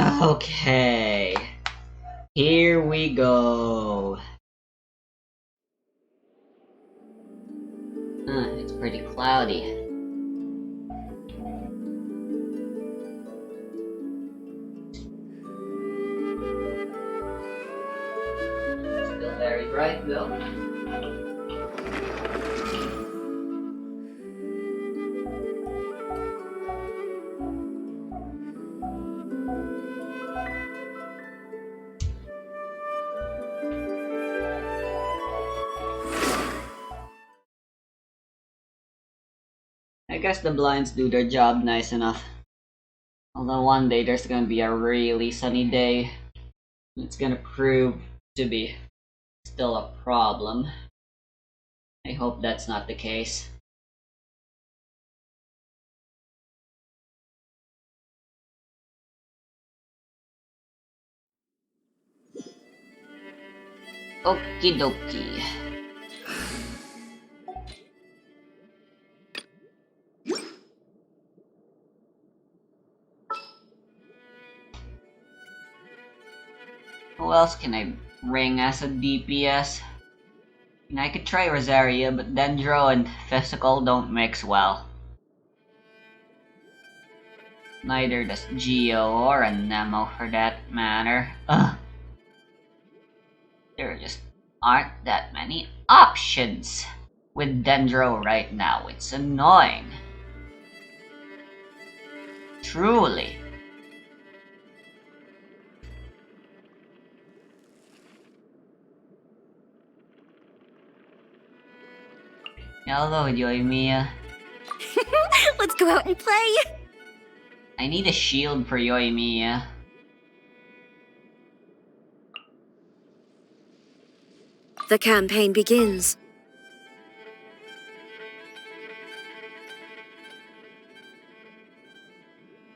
Okay, here we go. It's pretty cloudy. Still very bright though. I guess the blinds do their job nice enough. Although one day there's gonna be a really sunny day. It's gonna prove to be still a problem. I hope that's not the case. Okie dokie. Who else can I bring as a DPS? I could try Rosaria, but Dendro and Physical don't mix well. Neither does Geo or a Nemo for that matter. Ugh. There just aren't that many options with Dendro right now. It's annoying. Truly. Hello, Yoimiya. Let's go out and play! I need a shield for Yoimiya. The campaign begins.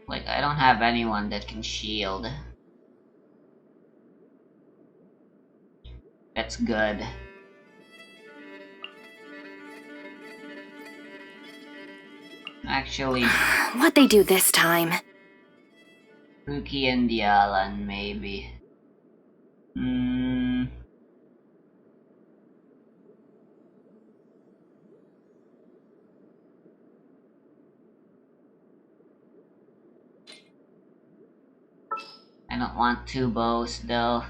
Like, I don't have anyone that can shield. That's good. Actually, What'd they do this time? Ruki and Dialan, maybe. I don't want two bows, though.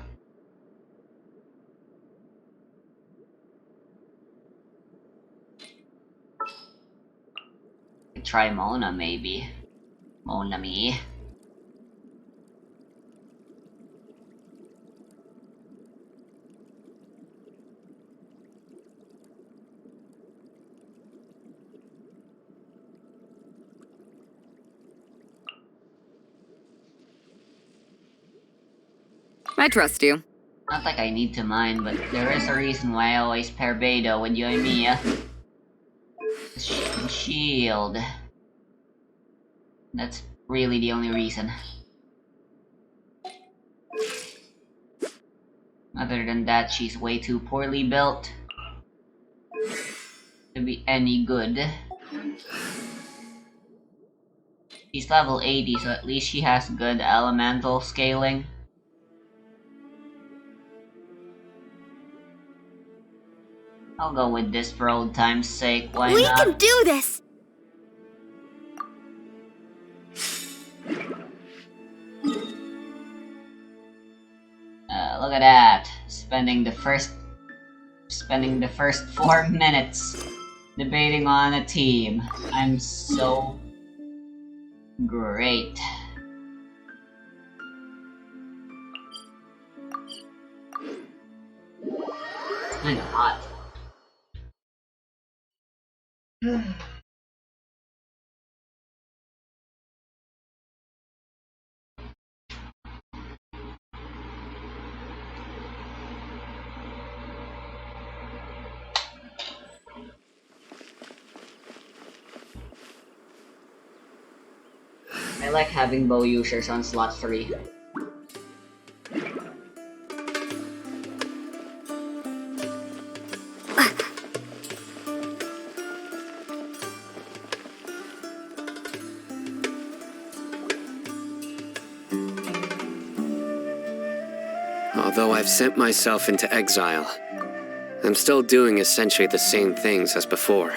Could try Mona, maybe. Monami. I trust you. Not like I need to mine, but there is a reason why I always pair Beidou with Yoimiya. She can shield. That's really the only reason. Other than that, she's way too poorly built to be any good. She's level 80, so at least she has good elemental scaling. I'll go with this for old time's sake, why We not? can do this! Look at that. Spending the first 4 minutes debating on a team. I'm so great. It's kinda hot. I like having bow users on slot 3. Although I've sent myself into exile, I'm still doing essentially the same things as before.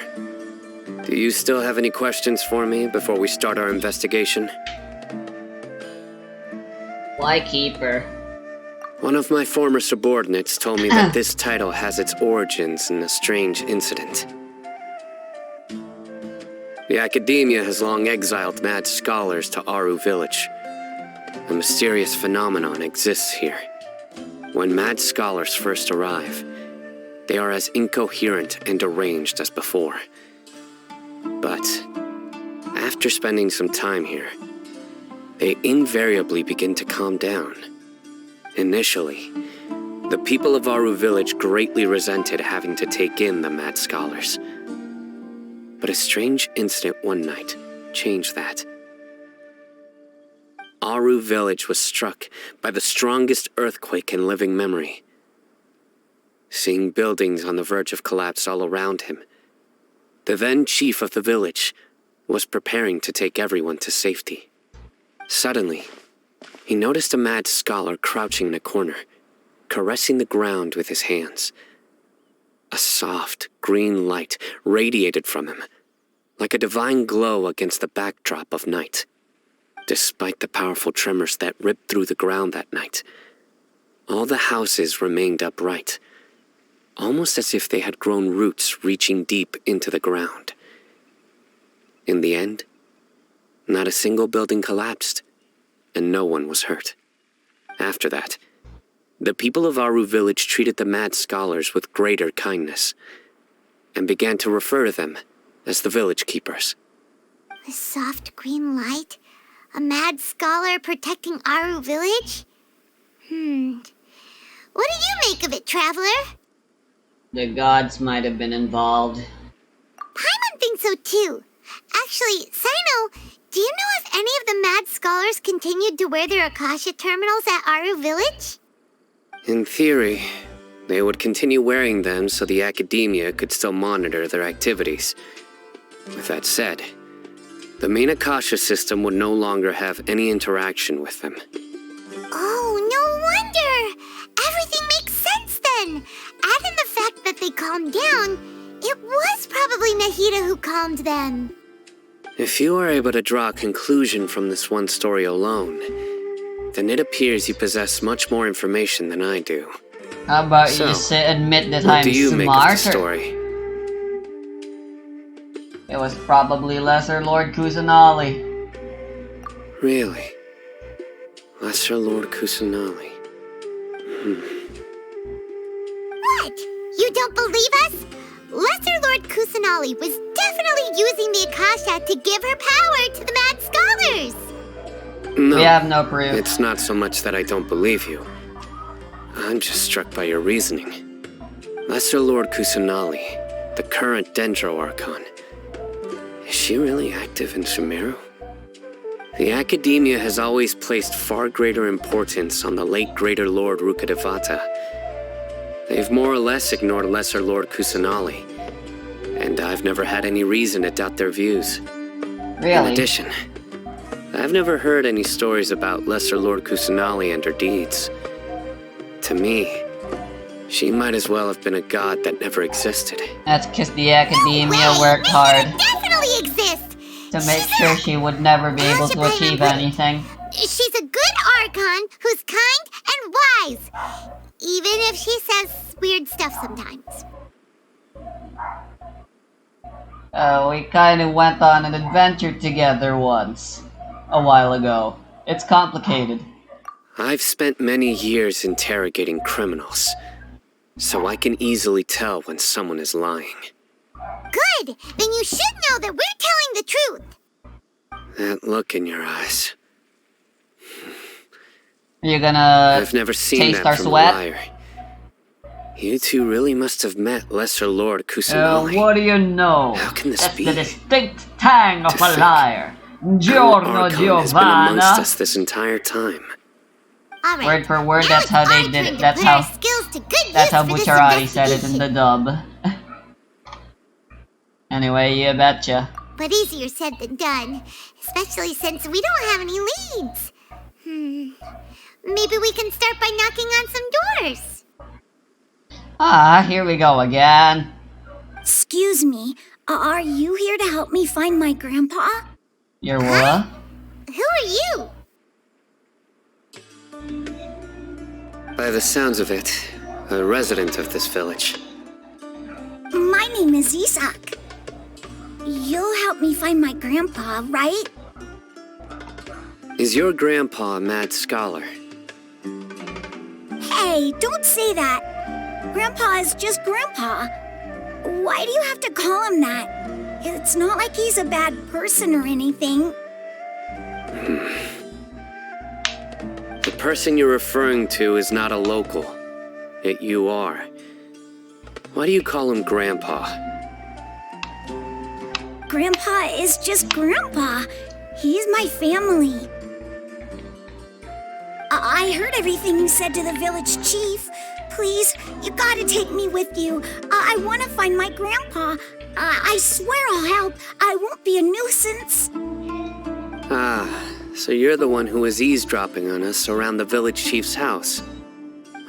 Do you still have any questions for me before we start our investigation? Why Keeper? One of my former subordinates told me that this title has its origins in a strange incident. The Academia has long exiled mad scholars to Aru Village. A mysterious phenomenon exists here. When mad scholars first arrive, they are as incoherent and deranged as before. But after spending some time here, they invariably begin to calm down. Initially, the people of Aru Village greatly resented having to take in the mad scholars. But a strange incident one night changed that. Aru Village was struck by the strongest earthquake in living memory. Seeing buildings on the verge of collapse all around him, the then chief of the village was preparing to take everyone to safety. Suddenly, he noticed a mad scholar crouching in a corner, caressing the ground with his hands. A soft, green light radiated from him, like a divine glow against the backdrop of night. Despite the powerful tremors that ripped through the ground that night, all the houses remained upright, almost as if they had grown roots reaching deep into the ground. In the end, not a single building collapsed, and no one was hurt. After that, the people of Aru Village treated the mad scholars with greater kindness, and began to refer to them as the village keepers. A soft green light? A mad scholar protecting Aru Village? What do you make of it, Traveler? The gods might have been involved. Paimon thinks so too. Actually, Sino, do you know if any of the mad scholars continued to wear their Akasha terminals at Aru Village? In theory, they would continue wearing them so the Academia could still monitor their activities. With that said, the main Akasha system would no longer have any interaction with them. Oh, no wonder! Everything makes sense then! Add in the fact that they calmed down, it was probably Nahida who calmed them. If you are able to draw a conclusion from this one story alone, then it appears you possess much more information than I do. How about So, you admit that What I'm do you make of smarter? the story? It was probably Lesser Lord Kusanali. Really? Lesser Lord Kusanali. What? You don't believe us? Lesser Lord Kusanali was definitely using the Akasha to give her power to the mad scholars! No, We have no proof. it's not so much that I don't believe you. I'm just struck by your reasoning. Lesser Lord Kusanali, the current Dendro Archon. Is she really active in Sumeru? The Academia has always placed far greater importance on the late Greater Lord Rukkhadevata. They've more or less ignored Lesser Lord Kusanali, and I've never had any reason to doubt their views. In Really? addition, I've never heard any stories about Lesser Lord Kusanali and her deeds. To me, she might as well have been a god that never existed. That's because the Academia No way! worked hard Nahida definitely exists! to make sure she would never be able to achieve anything. She's a good Archon who's kind and wise, even if she says weird stuff sometimes. We kinda went on an adventure together once. A while ago. It's complicated. I've spent many years interrogating criminals, so I can easily tell when someone is lying. Good! Then you should know that we're telling the truth! That look in your eyes. You're gonna I've never seen taste that our from sweat? a liar. You two really must have met Lesser Lord Kusanali. What do you know? How can this That's be? the distinct tang of To a think liar. Our Giorno Archon has been amongst Giovanna. us this entire time. Alright. Word for word, now that's it's how our they did turn it. to That's put our how skills to good that's use how for this Bucciarati said it in the investigation. dub. Anyway, you betcha. But easier said than done, especially since we don't have any leads. Maybe we can start by knocking on some doors. Ah, here we go again. Excuse me, are you here to help me find my grandpa? You're what? Who are you? By the sounds of it, a resident of this village. My name is Isak. You'll help me find my grandpa, right? Is your grandpa a mad scholar? Hey, don't say that. Grandpa is just Grandpa. Why do you have to call him that? It's not like he's a bad person or anything. The person you're referring to is not a local. Yet you are. Why do you call him Grandpa? Grandpa is just Grandpa. He's my family. I heard everything you said to the village chief. Please, you gotta take me with you. I want to find my grandpa. I swear I'll help. I won't be a nuisance. Ah, so you're the one who was eavesdropping on us around the village chief's house.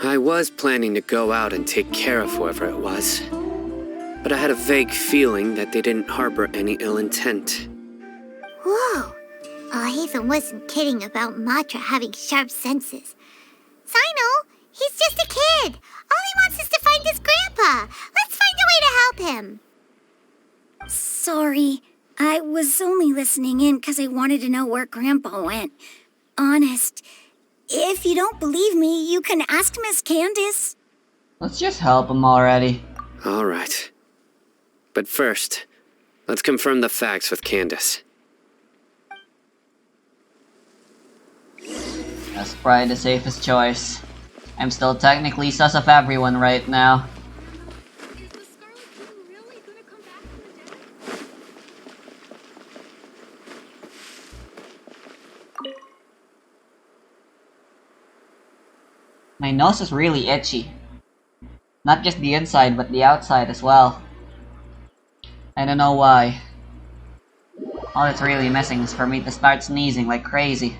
I was planning to go out and take care of whoever it was. But I had a vague feeling that they didn't harbor any ill intent. Whoa. Ethan wasn't kidding about Matra having sharp senses. Sino, he's just a kid. All he wants is to find his grandpa. Let's find a way to help him. Sorry. I was only listening in because I wanted to know where Grandpa went. Honest. If you don't believe me, you can ask Miss Candace. Let's just help him already. All right. But first, let's confirm the facts with Candace. That's probably the safest choice. I'm still technically sus of everyone right now. My nose is really itchy. Not just the inside, but the outside as well. I don't know why. All it's really missing is for me to start sneezing like crazy.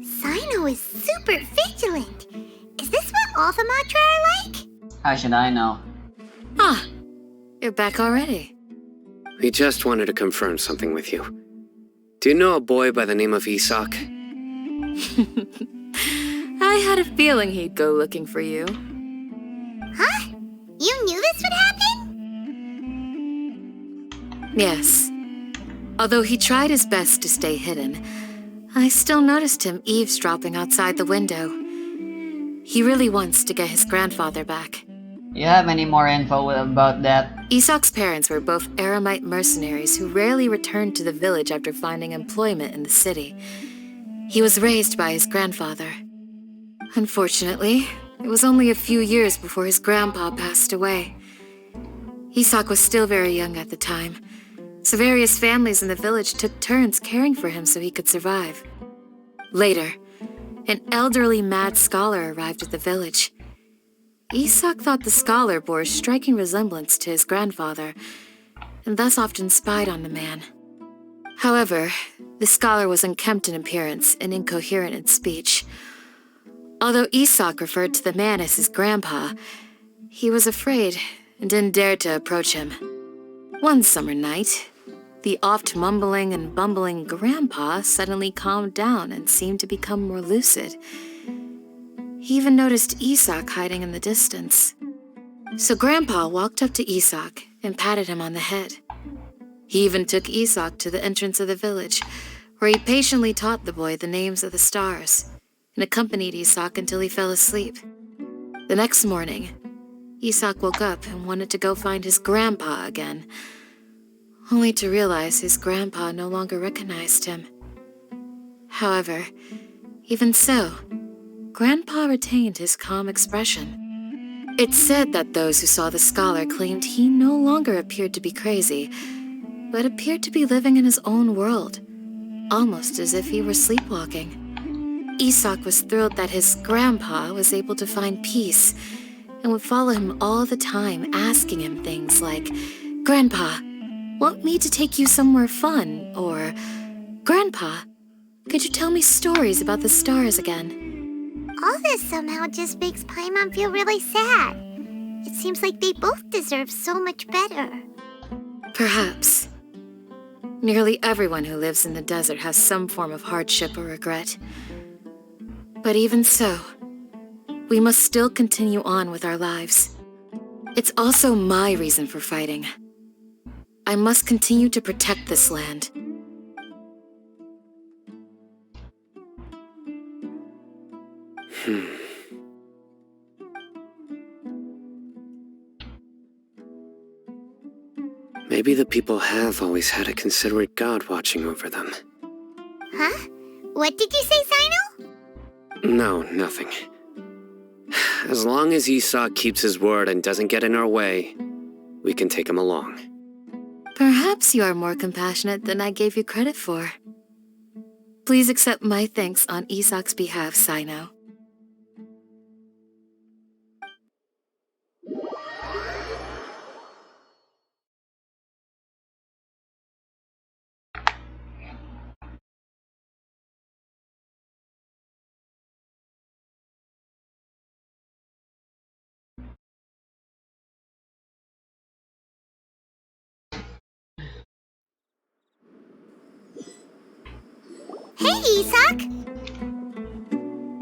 Sino is super vigilant. Is this what all the Matra are like? How should I know? Ah, you're back already. We just wanted to confirm something with you. Do you know a boy by the name of Isak? I had a feeling he'd go looking for you. Huh? You knew this would happen? Yes. Although he tried his best to stay hidden, I still noticed him eavesdropping outside the window. He really wants to get his grandfather back. Do you have any more info about that? Isak's parents were both Aramite mercenaries who rarely returned to the village after finding employment in the city. He was raised by his grandfather. Unfortunately, it was only a few years before his grandpa passed away. Isak was still very young at the time, so various families in the village took turns caring for him so he could survive. Later, an elderly mad scholar arrived at the village. Isak thought the scholar bore a striking resemblance to his grandfather, and thus often spied on the man. However, the scholar was unkempt in appearance and incoherent in speech. Although Isak referred to the man as his grandpa, he was afraid and didn't dare to approach him. One summer night, the oft mumbling and bumbling grandpa suddenly calmed down and seemed to become more lucid. He even noticed Isak hiding in the distance. So Grandpa walked up to Isak and patted him on the head. He even took Isak to the entrance of the village, where he patiently taught the boy the names of the stars and accompanied Isak until he fell asleep. The next morning, Isak woke up and wanted to go find his grandpa again. only to realize his grandpa no longer recognized him. However, even so, Grandpa retained his calm expression. It's said that those who saw the scholar claimed he no longer appeared to be crazy, but appeared to be living in his own world, almost as if he were sleepwalking. Isak was thrilled that his grandpa was able to find peace and would follow him all the time, asking him things like, "Grandpa, want me to take you somewhere fun?" Or, "Grandpa, could you tell me stories about the stars again?" All this somehow just makes Paimon feel really sad. It seems like they both deserve so much better. Perhaps. Nearly everyone who lives in the desert has some form of hardship or regret. But even so, we must still continue on with our lives. It's also my reason for fighting. I must continue to protect this land. Maybe the people have always had a considerate god watching over them. Huh? What did you say, Sino? No, nothing. As long as Isak keeps his word and doesn't get in our way, we can take him along. Perhaps you are more compassionate than I gave you credit for. Please accept my thanks on Isak's behalf, Sino. Hey, Isak!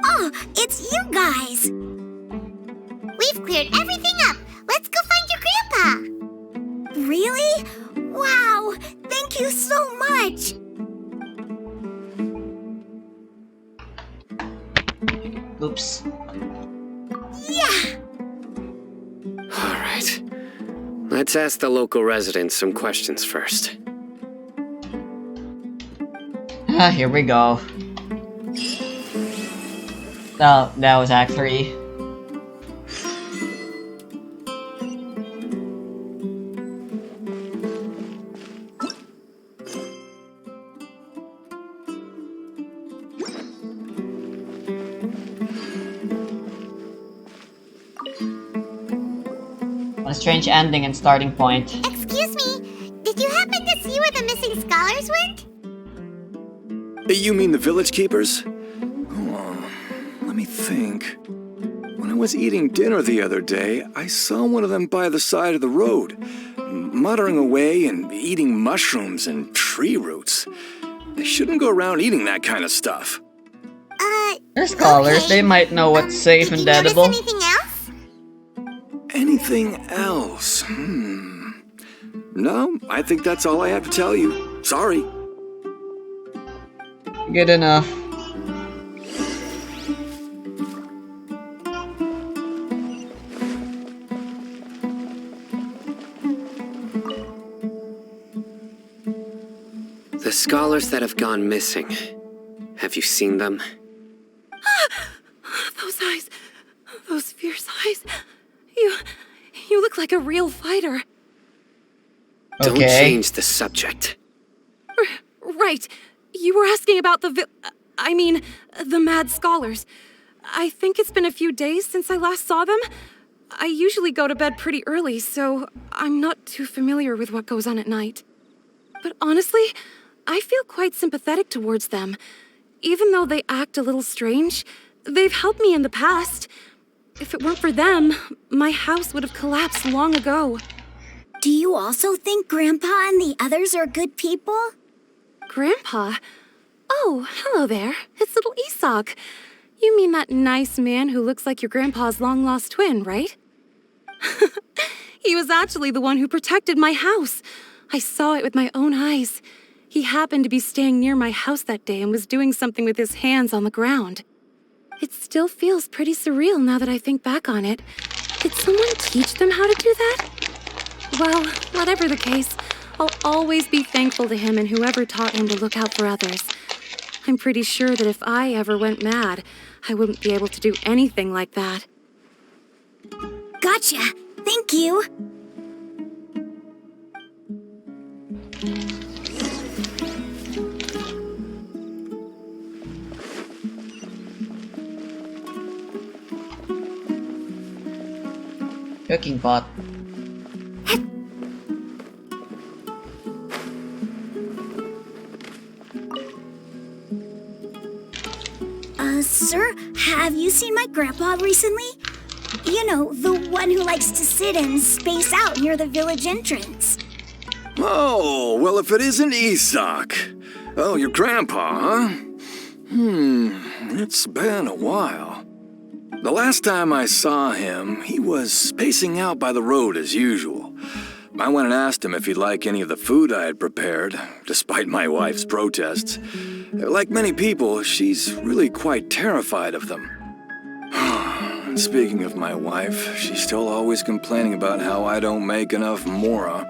Oh, it's you guys! We've cleared everything up. Let's go find your grandpa. Really? Wow! Thank you so much! Oops. Yeah! Alright. Let's ask the local residents some questions first. Ah, here we go. Oh, that was Act 3. What a strange ending and starting point. Excuse me, did you happen to see where the missing scholars went? You mean the village keepers? Oh, let me think. When I was eating dinner the other day, I saw one of them by the side of the road, muttering away and eating mushrooms and tree roots. They shouldn't go around eating that kind of stuff. They're scholars, okay. they might know what's safe Did and you notice edible. anything else? Anything else? No, I think that's all I have to tell you. Sorry. Good enough. The scholars that have gone missing. Have you seen them? Those eyes. Those fierce eyes. You look like a real fighter. Don't Okay. change the subject. Right. You were asking about the mad scholars. I think it's been a few days since I last saw them. I usually go to bed pretty early, so I'm not too familiar with what goes on at night. But honestly, I feel quite sympathetic towards them. Even though they act a little strange, they've helped me in the past. If it weren't for them, my house would have collapsed long ago. Do you also think Grandpa and the others are good people? Grandpa? Oh, hello there. It's little Isak. You mean that nice man who looks like your grandpa's long-lost twin, right? He was actually the one who protected my house. I saw it with my own eyes. He happened to be staying near my house that day and was doing something with his hands on the ground. It still feels pretty surreal now that I think back on it. Did someone teach them how to do that? Well, whatever the case, I'll always be thankful to him and whoever taught him to look out for others. I'm pretty sure that if I ever went mad, I wouldn't be able to do anything like that. Gotcha. Thank you. Cooking pot. Sir, have you seen my grandpa recently? You know, the one who likes to sit and space out near the village entrance. Oh, well, if it isn't Isak. Oh, your grandpa, huh? It's been a while. The last time I saw him, he was spacing out by the road as usual. I went and asked him if he'd like any of the food I had prepared, despite my wife's protests. Like many people, she's really quite terrified of them. Speaking of my wife, she's still always complaining about how I don't make enough mora.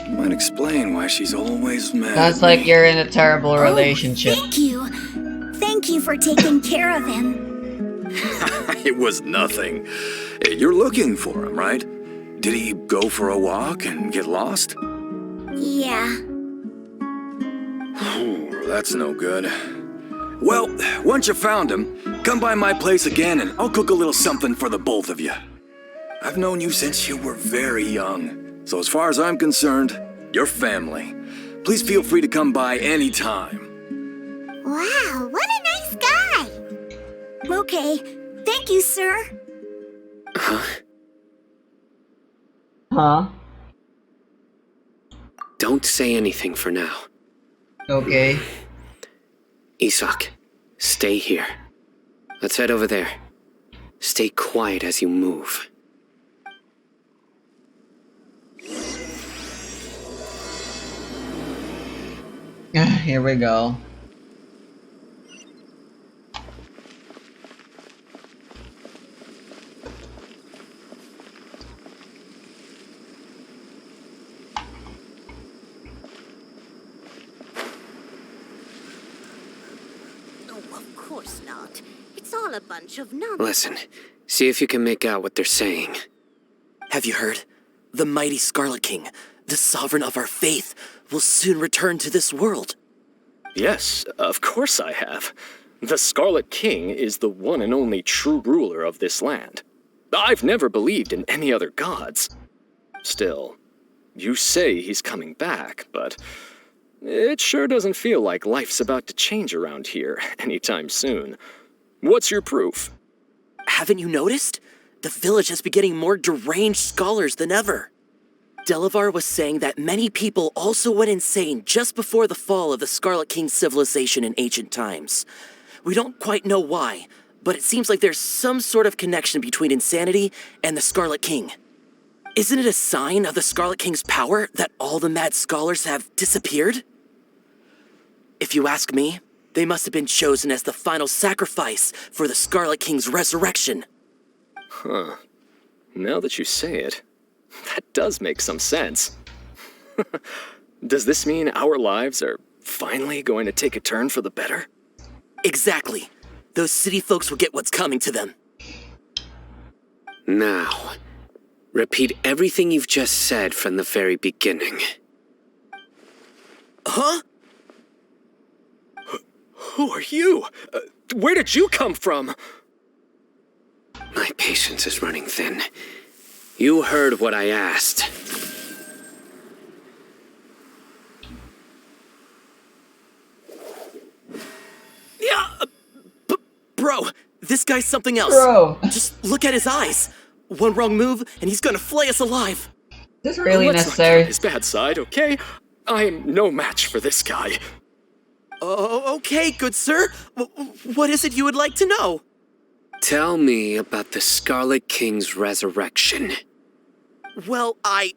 Might explain why she's always mad. Sounds like you're in a terrible relationship. Thank you. Thank you for taking care of him. It was nothing. You're looking for him, right? Did he go for a walk and get lost? Yeah. That's no good. Well, once you found him, come by my place again and I'll cook a little something for the both of you. I've known you since you were very young, so as far as I'm concerned, you're family. Please feel free to come by anytime. Wow, what a nice guy! Okay. Thank you, sir. Huh? Don't say anything for now. Okay. Isak, stay here. Let's head over there. Stay quiet as you move. Here we go. Of course not. It's all a bunch of nonsense. Listen, see if you can make out what they're saying. Have you heard? The mighty Scarlet King, the sovereign of our faith, will soon return to this world. Yes, of course I have. The Scarlet King is the one and only true ruler of this land. I've never believed in any other gods. Still, you say he's coming back, but it sure doesn't feel like life's about to change around here anytime soon. What's your proof? Haven't you noticed? The village has been getting more deranged scholars than ever. Delavar was saying that many people also went insane just before the fall of the Scarlet King's civilization in ancient times. We don't quite know why, but it seems like there's some sort of connection between insanity and the Scarlet King. Isn't it a sign of the Scarlet King's power that all the mad scholars have disappeared? If you ask me, they must have been chosen as the final sacrifice for the Scarlet King's resurrection. Huh. Now that you say it, that does make some sense. Does this mean our lives are finally going to take a turn for the better? Exactly. Those city folks will get what's coming to them. Now, repeat everything you've just said from the very beginning. Huh? Who are you? Where did you come from? My patience is running thin. You heard what I asked. Yeah, bro, this guy's something else. Bro, is Just look at his eyes. One wrong move, and he's gonna flay us alive. this really Let's not necessary? count his bad side, okay? I'm no match for this guy. Oh, okay, good sir. What is it you would like to know? Tell me about the Scarlet King's resurrection. Well, I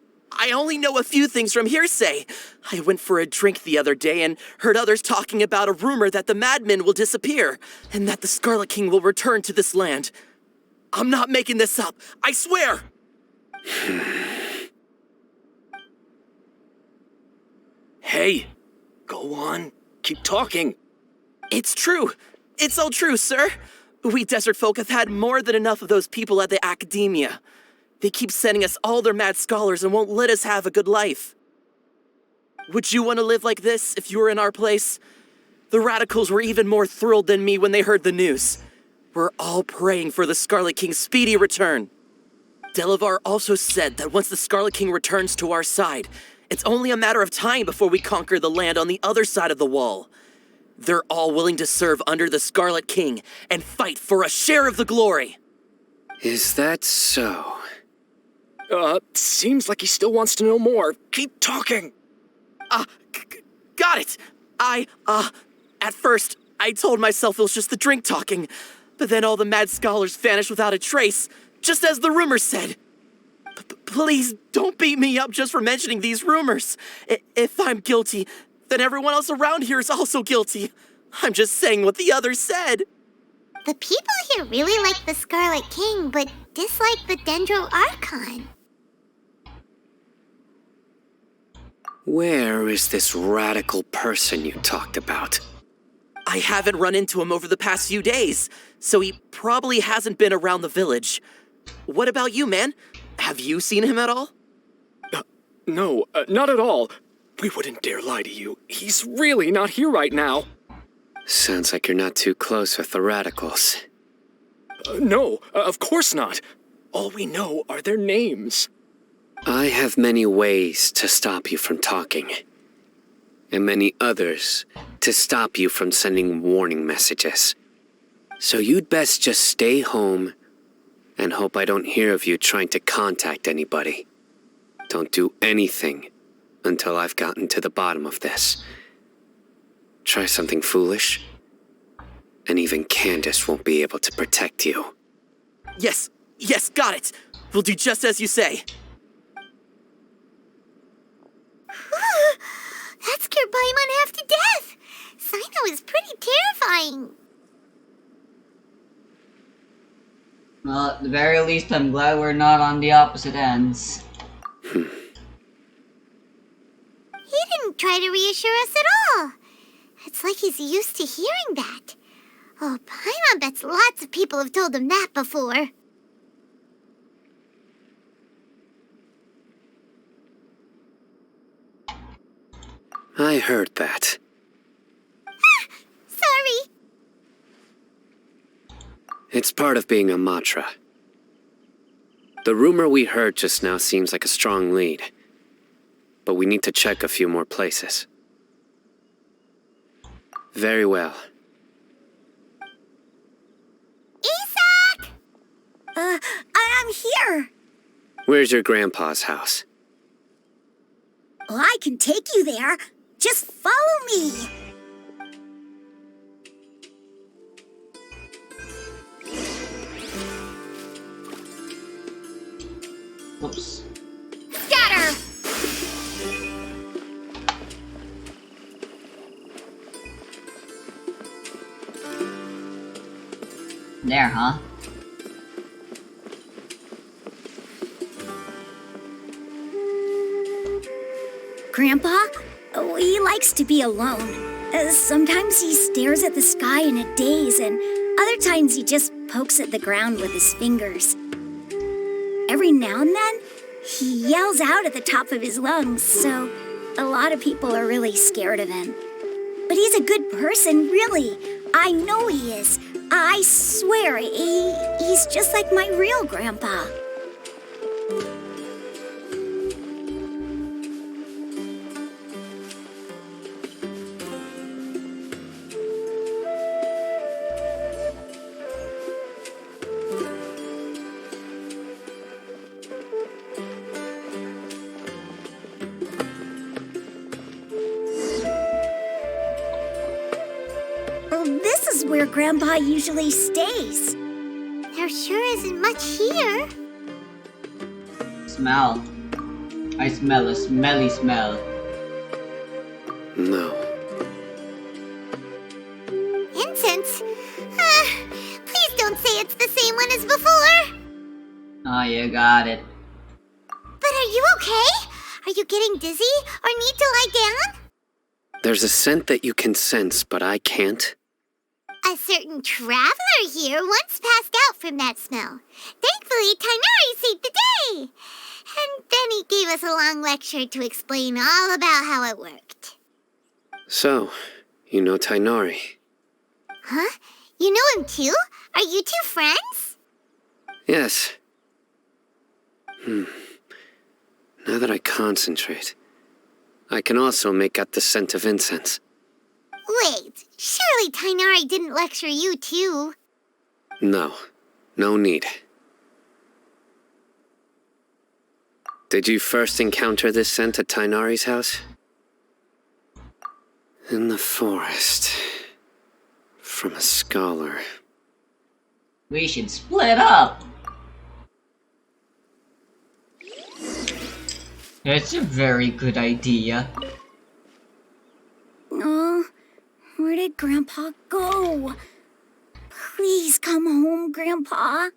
only know a few things from hearsay. I went for a drink the other day and heard others talking about a rumor that the madmen will disappear and that the Scarlet King will return to this land. I'm not making this up, I swear! Hey, go on. Keep talking. It's true. It's all true, sir. We desert folk have had more than enough of those people at the academia. They keep sending us all their mad scholars and won't let us have a good life. Would you want to live like this if you were in our place? The radicals were even more thrilled than me when they heard the news. We're all praying for the Scarlet King's speedy return. Delavar also said that once the Scarlet King returns to our side, it's only a matter of time before we conquer the land on the other side of the wall. They're all willing to serve under the Scarlet King and fight for a share of the glory. Is that so? Seems like he still wants to know more. Keep talking. Got it. At first, I told myself it was just the drink talking, but then all the mad scholars vanished without a trace, just as the rumors said. Please don't beat me up just for mentioning these rumors. If I'm guilty, then everyone else around here is also guilty. I'm just saying what the others said. The people here really like the Scarlet King, but dislike the Dendro Archon. Where is this radical person you talked about? I haven't run into him over the past few days, so he probably hasn't been around the village. What about you, man? Have you seen him at all? No, not at all. We wouldn't dare lie to you. He's really not here right now. Sounds like you're not too close with the radicals. No, of course not. All we know are their names. I have many ways to stop you from talking, and many others to stop you from sending warning messages. So you'd best just stay home and hope I don't hear of you trying to contact anybody. Don't do anything until I've gotten to the bottom of this. Try something foolish, and even Candace won't be able to protect you. Yes, got it. We'll do just as you say. That scared Paimon half to death. Sino is pretty terrifying. Well, at the very least, I'm glad we're not on the opposite ends. He didn't try to reassure us at all. It's like he's used to hearing that. Oh, Paimon bets lots of people have told him that before. I heard that. Sorry. It's part of being a Matra. The rumor we heard just now seems like a strong lead, but we need to check a few more places. Very well. Isak! I'm here. Where's your grandpa's house? Well, I can take you there. Just follow me. Whoops. Scatter! There, huh? Grandpa? Oh, he likes to be alone. Sometimes he stares at the sky in a daze, and other times he just pokes at the ground with his fingers. Every now and then, he yells out at the top of his lungs, so a lot of people are really scared of him. But he's a good person, really. I know he is. I swear, he's just like my real grandpa. This is where Grandpa usually stays. There sure isn't much here. Smell. I smell a smelly smell. No. Incense? Please don't say it's the same one as before. Oh, you got it. But are you okay? Are you getting dizzy or need to lie down? There's a scent that you can sense, but I can't. A certain traveler here once passed out from that smell. Thankfully, Tainari saved the day. And then he gave us a long lecture to explain all about how it worked. So, you know Tainari. Huh? You know him too? Are you two friends? Yes. Now that I concentrate, I can also make out the scent of incense. Wait, surely Tainari didn't lecture you too? No, no need. Did you first encounter this scent at Tainari's house? In the forest. From a scholar. We should split up! It's a very good idea. Oh, where did Grandpa go? Please come home, Grandpa.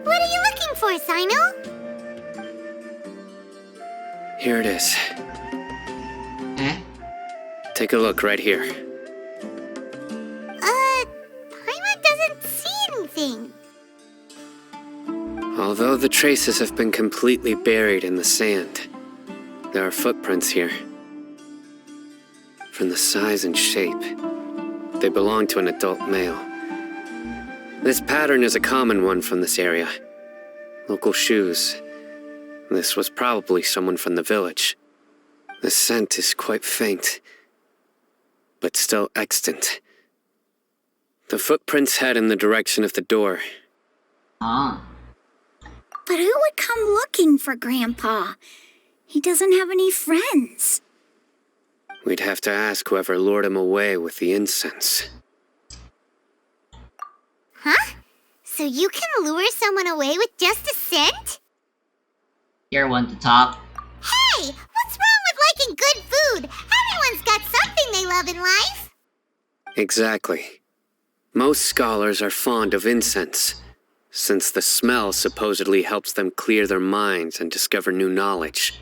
What are you looking for, Sino? Here it is. Eh? Take a look right here. Paimon doesn't see anything. Although the traces have been completely buried in the sand, there are footprints here. From the size and shape, they belong to an adult male. This pattern is a common one from this area. Local shoes. This was probably someone from the village. The scent is quite faint, but still extant. The footprints head in the direction of the door. Ah. But who would come looking for Grandpa? He doesn't have any friends. We'd have to ask whoever lured him away with the incense. Huh? So you can lure someone away with just a scent? You're one to talk. Hey! What's wrong with liking good food? Everyone's got something they love in life. Exactly. Most scholars are fond of incense, since the smell supposedly helps them clear their minds and discover new knowledge.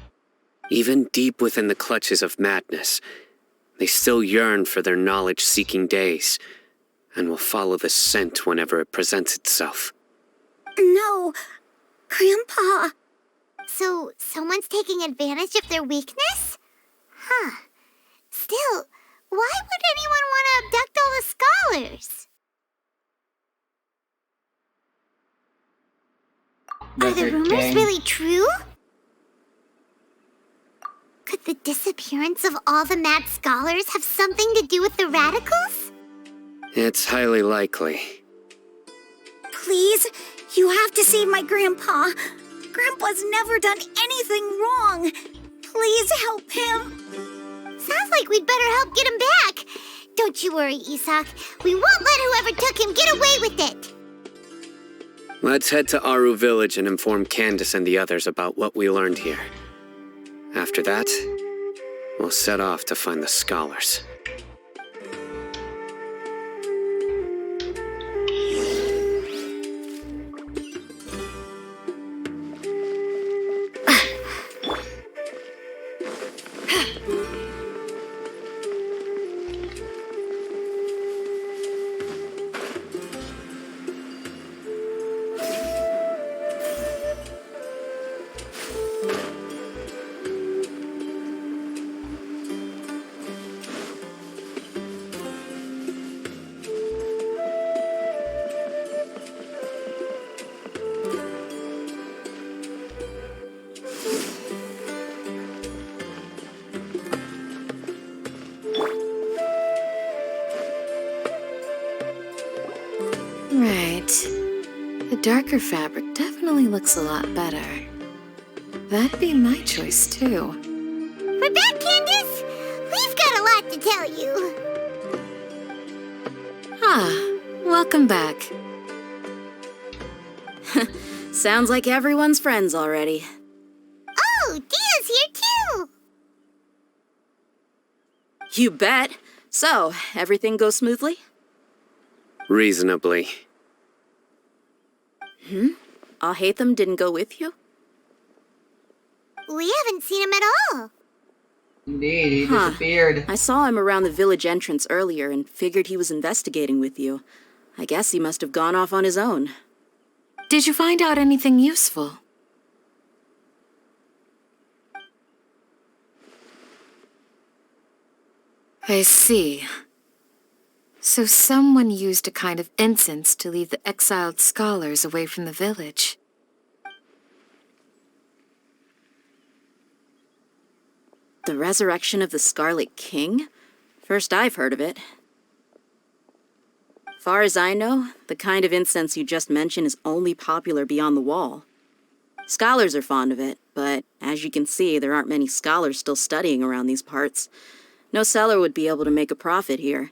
Even deep within the clutches of madness, they still yearn for their knowledge-seeking days, and will follow the scent whenever it presents itself. No, Grandpa. So, someone's taking advantage of their weakness? Huh. Still, why would anyone want to abduct all the scholars? Are the rumors really true? Could the disappearance of all the mad scholars have something to do with the radicals? It's highly likely. Please, you have to save my Grandpa. Grandpa's never done anything wrong. Please help him. Sounds like we'd better help get him back. Don't you worry, Isak. We won't let whoever took him get away with it. Let's head to Aru Village and inform Candace and the others about what we learned here. After that, we'll set off to find the scholars. darker fabric definitely looks a lot better. That'd be my choice, too. We're back, Candace! We've got a lot to tell you. Ah, welcome back. Sounds like everyone's friends already. Oh, Dia's here too! You bet. So, everything goes smoothly? Reasonably. Alhaitham didn't go with you? We haven't seen him at all. Indeed, he disappeared. I saw him around the village entrance earlier and figured he was investigating with you. I guess he must have gone off on his own. Did you find out anything useful? I see. So someone used a kind of incense to lead the exiled scholars away from the village. The resurrection of the Scarlet King? First I've heard of it. Far as I know, the kind of incense you just mentioned is only popular beyond the wall. Scholars are fond of it, but as you can see, there aren't many scholars still studying around these parts. No seller would be able to make a profit here.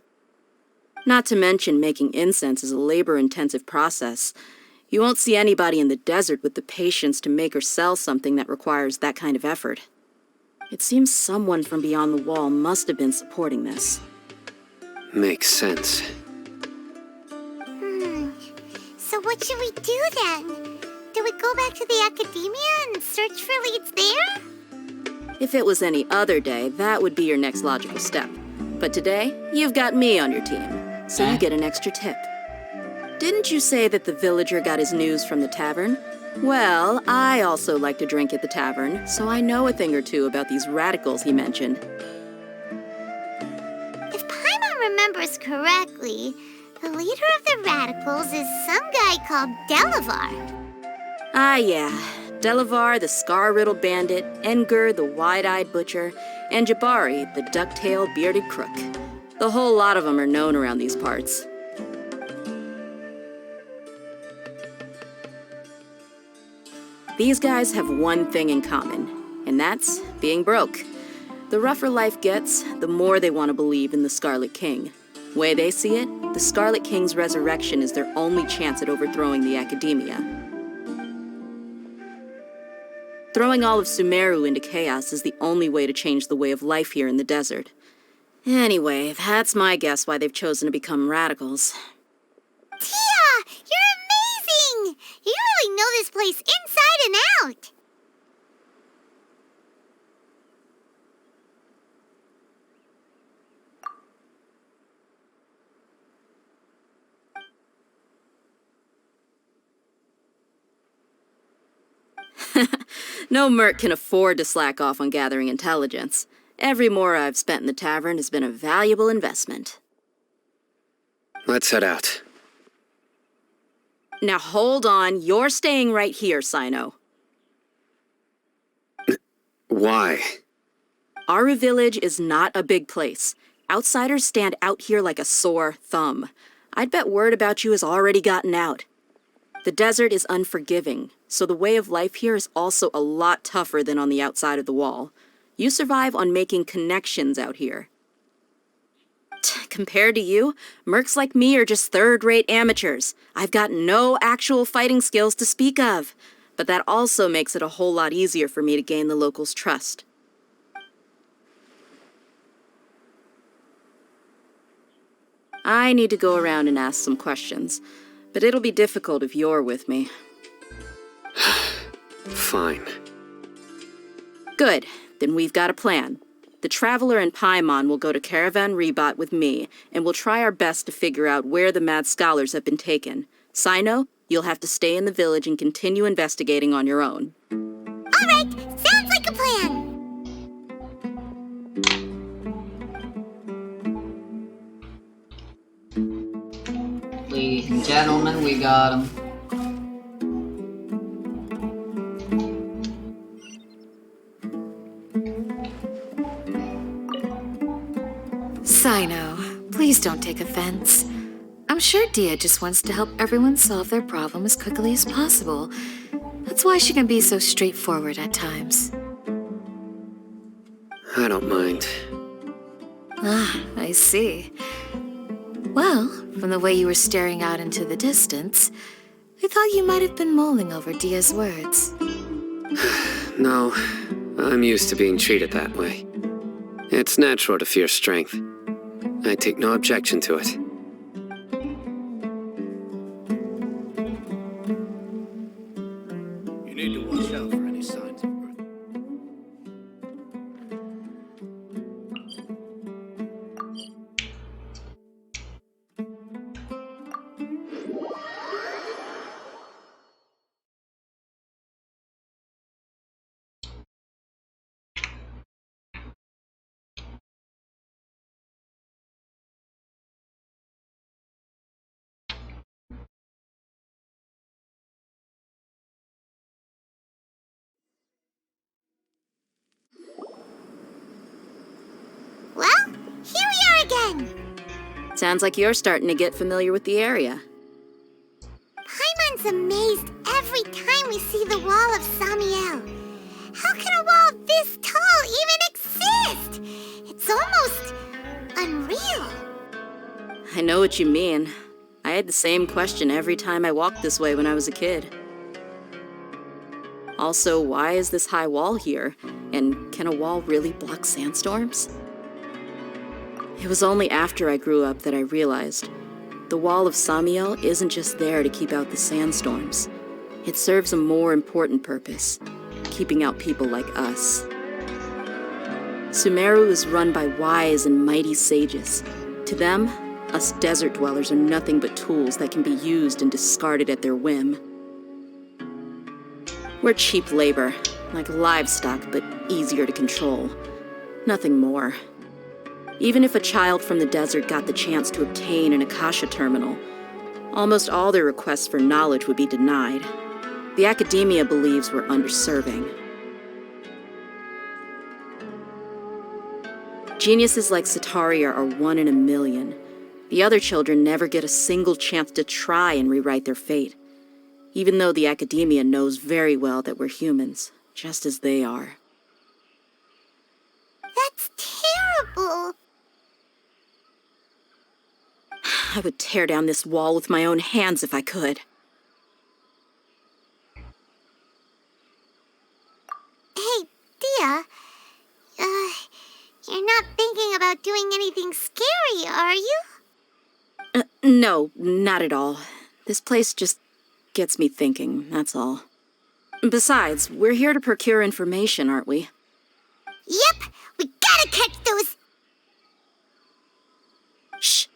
Not to mention making incense is a labor-intensive process. You won't see anybody in the desert with the patience to make or sell something that requires that kind of effort. It seems someone from beyond the wall must have been supporting this. Makes sense. So what should we do then? Do we go back to the academia and search for leads there? If it was any other day, that would be your next logical step. But today, you've got me on your team, so you get an extra tip. Didn't you say that the villager got his news from the tavern? Well, I also like to drink at the tavern, so I know a thing or two about these radicals he mentioned. If Paimon remembers correctly, the leader of the radicals is some guy called Delavar. Ah, yeah. Delavar, the scar-riddled bandit, Engur, the wide-eyed butcher, and Jabari, the duck-tailed bearded crook. The whole lot of them are known around these parts. These guys have one thing in common, and that's being broke. The rougher life gets, the more they want to believe in the Scarlet King. Way they see it, the Scarlet King's resurrection is their only chance at overthrowing the academia. Throwing all of Sumeru into chaos is the only way to change the way of life here in the desert. Anyway, that's my guess why they've chosen to become radicals. Tia! You're amazing! You really know this place inside and out! No merc can afford to slack off on gathering intelligence. Every more I've spent in the tavern has been a valuable investment. Let's head out. Now hold on, you're staying right here, Sino. Why? Aru Village is not a big place. Outsiders stand out here like a sore thumb. I'd bet word about you has already gotten out. The desert is unforgiving, so the way of life here is also a lot tougher than on the outside of the wall. You survive on making connections out here. Compared to you, mercs like me are just third-rate amateurs. I've got no actual fighting skills to speak of, but that also makes it a whole lot easier for me to gain the locals' trust. I need to go around and ask some questions, but it'll be difficult if you're with me. Fine. Good. Then we've got a plan. The Traveler and Paimon will go to Caravan Rebat with me, and we'll try our best to figure out where the mad scholars have been taken. Sino, you'll have to stay in the village and continue investigating on your own. All right, sounds like a plan. Ladies and gentlemen, we got him. Sino, please don't take offense. I'm sure Dia just wants to help everyone solve their problem as quickly as possible. That's why she can be so straightforward at times. I don't mind. Ah, I see. Well, from the way you were staring out into the distance, I thought you might have been mulling over Dia's words. No, I'm used to being treated that way. It's natural to fear strength. I take no objection to it. You need to watch out for any signs of earth. Well, here we are again. Sounds like you're starting to get familiar with the area. Paimon's amazed every time we see the wall of Samiel. How can a wall this tall even exist? It's almost unreal. I know what you mean. I had the same question every time I walked this way when I was a kid. Also, why is this high wall here? And can a wall really block sandstorms? It was only after I grew up that I realized the Wall of Samiel isn't just there to keep out the sandstorms. It serves a more important purpose, keeping out people like us. Sumeru is run by wise and mighty sages. To them, us desert dwellers are nothing but tools that can be used and discarded at their whim. We're cheap labor, like livestock, but easier to control. Nothing more. Even if a child from the desert got the chance to obtain an Akasha terminal, almost all their requests for knowledge would be denied. The academia believes we're underserving. Geniuses like Sataria are 1 in a million. The other children never get a single chance to try and rewrite their fate, even though the academia knows very well that we're humans, just as they are. That's terrible. I would tear down this wall with my own hands if I could. Hey, Dia. You're not thinking about doing anything scary, are you? No, not at all. This place just gets me thinking, that's all. Besides, we're here to procure information, aren't we? Yep, we gotta catch those... Shh.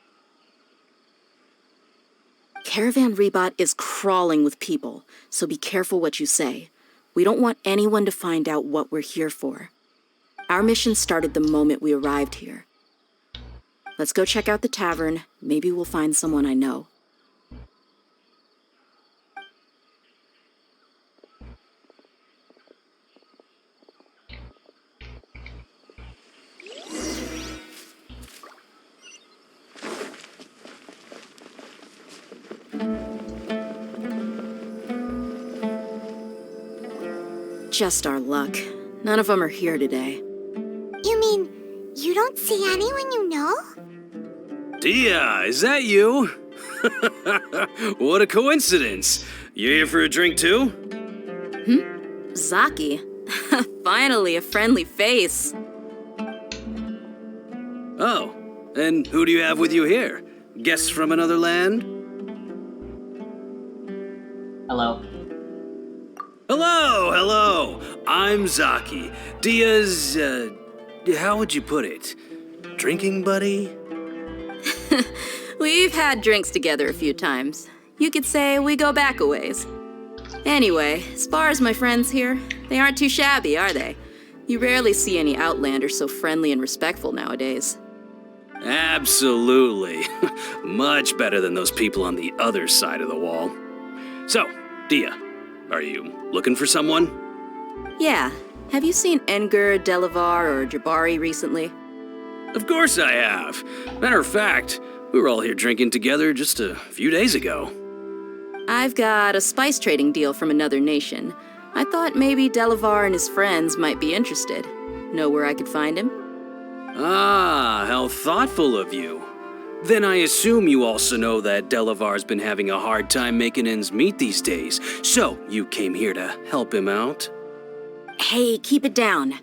Caravan Rebot is crawling with people, so be careful what you say. We don't want anyone to find out what we're here for. Our mission started the moment we arrived here. Let's go check out the tavern. Maybe we'll find someone I know. Just our luck. None of them are here today. You mean, you don't see anyone you know? Dia, is that you? What a coincidence. You here for a drink too? Zaki. Finally, a friendly face. Oh, and who do you have with you here? Guests from another land? Hello. Hello! I'm Zaki. Dia's, how would you put it? Drinking buddy? We've had drinks together a few times. You could say we go back a ways. Anyway, as far as my friends here, they aren't too shabby, are they? You rarely see any Outlanders so friendly and respectful nowadays. Absolutely. Much better than those people on the other side of the wall. So, Dia, are you looking for someone? Yeah. Have you seen Engur, Delavar, or Jabari recently? Of course I have. Matter of fact, We were all here drinking together just a few days ago. I've got a spice trading deal from another nation. I thought maybe Delavar and his friends might be interested. Know where I could find him? Ah, how thoughtful of you. Then I assume you also know that Delavar's been having a hard time making ends meet these days, so you came here to help him out? Hey, keep it down.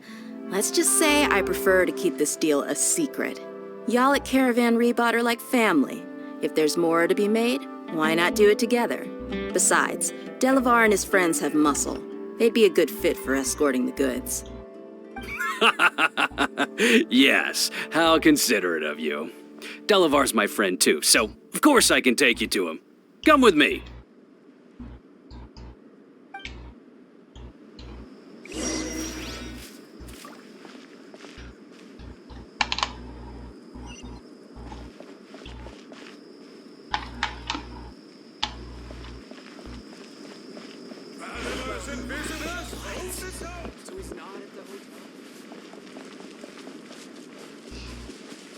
Let's just say I prefer to keep this deal a secret. Y'all at Caravan Rebot are like family. If there's more to be made, why not do it together? Besides, Delavar and his friends have muscle. They'd be a good fit for escorting the goods. Yes, how considerate of you. Delavar's my friend too, so of course I can take you to him. Come with me.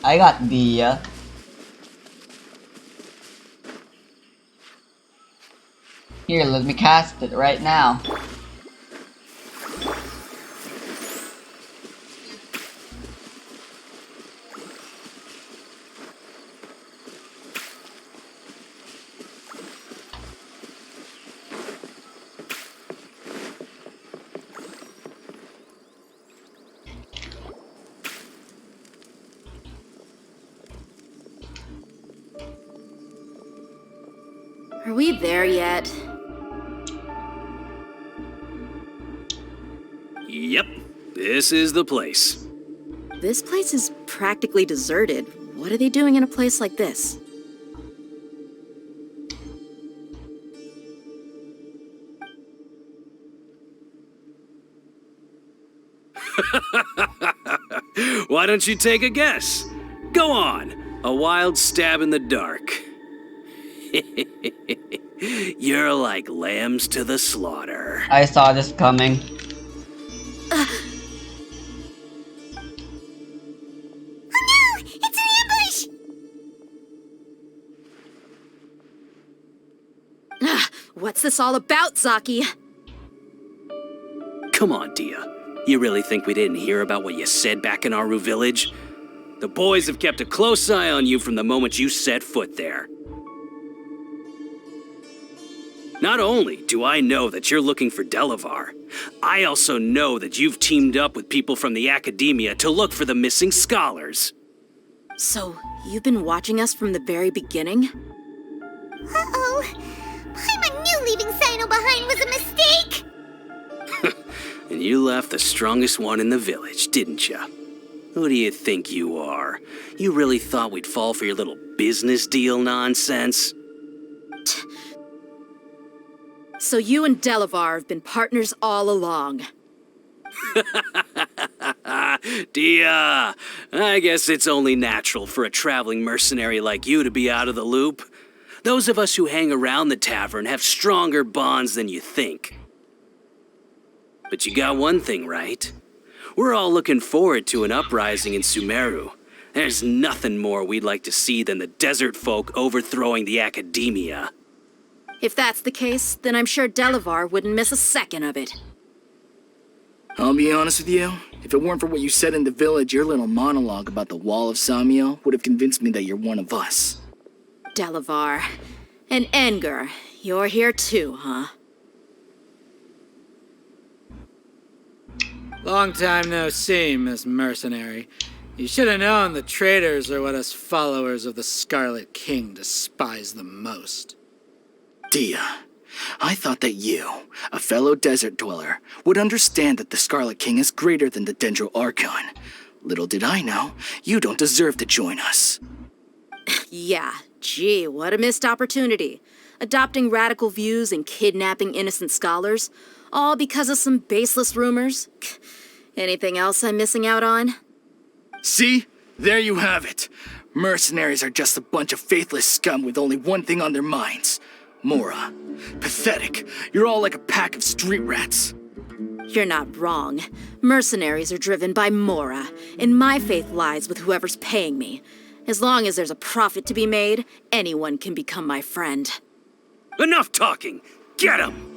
I got Dia. Here, let me cast it right now. Are we there yet? Yep, this is the place. This place is practically deserted. What are they doing in a place like this? Why don't you take a guess? Go on, a wild stab in the dark. You're like lambs to the slaughter. I saw this coming. Oh no! It's an ambush! What's this all about, Zaki? Come on, Dia. You really think we didn't hear about what you said back in Aru village? The boys have kept a close eye on you from the moment you set foot there. Not only do I know that you're looking for Delavar, I also know that you've teamed up with people from the Academia to look for the missing scholars. So, you've been watching us from the very beginning? Uh-oh. Paimon knew leaving Sino behind was a mistake! And you left the strongest one in the village, didn't you? Who do you think you are? You really thought we'd fall for your little business deal nonsense? So you and Delavar have been partners all along. Dia, I guess it's only natural for a traveling mercenary like you to be out of the loop. Those of us who hang around the tavern have stronger bonds than you think. But you got one thing right. We're all looking forward to an uprising in Sumeru. There's nothing more we'd like to see than the desert folk overthrowing the Academia. If that's the case, then I'm sure Delavar wouldn't miss a second of it. I'll be honest with you. If it weren't for what you said in the village, your little monologue about the Wall of Samiel would have convinced me that you're one of us. Delavar. And Engar, you're here too, huh? Long time no see, Miss Mercenary. You should have known the traitors are what us followers of the Scarlet King despise the most. Dia, I thought that you, a fellow desert dweller, would understand that the Scarlet King is greater than the Dendro Archon. Little did I know, you don't deserve to join us. Yeah, gee, what a missed opportunity. Adopting radical views and kidnapping innocent scholars, all because of some baseless rumors. Anything else I'm missing out on? See? There you have it. Mercenaries are just a bunch of faithless scum with only one thing on their minds. Mora. Pathetic. You're all like a pack of street rats. You're not wrong. Mercenaries are driven by Mora, and my faith lies with whoever's paying me. As long as there's a profit to be made, anyone can become my friend. Enough talking! Get him!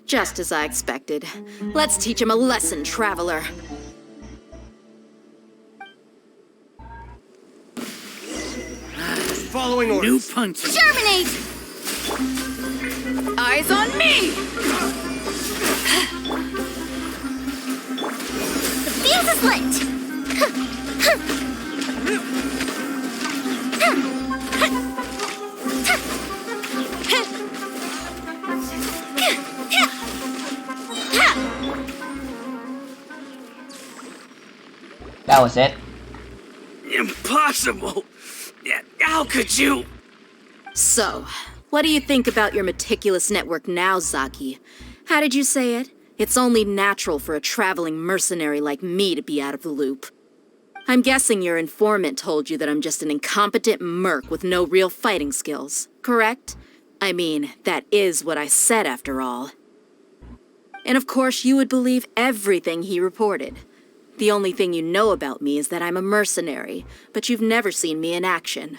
Just as I expected. Let's teach him a lesson, traveler. Following orders. New punches. Germinate! Eyes on me! The fuse is lit! That was it. Impossible! How could you? So, what do you think about your meticulous network now, Zaki? How did you say it? It's only natural for a traveling mercenary like me to be out of the loop. I'm guessing your informant told you that I'm just an incompetent merc with no real fighting skills, correct? I mean, that is what I said after all. And of course you would believe everything he reported. The only thing you know about me is that I'm a mercenary, but you've never seen me in action.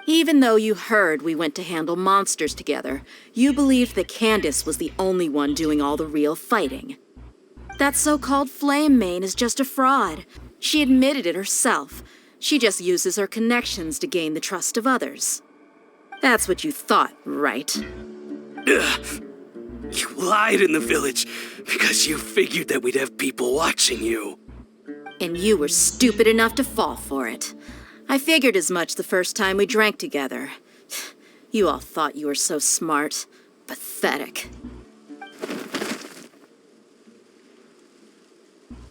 Even though you heard we went to handle monsters together, you believed that Candace was the only one doing all the real fighting. That so-called Flame Mane is just a fraud. She admitted it herself. She just uses her connections to gain the trust of others. That's what you thought, right? Ugh. You lied in the village because you figured that we'd have people watching you. And you were stupid enough to fall for it. I figured as much the first time we drank together. You all thought you were so smart. Pathetic.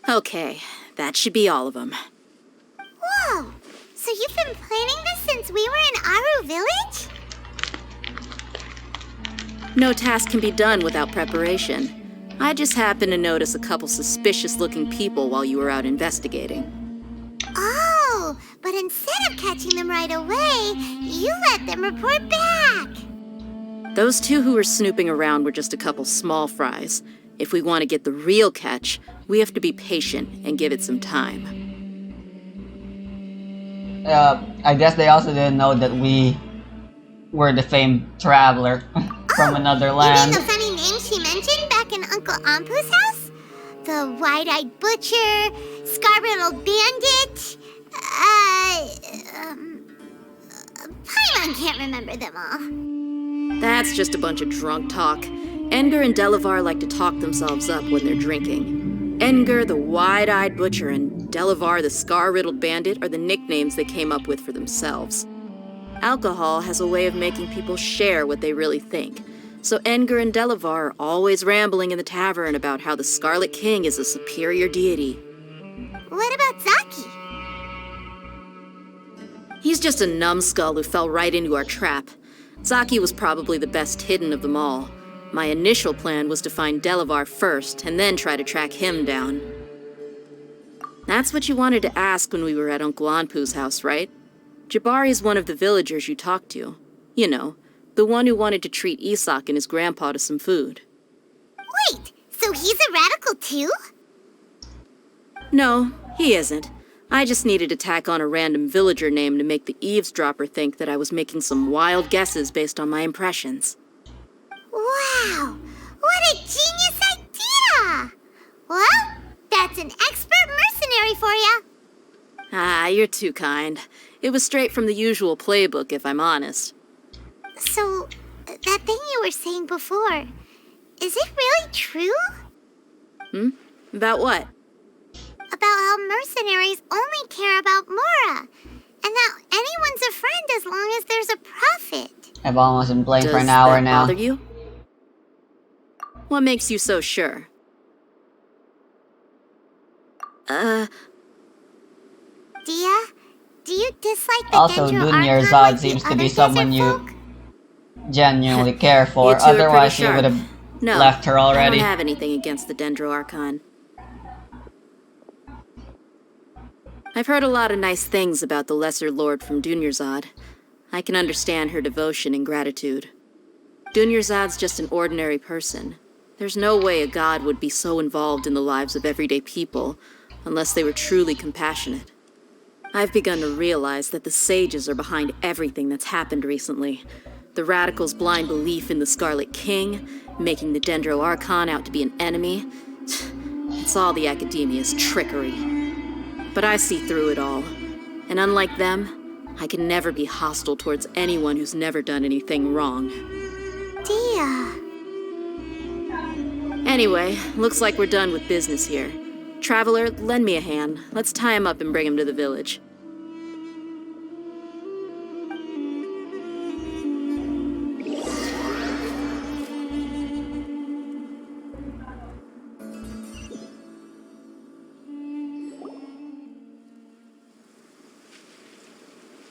Okay, that should be all of them. Whoa! So you've been planning this since we were in Aru Village? No task can be done without preparation. I just happened to notice a couple suspicious-looking people while you were out investigating. Oh, but instead of catching them right away, you let them report back. Those two who were snooping around were just a couple small fries. If we want to get the real catch, we have to be patient and give it some time. I guess they also didn't know that we were the famed traveler from another land. You mean the funny name she mentioned back in Uncle Ampu's house? The wide-eyed butcher, scar-riddled bandit, Paimon can't remember them all. That's just a bunch of drunk talk. Edgar and Delavar like to talk themselves up when they're drinking. Edgar, the wide-eyed butcher, and Delavar, the scar-riddled bandit, are the nicknames they came up with for themselves. Alcohol has a way of making people share what they really think. So Edgar and Delavar are always rambling in the tavern about how the Scarlet King is a superior deity. What about Zaki? He's just a numbskull who fell right into our trap. Zaki was probably the best hidden of them all. My initial plan was to find Delavar first, and then try to track him down. That's what you wanted to ask when we were at Uncle Anpu's house, right? Jabari is one of the villagers you talked to. You know, the one who wanted to treat Isak and his grandpa to some food. Wait, so he's a radical too? No, he isn't. I just needed to tack on a random villager name to make the eavesdropper think that I was making some wild guesses based on my impressions. Wow, what a genius idea! Well, that's an expert mercenary for you. Ah, you're too kind. It was straight from the usual playbook, if I'm honest. So, that thing you were saying before, is it really true? About what? About how mercenaries only care about Mora, and that anyone's a friend as long as there's a profit. I've almost been playing for an Does hour that now. bother you? What makes you so sure? Dia, do you dislike the Also, Dendro Dunyar Archon Zod like the seems to other be someone desert you folk? genuinely care for. You two are pretty Otherwise, you sharp. would have No, left her already. I don't have anything against the Dendro Archon. I've heard a lot of nice things about the Lesser Lord from Dunyarzad. I can understand her devotion and gratitude. Dunyarzad's just an ordinary person. There's no way a god would be so involved in the lives of everyday people, unless they were truly compassionate. I've begun to realize that the sages are behind everything that's happened recently. The radicals' blind belief in the Scarlet King, making the Dendro Archon out to be an enemy. It's all the Academia's trickery. But I see through it all. And unlike them, I can never be hostile towards anyone who's never done anything wrong. Dia. Anyway, looks like we're done with business here. Traveler, lend me a hand. Let's tie him up and bring him to the village.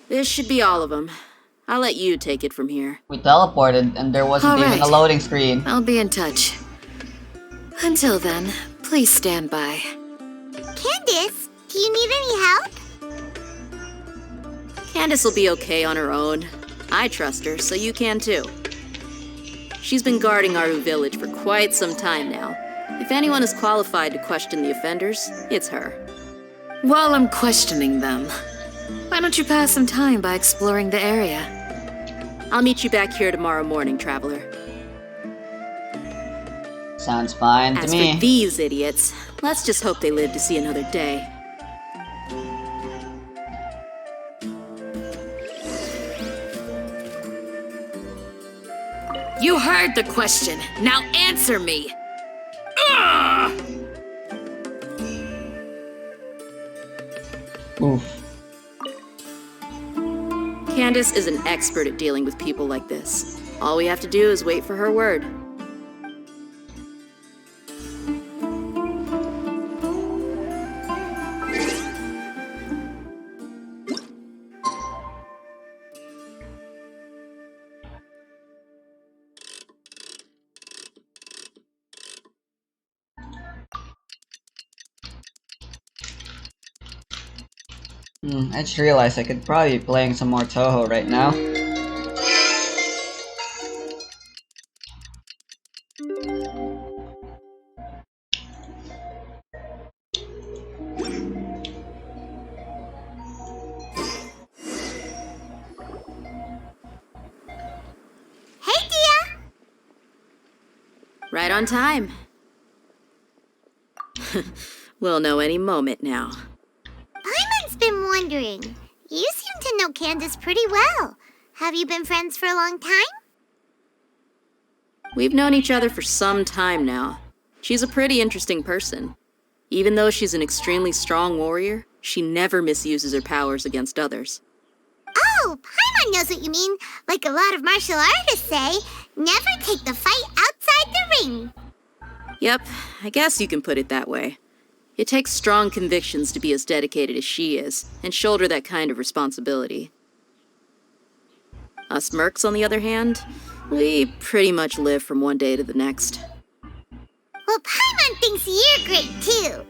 This should be all of them. I'll let you take it from here. We teleported and there wasn't even a loading screen. I'll be in touch. Until then, please stand by. Candace, do you need any help? Candace will be okay on her own. I trust her, so you can too. She's been guarding Aru Village for quite some time now. If anyone is qualified to question the offenders, it's her. While I'm questioning them, why don't you pass some time by exploring the area? I'll meet you back here tomorrow morning, Traveler. Sounds fine to me. As for these idiots, let's just hope they live to see another day. You heard the question. Now answer me. Oof. Candace is an expert at dealing with people like this. All we have to do is wait for her word. I just realized I could probably be playing some more Touhou right now. Hey, Dia! Right on time. We'll know any moment now. Paimon's been wondering. You seem to know Candace pretty well. Have you been friends for a long time? We've known each other for some time now. She's a pretty interesting person. Even though she's an extremely strong warrior, she never misuses her powers against others. Oh, Paimon knows what you mean. Like a lot of martial artists say, never take the fight outside the ring. Yep, I guess you can put it that way. It takes strong convictions to be as dedicated as she is, and shoulder that kind of responsibility. Us mercs, on the other hand, we pretty much live from one day to the next. Well, Paimon thinks you're great, too.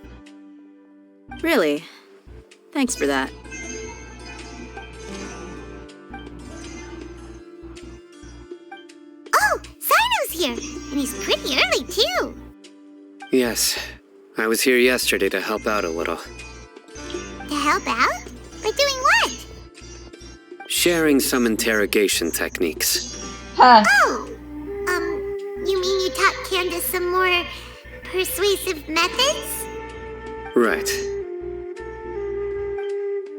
Really? Thanks for that. Oh, Sino's here, and he's pretty early, too. Yes, I was here yesterday to help out a little. To help out? By doing what? Sharing some interrogation techniques. Oh, you mean you taught Candace some more persuasive methods? Right.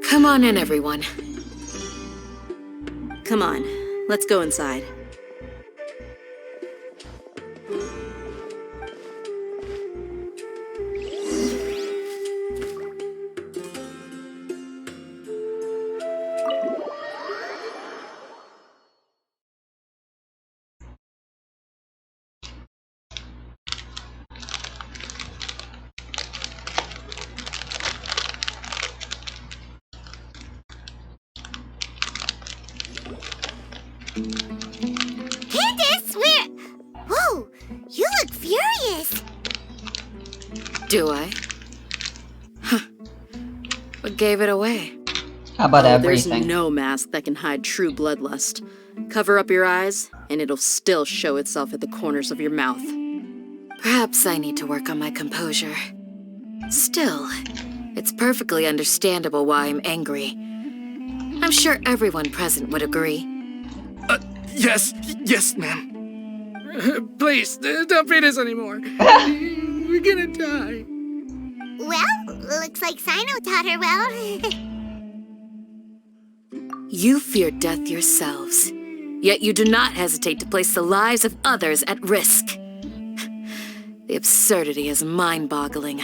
Come on in, everyone. Come on, let's go inside. Candace, where? Whoa, you look furious. Do I? Huh. What gave it away? How about There's everything? no mask that can hide true bloodlust. Cover up your eyes, and it'll still show itself at the corners of your mouth. Perhaps I need to work on my composure. Still, It's perfectly understandable why I'm angry. I'm sure everyone present would agree. Yes, ma'am. Please, don't beat us anymore. We're gonna die. Well, looks like Sino taught her well. You fear death yourselves, yet you do not hesitate to place the lives of others at risk. The absurdity is mind-boggling.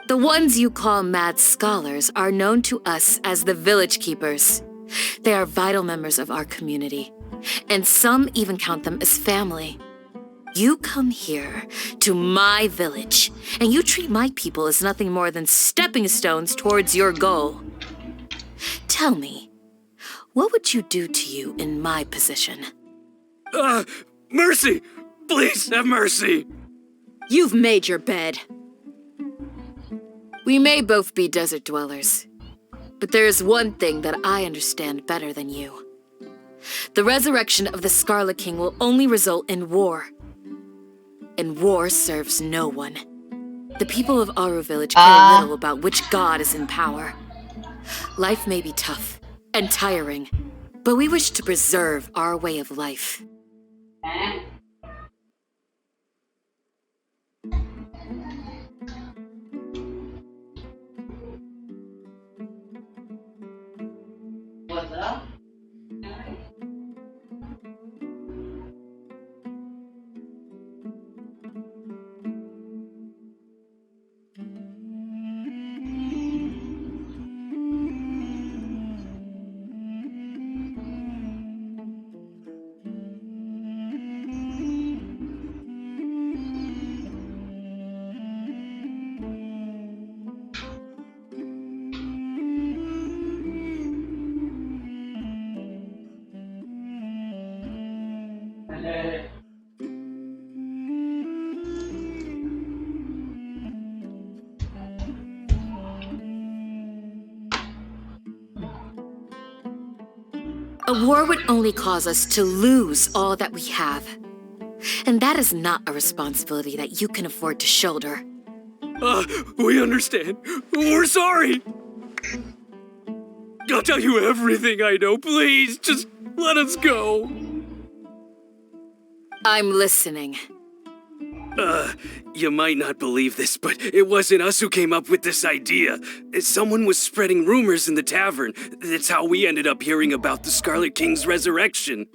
The ones you call mad scholars are known to us as the Village Keepers. They are vital members of our community, and some even count them as family. You come here, to my village, and you treat my people as nothing more than stepping stones towards your goal. Tell me, what would you do to you in my position? Mercy! Please have mercy! You've made your bed. We may both be desert dwellers, but there is one thing that I understand better than you. The resurrection of the Scarlet King will only result in war. And war serves no one. The people of Aru Village care little about which god is in power. Life may be tough and tiring, but we wish to preserve our way of life. What's up? A war would only cause us to lose all that we have. And that is not a responsibility that you can afford to shoulder. We understand. We're sorry. I'll tell you everything I know. Please, just let us go. I'm listening. You might not believe this, but it wasn't us who came up with this idea. Someone was spreading rumors in the tavern. That's how we ended up hearing about the Scarlet King's resurrection.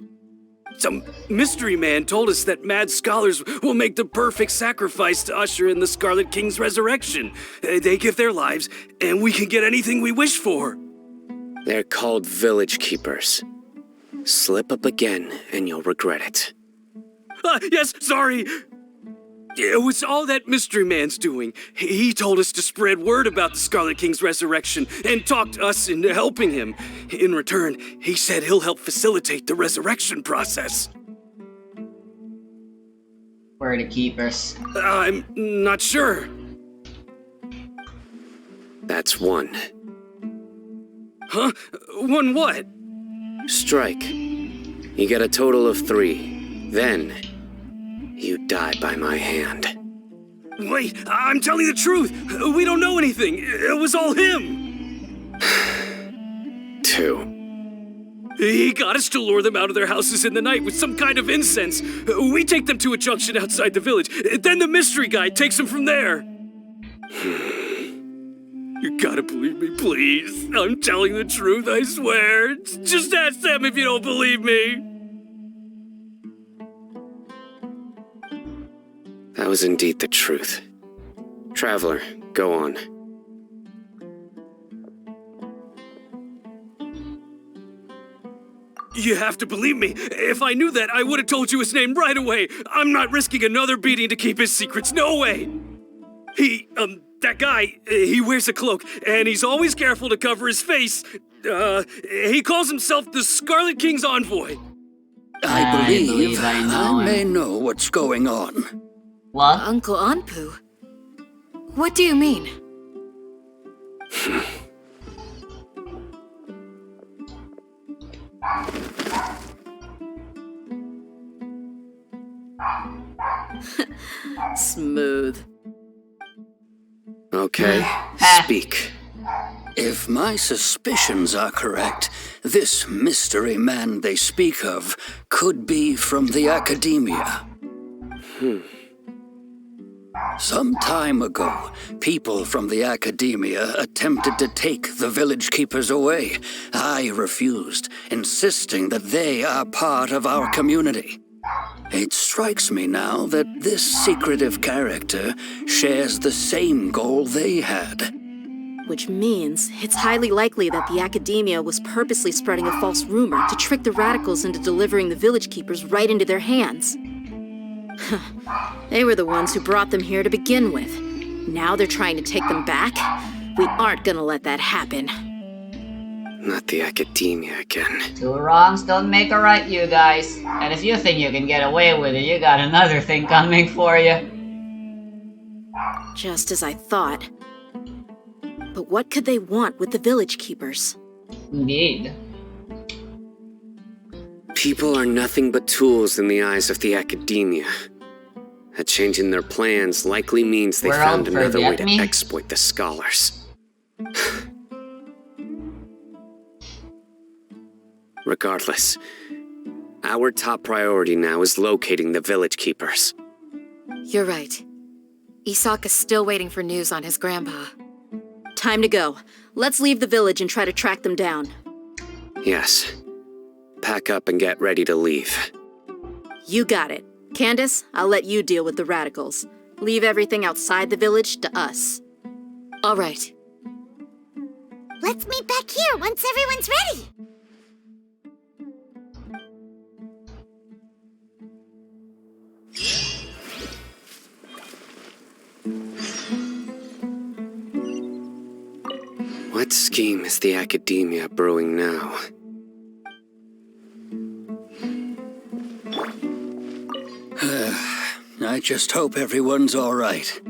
Some mystery man told us that mad scholars will make the perfect sacrifice to usher in the Scarlet King's resurrection. They give their lives, and we can get anything we wish for. They're called Village Keepers. Slip up again, and you'll regret it. Yes, sorry. It was all that mystery man's doing. He told us to spread word about the Scarlet King's resurrection and talked us into helping him. In return, he said he'll help facilitate the resurrection process. Where are the keepers? I'm not sure. That's one. Huh? One what? Strike. You get a total of 3. Then, you die by my hand. Wait, I'm telling the truth. We don't know anything. It was all him. 2. He got us to lure them out of their houses in the night with some kind of incense. We take them to a junction outside the village. Then the mystery guy takes them from there. You gotta believe me, please. I'm telling the truth, I swear. Just ask them if you don't believe me. That was indeed the truth. Traveler, go on. You have to believe me. If I knew that, I would have told you his name right away. I'm not risking another beating to keep his secrets. No way. That guy, he wears a cloak, and he's always careful to cover his face. He calls himself the Scarlet King's envoy. I believe I know I him. may know what's going on. What? Uncle Anpu? What do you mean? Smooth. Okay, speak. If my suspicions are correct, this mystery man they speak of could be from the Academia. Some time ago, people from the Academia attempted to take the village keepers away. I refused, insisting that they are part of our community. It strikes me now that this secretive character shares the same goal they had. Which means it's highly likely that the Academia was purposely spreading a false rumor to trick the radicals into delivering the village keepers right into their hands. They were the ones who brought them here to begin with. Now they're trying to take them back? We aren't gonna let that happen. Not the Academia again. Two wrongs don't make a right, you guys. And if you think you can get away with it, you got another thing coming for you. Just as I thought. But what could they want with the village keepers? Indeed. People are nothing but tools in the eyes of the Academia. A change in their plans likely means they found another way to exploit the scholars. Regardless, our top priority now is locating the village keepers. You're right. Isak is still waiting for news on his grandpa. Time to go. Let's leave the village and try to track them down. Yes. Pack up and get ready to leave. You got it. Candace, I'll let you deal with the radicals. Leave everything outside the village to us. All right. Let's meet back here once everyone's ready. What scheme is the Academia brewing now? I just hope everyone's all right.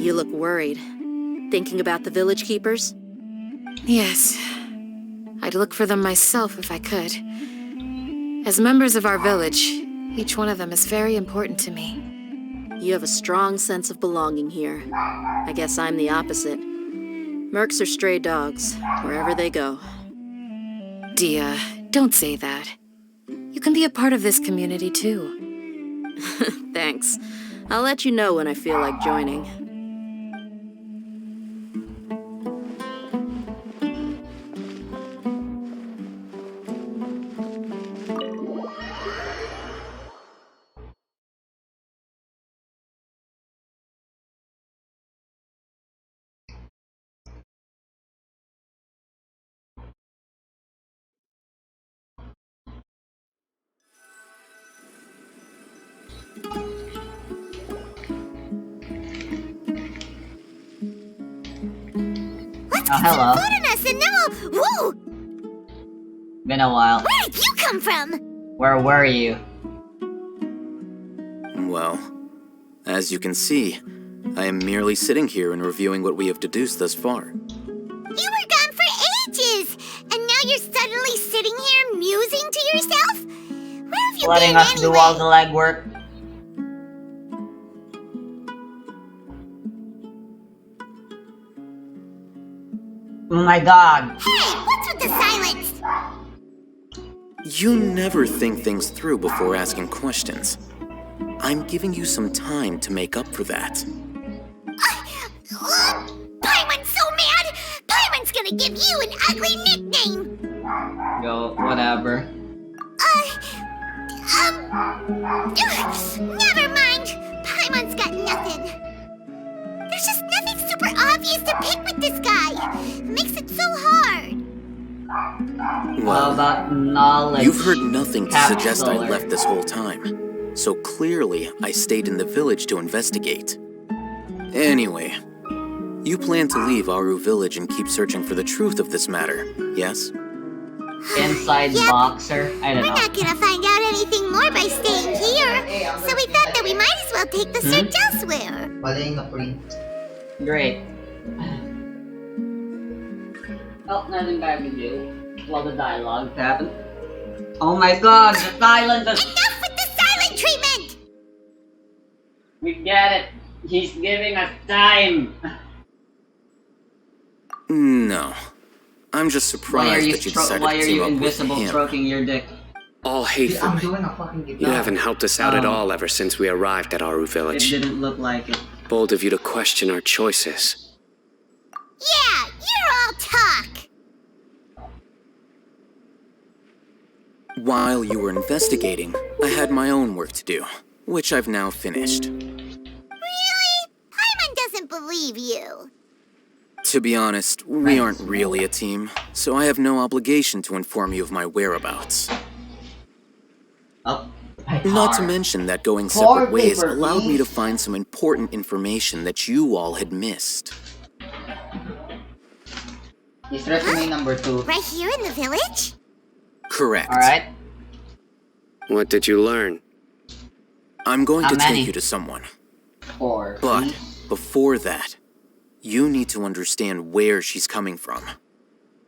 You look worried. Thinking about the village keepers? Yes. I'd look for them myself if I could. As members of our village, each one of them is very important to me. You have a strong sense of belonging here. I guess I'm the opposite. Mercs are stray dogs, wherever they go. Dia, don't say that. You can be a part of this community too. Thanks. I'll let you know when I feel like joining. Oh, hello. Food on us and then we'll... Woo! Been a while. Where did you come from? Where were you? Well, as you can see, I am merely sitting here and reviewing what we have deduced thus far. You were gone for ages, and now you're suddenly sitting here musing to yourself? Where have you Letting been us anyway? do all the legwork. Oh my god. Hey, what's with the silence? You never think things through before asking questions. I'm giving you some time to make up for that. Paimon's so mad! Paimon's gonna give you an ugly nickname! Go, whatever. Never mind! Paimon's got nothing. There's just nothing super obvious to pick with this guy. It makes it so hard. Well, about knowledge. You've heard nothing to suggest I Capsular. left this whole time. So clearly, I stayed in the village to investigate. Anyway, you plan to leave Aru village and keep searching for the truth of this matter, yes? Inside boxer? I don't We're know. not gonna find out anything more by staying here, so we thought that we might as well take the search elsewhere. Great. Oh, nothing bad we do. While the dialogue happened. Oh my god, the silence is... Enough with the silent treatment! We get it. He's giving us time. No. I'm just surprised that you decided Why to are team you up with invisible him. stroking your dick? All hate for I'm me. doing a fucking guitar. You haven't helped us out at all ever since we arrived at Aru It Village. didn't look like it. Bold of you to question our choices. Yeah, you're all talk. While you were investigating, I had my own work to do, which I've now finished. Really? Paimon doesn't believe you. To be honest, we aren't really a team, so I have no obligation to inform you of my whereabouts. Oh, Not to mention that going separate ways allowed me to find some important information that you all had missed. Is resume number 2. Right here in the village? Correct. Alright. What did you learn? I'm going How to many? take you to someone. 4. But before that, you need to understand where she's coming from.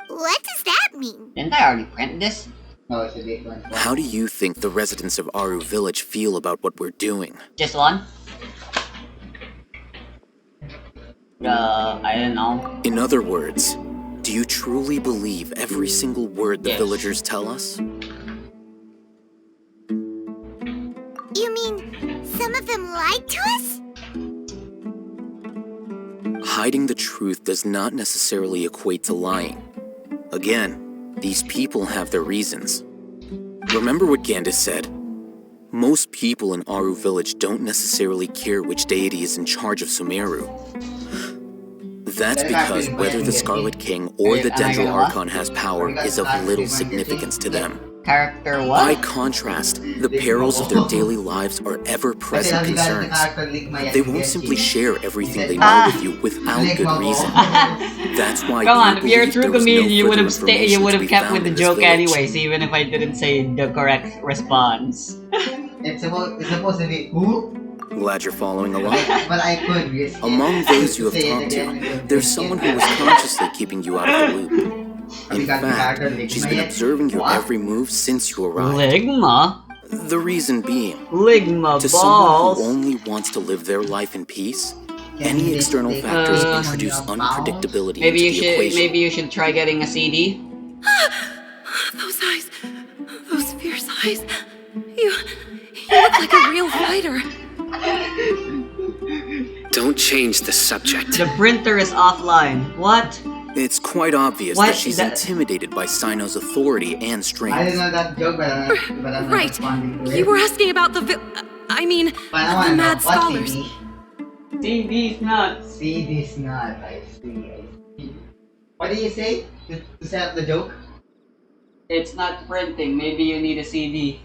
What does that mean? Didn't I already print this? No, it's a different one. How do you think the residents of Aru Village feel about what we're doing? Just one? I don't know. In other words, do you truly believe every single word the Yes. villagers tell us? You mean some of them lied to us? Hiding the truth does not necessarily equate to lying. Again, these people have their reasons. Remember what Gandhi said. Most people in Aru Village don't necessarily care which deity is in charge of Sumeru. That's because whether the Scarlet King or the Dendro Archon has power is of little significance to them. Character By what? contrast, the perils of their daily lives are ever-present concerns. They won't simply share everything they know with you without good reason. That's why Come on, you if you're a believe true there was no comedian, you would further have information you would to have be kept found with the in this joke village. anyways, even if I didn't say the correct response. It's supposed to be who? Glad you're following along. But I could risk it. Among those you have Say it talked again. to, there's someone who was consciously keeping you out of the loop. In fact, she's been observing your every move since you arrived. Ligma? The reason being, Ligma to someone balls. who only wants to live their life in peace, any external factors introduce unpredictability Maybe into you the should equation. try getting a CD. Those eyes. Those fierce eyes. You look like a real fighter. Don't change the subject. The printer is offline. What? It's quite obvious What? that she's intimidated by Sino's authority and I didn't strength. know that joke, but I'm not Right. responding to it. You were asking about the But I wanna the know, mad what scholars. CD? CD's nuts. CD's not. I see. What did you say? To set up the joke? It's not printing. Maybe you need a CD.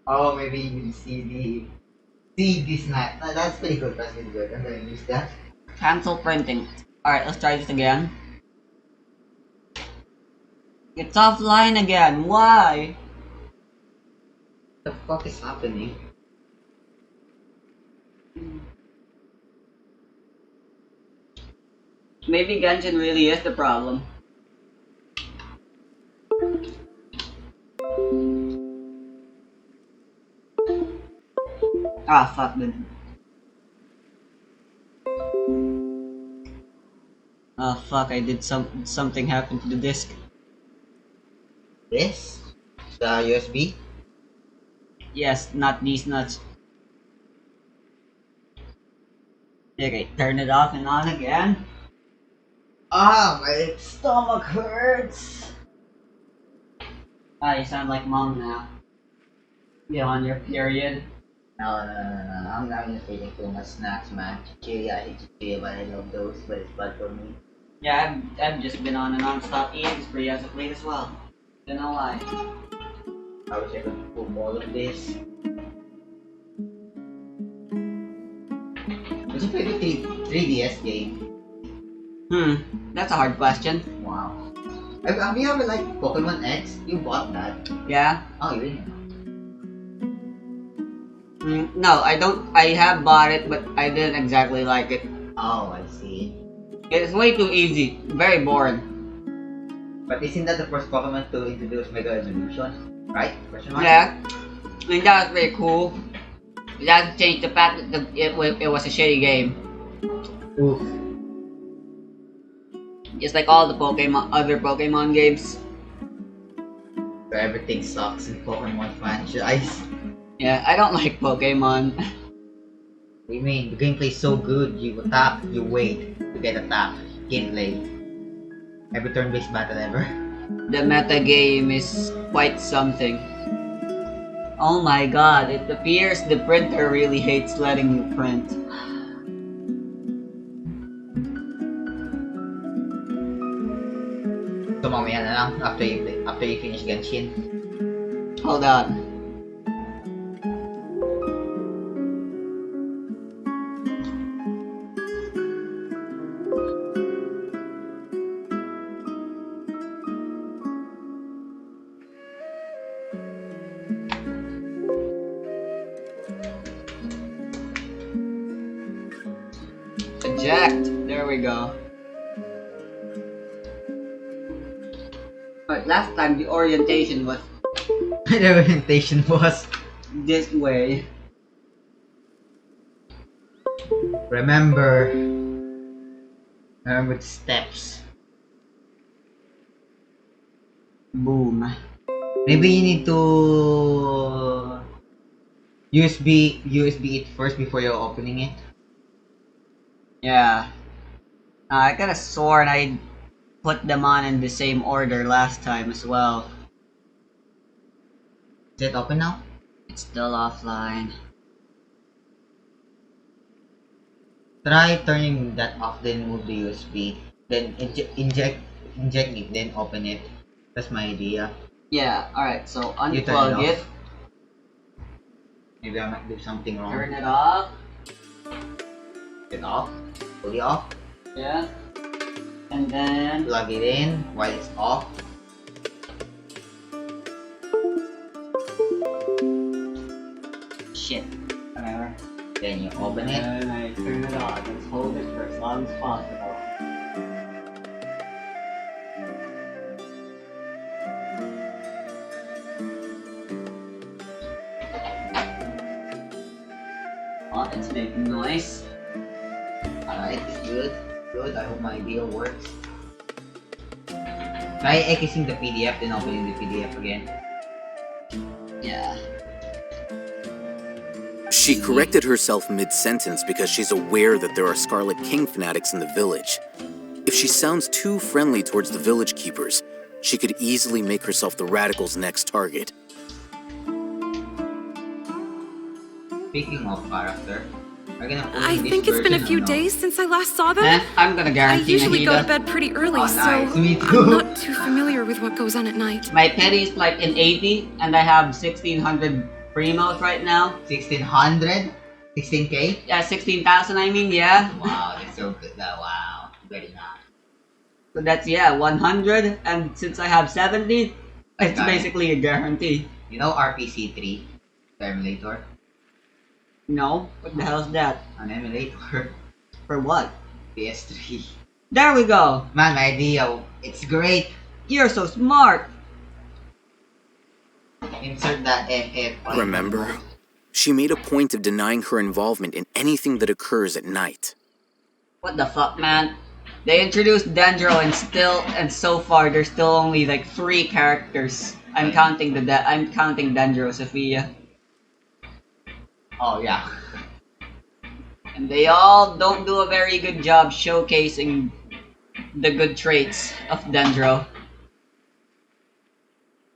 Oh, maybe you CD. CD's not. That's pretty good. That's pretty good. I'm gonna use that. Cancel printing. Alright, let's try this again. It's offline again. Why? What the fuck is happening? Maybe Genshin really is the problem. Ah, fuck, dude. Oh fuck, I did something happened to the disc. This? The USB? Yes, not these nuts. Okay, turn it off and on again. Ah, my stomach hurts. Ah, you sound like mom now. You on your period? No. I'm not gonna eating too much snacks, man. Chichirya, I hate chichirya, but I love those, but it's bad for me. Yeah, I've just been on a non-stop eating spree as of late as well. Don't know why. I wish I could do more of this. Would you play the 3DS game? That's a hard question. Wow. Have you ever like Pokemon X? You bought that? Yeah? Oh, you really? No, I don't. I have bought it, but I didn't exactly like it. Oh, I see. It's way too easy. Very boring. But isn't that the first Pokemon to introduce Mega Evolution? Right? Question mark? Yeah. I mean, that was pretty cool. It doesn't change the fact that it was a shitty game. Oof. Just like all the other Pokemon games. So everything sucks in Pokemon franchise. Yeah, I don't like Pokemon. What do you mean? The gameplay's so good. You attack, you wait to get attacked. Gameplay. Every turn-based battle ever. The meta game is quite something. Oh my god, it appears the printer really hates letting you print. So mamaya na lang after you finish Genshin. Hold on. Eject. There we go. But last time the orientation was The orientation was this way. remember the steps. Boom. Maybe you need to USB it first before you're opening it. Yeah. I got a sword. I put them on in the same order last time as well. Is it open now? It's still offline. Try turning that off, then move the USB. Then inject it, then open it. That's my idea. Yeah, alright, so You turn unplug it it. off. Maybe I might do something wrong. Turn it off. It off. Fully off. Yeah. And then Plug it in while it's off. shit. Whatever. Then you open it. And I turn it on. Let's hold it for as long as possible. Oh, it's making noise. Alright, it's good. Good. I hope my idea works. Try accessing the PDF, then opening the PDF again. Yeah. She corrected herself mid-sentence because she's aware that there are Scarlet King fanatics in the village. If she sounds too friendly towards the village keepers, she could easily make herself the Radicals' next target. Speaking of character, are you gonna put I in this think it's been a version few or no? days since I last saw them. I'm gonna I guarantee usually go to Nahida. bed pretty early, Oh, nice. Me so too. I'm not too familiar with what goes on at night. My petty is like in 80, and I have 1600 primos right now. 1600? 16k? Yeah, 16,000 I mean, yeah. Wow, that's so good. Wow, very nice. So that's, yeah, 100, and since I have 70, it's Nice. basically a guarantee. You know RPC3? The emulator? No? What the hell's that? An emulator. For what? PS3. There we go! Man, my idea, it's great. You're so smart! Insert that FF. Remember? She made a point of denying her involvement in anything that occurs at night. What the fuck, man? They introduced Dendro and so far there's still only like 3 characters. I'm counting Dendro, Sophia. Oh, yeah. And they all don't do a very good job showcasing the good traits of Dendro.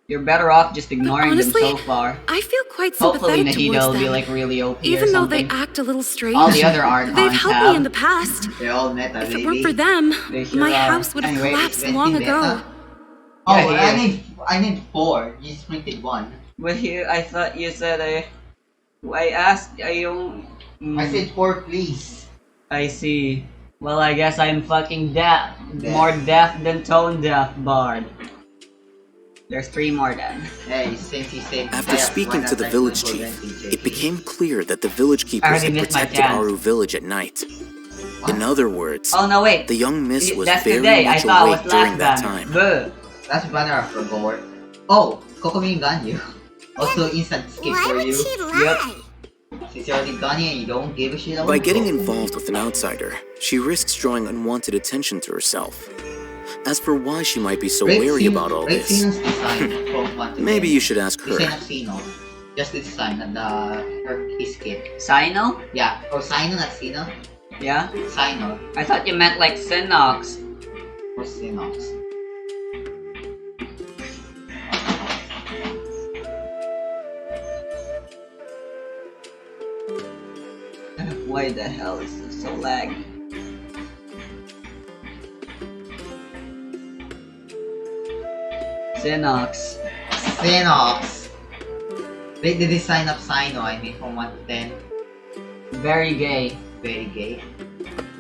You're better off just ignoring Honestly, them so far. I feel quite Hopefully sympathetic Nahida towards will them. be like really OP Even or though they something. act a little strange, All the other Archons they've helped have. me in the past. They're all meta, If baby. it weren't for them, They sure my are. house would have Anyway, collapsed it's long beta. ago. Oh, Yeah, I need 4. You just printed 1. But here, I thought you said I asked, I don't... I said 4, please. I see. Well, I guess I'm fucking deaf. More deaf than tone deaf, Bard. There's 3 more then. Hey, since you said After death, speaking why to not the I village Google chief, then, it became clear that the village I keepers already had missed my protected chance. Aru village at night. In other words, Oh no, wait. the young miss was That's very today. I much thought it awake was during last that banner. time. Buh. That's banner of Rogor. Oh, Kokomi Ganyu. Also instant skip Why for would you. she lie? Since you're already gone here and you don't give a shit about By getting involved with an outsider, she risks drawing unwanted attention to herself. As for why she might be so wary about all this, Sino's design from 1 to maybe 10. you should ask her. Design of Sino. Just the design and his kit. Sino? Yeah. Oh, Sino, not Sino? Yeah? Sino. I thought you meant like Sinox. Or Sinox. Why the hell is this so laggy? Sinox. Sinox. Rate the design of Sino, I mean, from 1 to 10. Very gay. Very gay.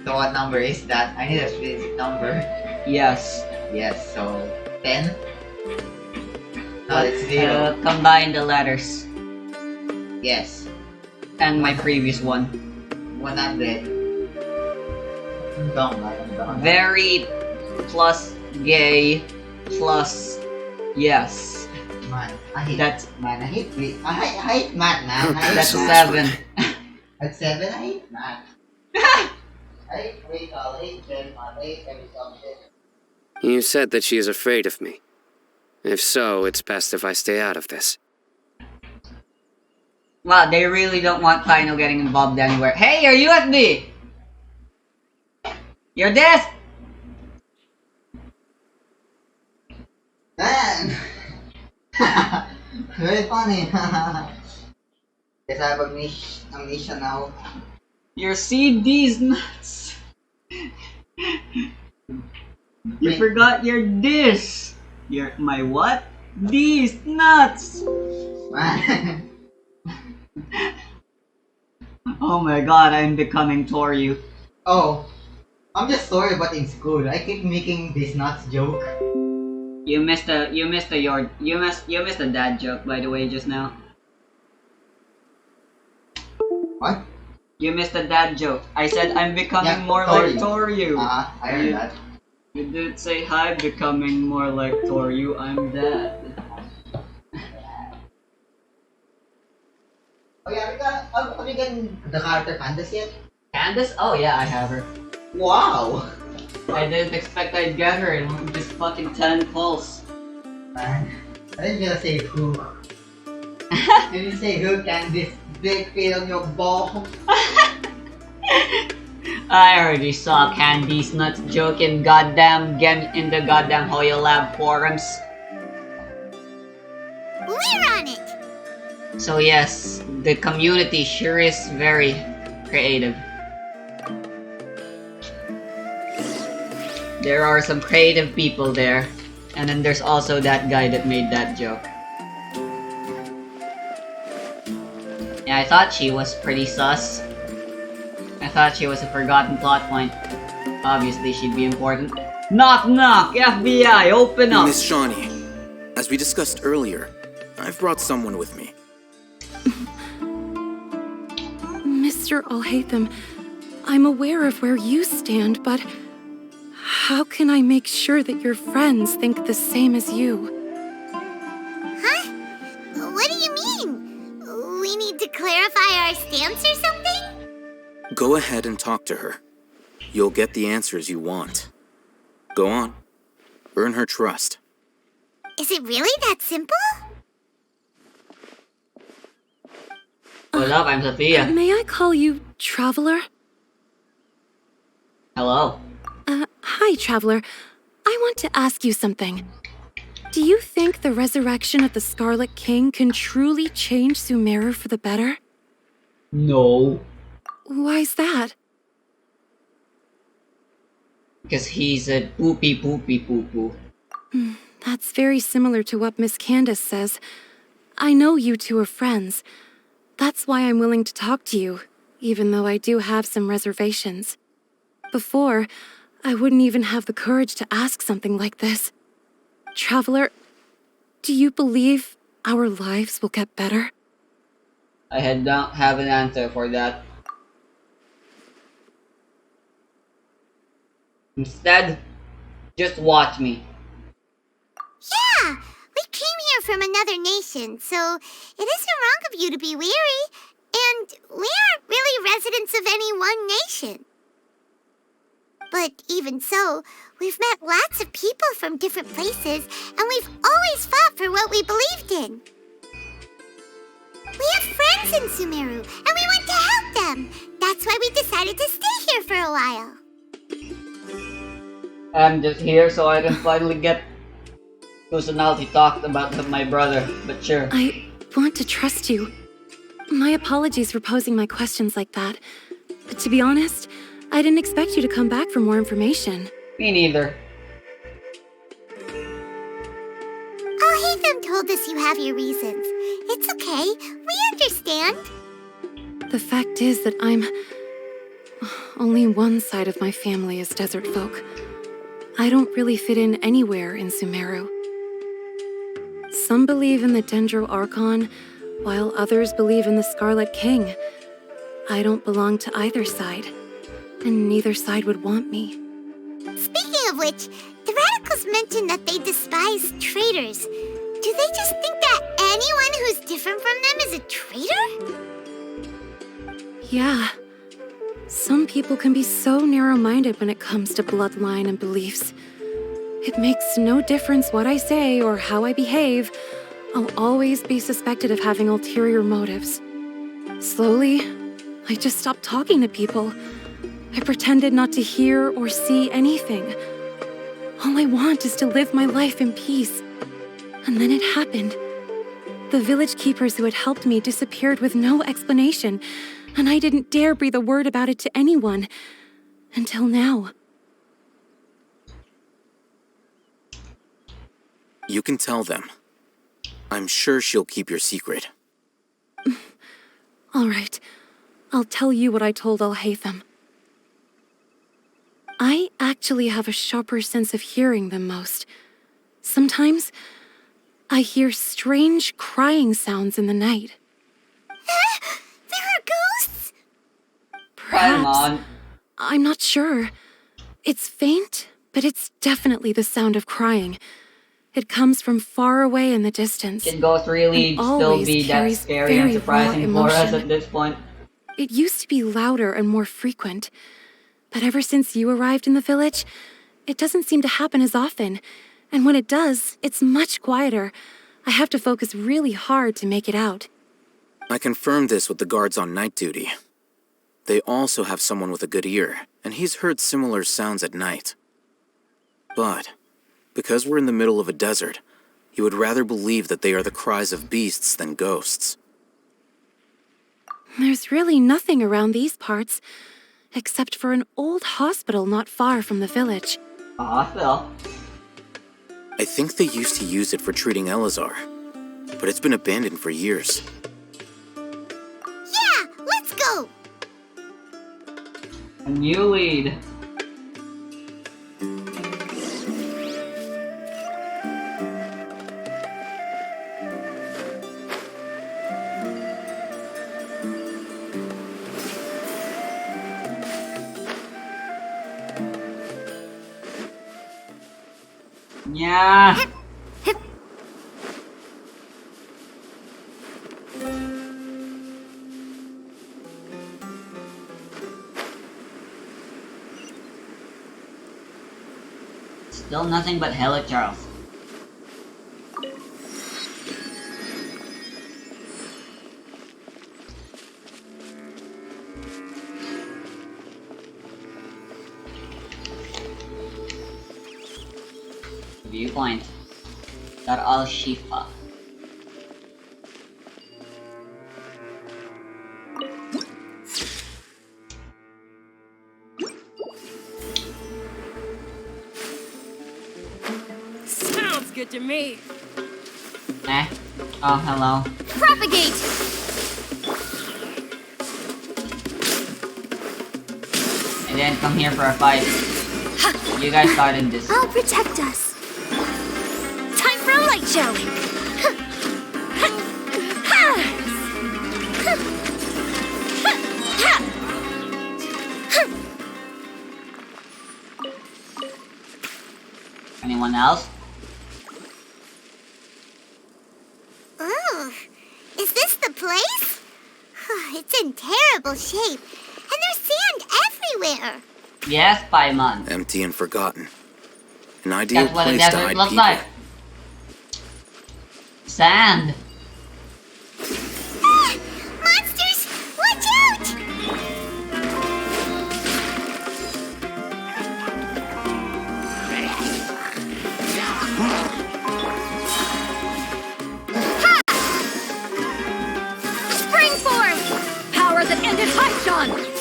So what number is that? I need a specific number. Yes. Yes, so 10? No, it's 0. Combine the letters. Yes. And my previous one. 100. Very plus gay plus yes. Man, I hate that's man. I hate math, man. That's 7. At 7, I hate math. I hate recall, I hate gen, man. I hate every subject. You said that she is afraid of me. If so, it's best if I stay out of this. Wow, they really don't want Kino getting involved anywhere. Hey, you're USB! You're this! Man! Very funny. Guess I have amnesia now. Your CD's nuts! You forgot your this! Your my what? These nuts! Man. Oh my god, I'm becoming Toryu. Oh, I'm just sorry, but in school I keep making this nuts joke. You missed a dad joke, by the way, just now. What? You missed a dad joke. I said I'm becoming more Toryu. like Toryu. I heard that. You did say hi, becoming more like Toryu. I'm dad. Oh yeah, have you gotten the character Candace yet? Candace? Oh yeah, I have her. Wow! I didn't expect I'd get her in just fucking 10 pulls. Man, I didn't gonna say who. You didn't say who, Candace. Big feet on your ball. I already saw Candy's nuts joke in the goddamn Hoya Lab forums. We're on it! So yes, the community sure is very creative. There are some creative people there, and then there's also that guy that made that joke. Yeah, I thought she was pretty sus. I thought she was a forgotten plot point. Obviously, she'd be important. Knock knock! FBI, open up! Miss Shawnee, as we discussed earlier, I've brought someone with me. Mr. Alhaitham, I'm aware of where you stand, but how can I make sure that your friends think the same as you? Huh? What do you mean? We need to clarify our stance or something? Go ahead and talk to her. You'll get the answers you want. Go on. Earn her trust. Is it really that simple? What's up? I'm Sophia. May I call you Traveler? Hello. Hi, Traveler. I want to ask you something. Do you think the resurrection of the Scarlet King can truly change Sumeru for the better? No. Why's that? Because he's a poopy poopy poo poo. That's very similar to what Miss Candace says. I know you two are friends. That's why I'm willing to talk to you, even though I do have some reservations. Before, I wouldn't even have the courage to ask something like this. Traveler, do you believe our lives will get better? I don't have an answer for that. Instead, just watch me. Yeah! We came here from another nation, so it isn't wrong of you to be weary. And we explanation. But even so, we've met lots of people from different places, and we've always fought for what we believed in. We have friends in Sumeru, and we want to help them. That's why we decided to stay here for a while. I'm just here so I can finally get personality talked about with my brother, but sure. I want to trust you. My apologies for posing my questions like that. But to be honest, I didn't expect you to come back for more information. Me neither. Alhaitham told us you have your reasons. It's okay. We understand. The fact is that only one side of my family is desert folk. I don't really fit in anywhere in Sumeru. Some believe in the Dendro Archon, while others believe in the Scarlet King. I don't belong to either side, and neither side would want me. Speaking of which, the Radicals mentioned that they despise traitors. Do they just think that anyone who's different from them is a traitor? Yeah. Some people can be so narrow-minded when it comes to bloodline and beliefs. It makes no difference what I say or how I behave. I'll always be suspected of having ulterior motives. Slowly, I just stopped talking to people. I pretended not to hear or see anything. All I want is to live my life in peace. And then it happened. The village keepers who had helped me disappeared with no explanation, and I didn't dare breathe a word about it to anyone. Until now. You can tell them. I'm sure she'll keep your secret. All right. I'll tell you what I told Alhaitham. I actually have a sharper sense of hearing than most. Sometimes, I hear strange crying sounds in the night. There are ghosts? Perhaps. I'm not sure. It's faint, but it's definitely the sound of crying. It comes from far away in the distance. Can ghosts really still be that scary and surprising for us at this point? It used to be louder and more frequent. But ever since you arrived in the village, it doesn't seem to happen as often. And when it does, it's much quieter. I have to focus really hard to make it out. I confirmed this with the guards on night duty. They also have someone with a good ear, and he's heard similar sounds at night. But, because we're in the middle of a desert, he would rather believe that they are the cries of beasts than ghosts. There's really nothing around these parts, except for an old hospital not far from the village. A hospital? I think they used to use it for treating Elazar, but it's been abandoned for years. Yeah, let's go! A new lead. Yeah. Still nothing but hell at Charles. Viewpoint. Dar al-Shifa. Sounds good to me. Oh, hello. Propagate! I didn't come here for a fight. You guys started this. I'll protect us. Time for a light show! Anyone else? Ooh, is this the place? It's in terrible shape, and there's sand everywhere. Yes, Paimon. Empty and forgotten. An ideal That's what a place to desert hide looks people. like. Sand. Ah! Monsters! Watch out! Spring forth! Power that ended Haishan!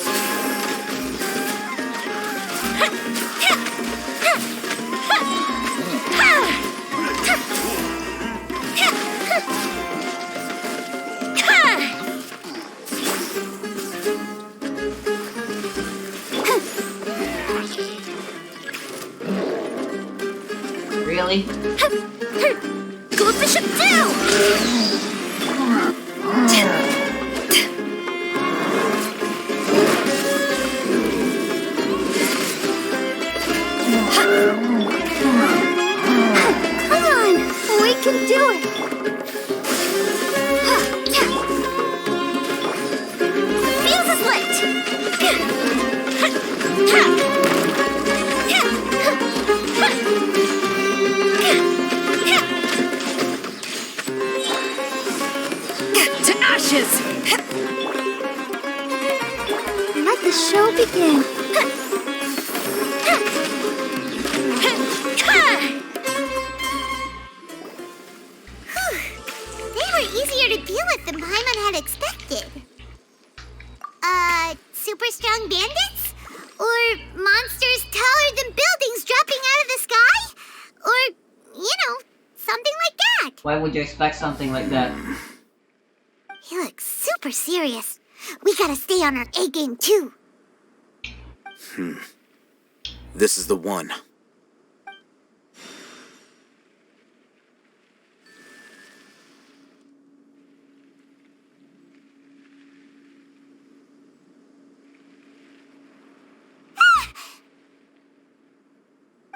Really? Go the ship down! Come on! We can do it! Fuse is lit! To ashes! Let the show begin. They were easier to deal with than Paimon had expected. Super strong bandits? Or monsters taller than buildings dropping out of the sky? Or, something like that. Why would you expect something like that? He looks super serious. We gotta stay on our A game too. This is the one.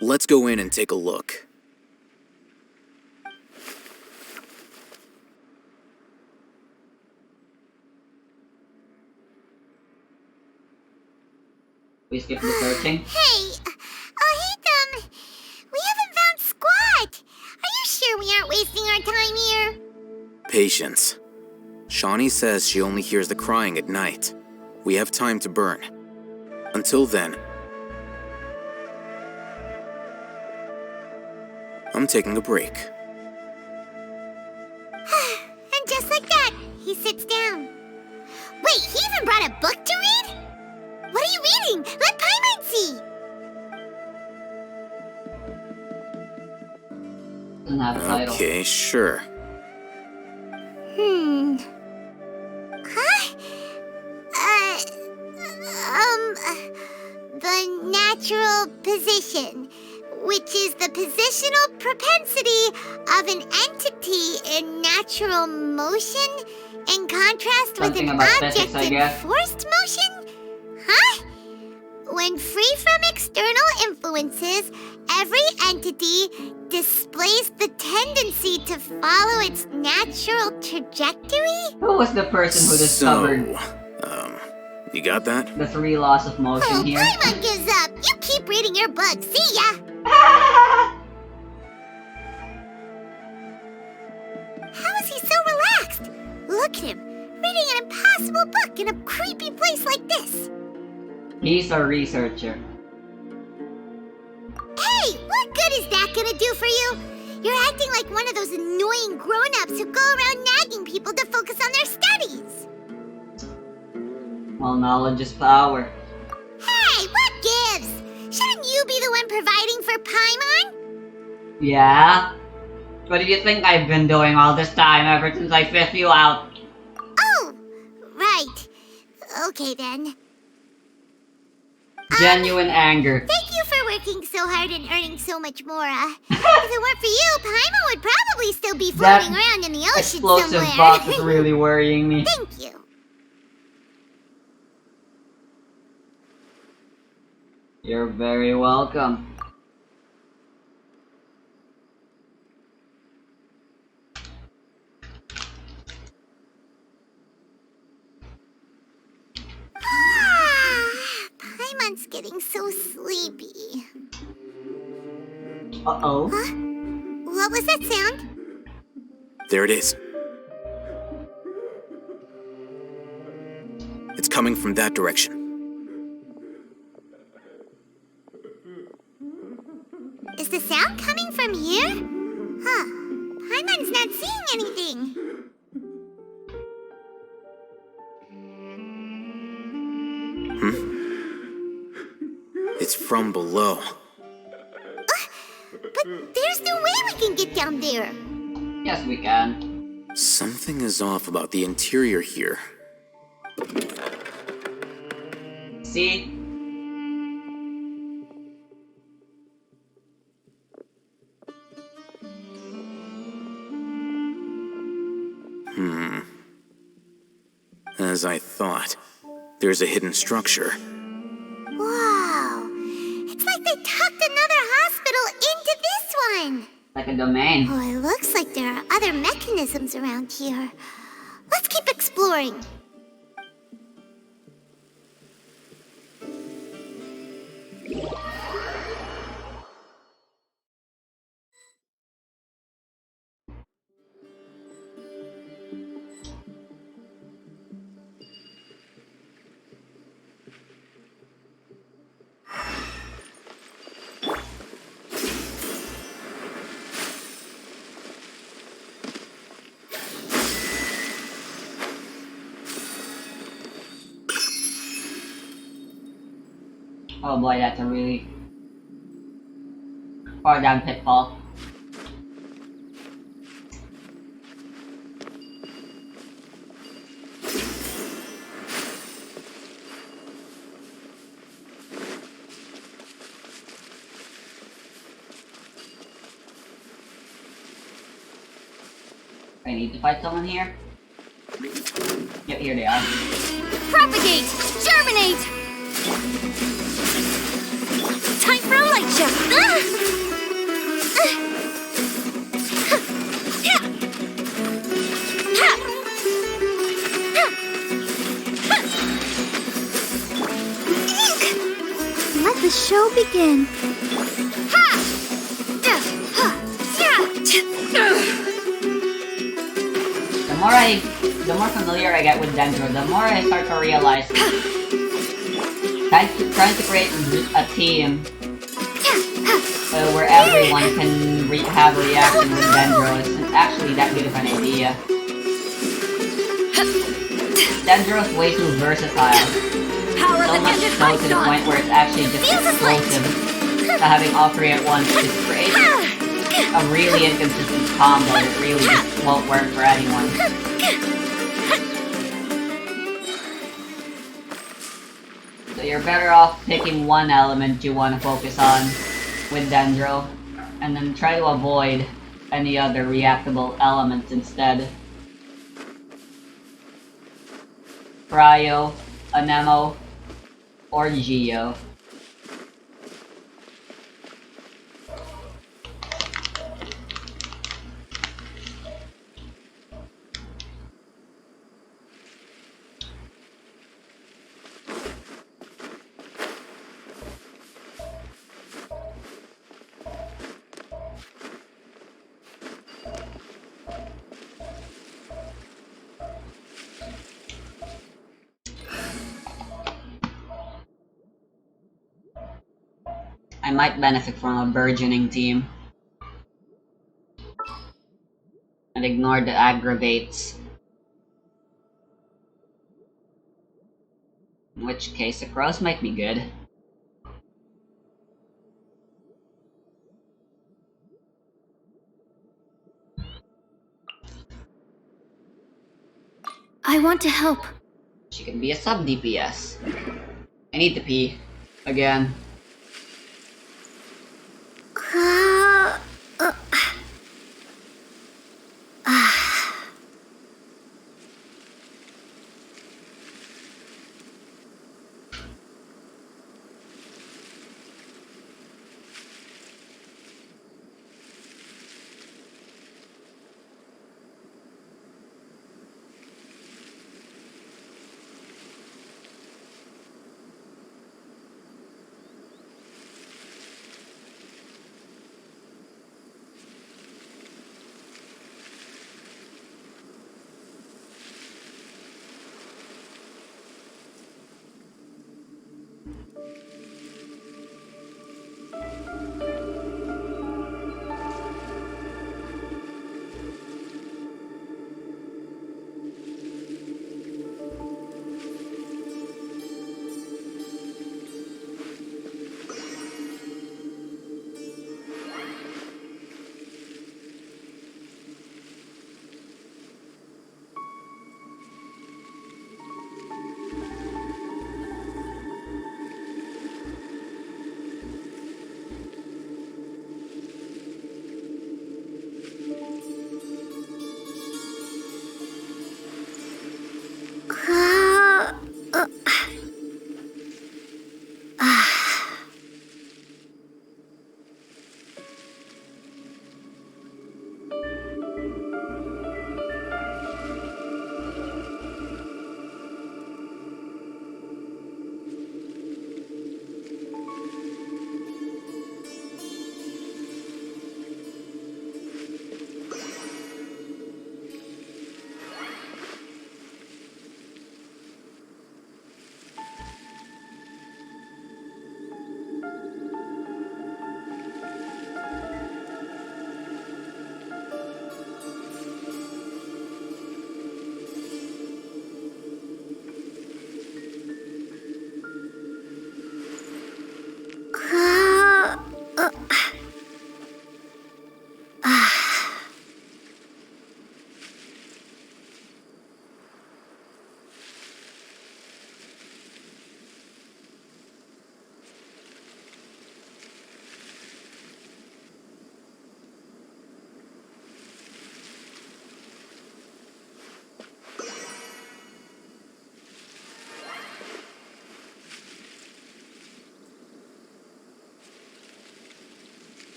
Let's go in and take a look. We skip the searching. Hey, we haven't found squat. Are you sure we aren't wasting our time here? Patience. Shawnee says she only hears the crying at night. We have time to burn. Until then, I'm taking a break. And just like that, he sits down. Wait, he even brought a book to read? What are you reading? Let Paimon see! Doesn't have a title. Okay, sure. Huh? The natural position, which is the positional propensity of an entity in natural motion in contrast with Something an about object physics, I in guess. forced motion? Huh? When free from external influences, every entity displays the tendency to follow its natural trajectory? Who was the person who discovered You got that? the 3 laws of motion Oh, here? Paimon gives up! You keep reading your book, see ya! How is he so relaxed? Look at him, reading an impossible book in a creepy place like this. He's a researcher. Hey, what good is that gonna do for you? You're acting like one of those annoying grown-ups who go around nagging people to focus on their studies. Well, knowledge is power. Hey, what gives? Shouldn't you be the one providing for Paimon? Yeah? What do you think I've been doing all this time ever since I fished you out? Oh, right. Okay then. Genuine anger. Thank you for working so hard and earning so much more. If it weren't for you, Paimon would probably still be floating around in the ocean Explosive somewhere. box is really worrying me. Thank you. You're very welcome. Paimon Everyone's getting so sleepy. Uh-oh. Huh? What was that sound? There it is. It's coming from that direction. Is the sound coming from here? Huh. Paimon's not seeing anything. It's from below. But there's no way we can get down there. Yes, we can. Something is off about the interior here. See? As I thought, there's a hidden structure. Wow. It's like they tucked another hospital into this one. Like a domain. Oh, it looks like there are other mechanisms around here. Let's keep exploring. Oh boy, that's a really far down pitfall. I need to fight someone here? Yep, here they are. Propagate! Germinate! Time for a light show! Let the show begin. The more familiar I get with Dendro, the more I start to realize trying to create a team where everyone can have a reaction with Dendro isn't actually that good of an idea. Dendro is way too versatile. So much so to the point where it's actually just explosive. So having all three at once just creates a really inconsistent combo that really just won't work for anyone. So you're better off picking one element you want to focus on with Dendro, and then try to avoid any other reactable elements instead. Cryo, Anemo, or Geo. I might benefit from a burgeoning team. And ignore the aggravates. In which case, the crows might be good. I want to help. She can be a sub DPS. I need to pee. Again.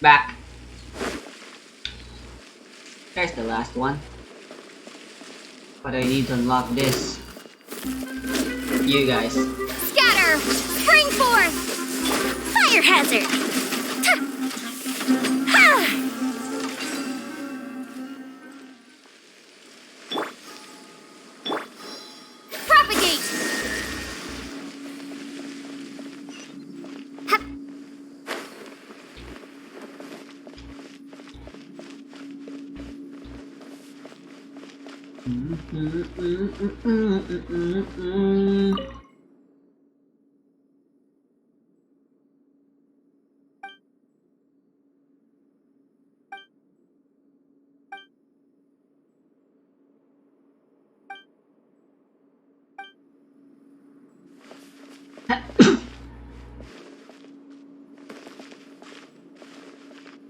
Back. There's the last one. But I need to unlock this. You guys. Scatter! Spring forth! Fire hazard! Ha! Propagate!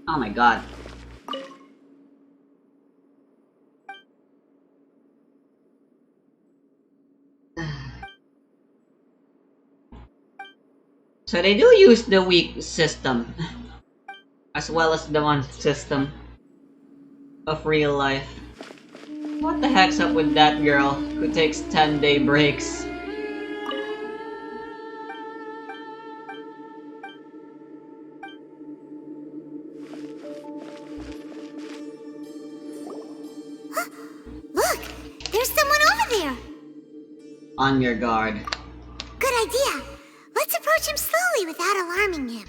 Oh my god. So they do use the weak system as well as the one system of real life. What the heck's up with that girl who takes 10-day breaks? Look! There's someone over there! On your guard. Good idea! Let's approach him slowly without alarming him.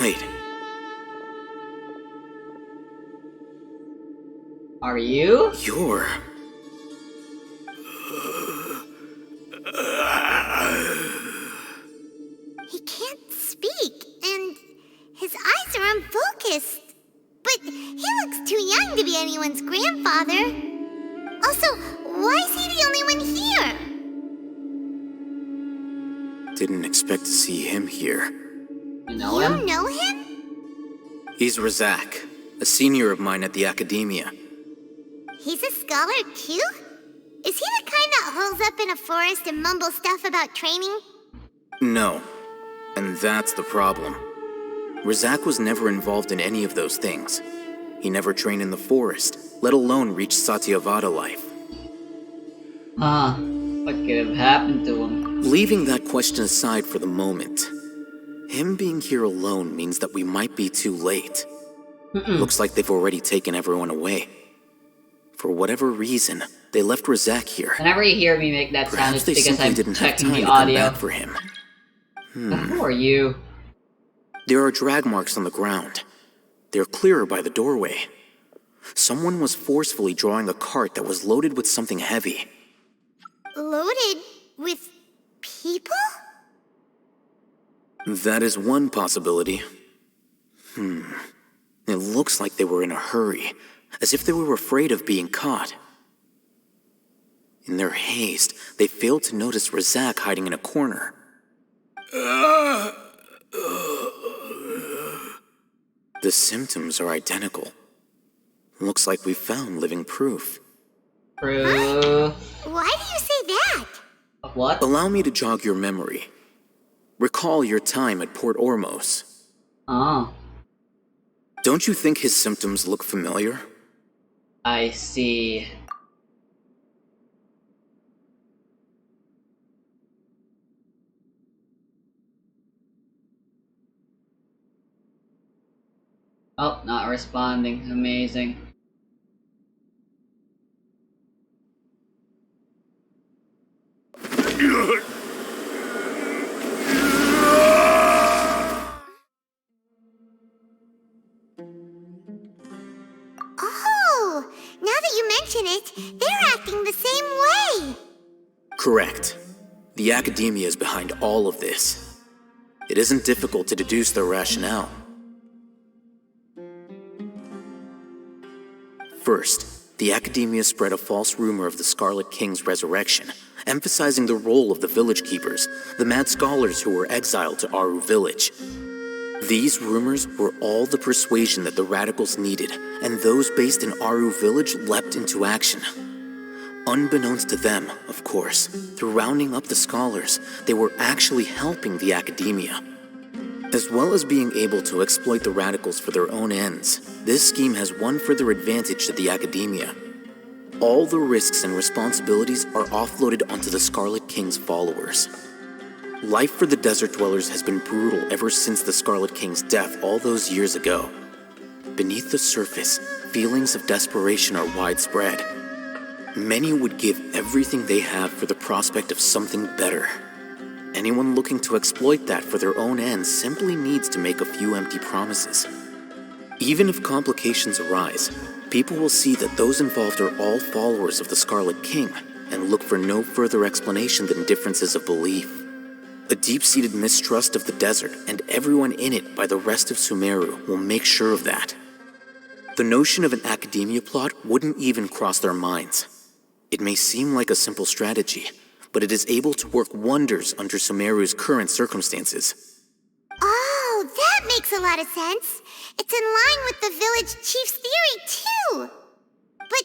Wait. Are you? You're... He can't speak, and his eyes are unfocused. But he looks too young to be anyone's grandfather. Also, why is he the only one here? Didn't expect to see him here. You know him? You know him? He's Razak, a senior of mine at the Academia. He's a scholar too? Is he the kind that holes up in a forest and mumbles stuff about training? No. And that's the problem. Razak was never involved in any of those things. He never trained in the forest, let alone reach Satyavada life. What could have happened to him? Leaving that question aside for the moment, him being here alone means that we might be too late. Looks like they've already taken everyone away. For whatever reason, they left Razak here. Whenever you hear me make that sound, Perhaps it's they because simply I'm didn't have checking time the to come audio. back for him. Who are you? There are drag marks on the ground. They're clearer by the doorway. Someone was forcefully drawing a cart that was loaded with something heavy. Loaded with people? That is one possibility. It looks like they were in a hurry, as if they were afraid of being caught. In their haste, they failed to notice Razak hiding in a corner. The symptoms are identical. Looks like we found living proof. Proof? Why do you say that? What? Allow me to jog your memory. Recall your time at Port Ormos. Oh. Don't you think his symptoms look familiar? I see. Oh, not responding. Amazing. Oh, now that you mention it, they're acting the same way. Correct. The Academia is behind all of this. It isn't difficult to deduce their rationale. First, the Academia spread a false rumor of the Scarlet King's resurrection, emphasizing the role of the village keepers, the mad scholars who were exiled to Aru village. These rumors were all the persuasion that the radicals needed, and those based in Aru village leapt into action. Unbeknownst to them, of course, through rounding up the scholars, they were actually helping the Academia. As well as being able to exploit the radicals for their own ends, this scheme has one further advantage to the Academia. All the risks and responsibilities are offloaded onto the Scarlet King's followers. Life for the Desert Dwellers has been brutal ever since the Scarlet King's death all those years ago. Beneath the surface, feelings of desperation are widespread. Many would give everything they have for the prospect of something better. Anyone looking to exploit that for their own ends simply needs to make a few empty promises. Even if complications arise, people will see that those involved are all followers of the Scarlet King and look for no further explanation than differences of belief. A deep-seated mistrust of the desert and everyone in it by the rest of Sumeru will make sure of that. The notion of an Academia plot wouldn't even cross their minds. It may seem like a simple strategy, but it is able to work wonders under Sumeru's current circumstances. Oh, that makes a lot of sense. It's in line with the village chief's theory, too. But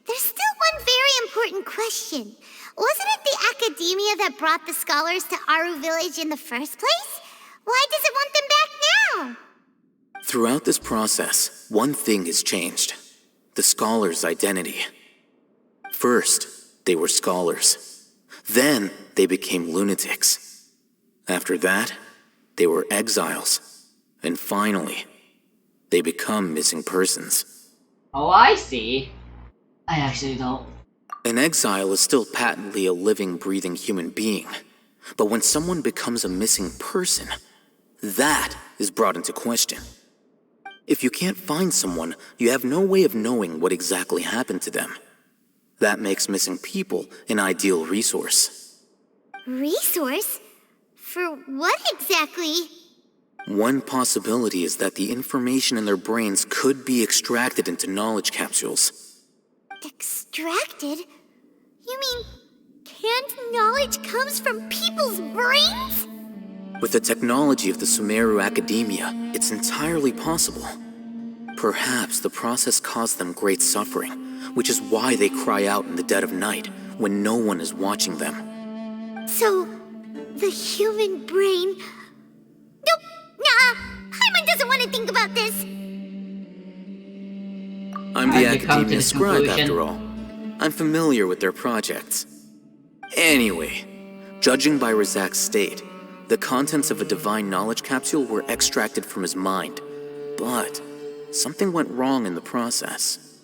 there's still one very important question. Wasn't it the Academia that brought the scholars to Aru village in the first place? Why does it want them back now? Throughout this process, one thing has changed. The scholars' identity. First, they were scholars. Then, they became lunatics. After that, they were exiles. And finally, they become missing persons. Oh, I see. I actually don't. An exile is still patently a living, breathing human being. But when someone becomes a missing person, that is brought into question. If you can't find someone, you have no way of knowing what exactly happened to them. That makes missing people an ideal resource. Resource? For what exactly? One possibility is that the information in their brains could be extracted into knowledge capsules. Extracted? You mean canned knowledge comes from people's brains? With the technology of the Sumeru Academia, it's entirely possible. Perhaps the process caused them great suffering, which is why they cry out in the dead of night when no one is watching them. So, the human brain... Nope! Nah! Paimon doesn't want to think about this! I'm the How'd you come to Academia this scribe, conclusion? after all. I'm familiar with their projects. Anyway, judging by Razak's state, the contents of a divine knowledge capsule were extracted from his mind. But something went wrong in the process.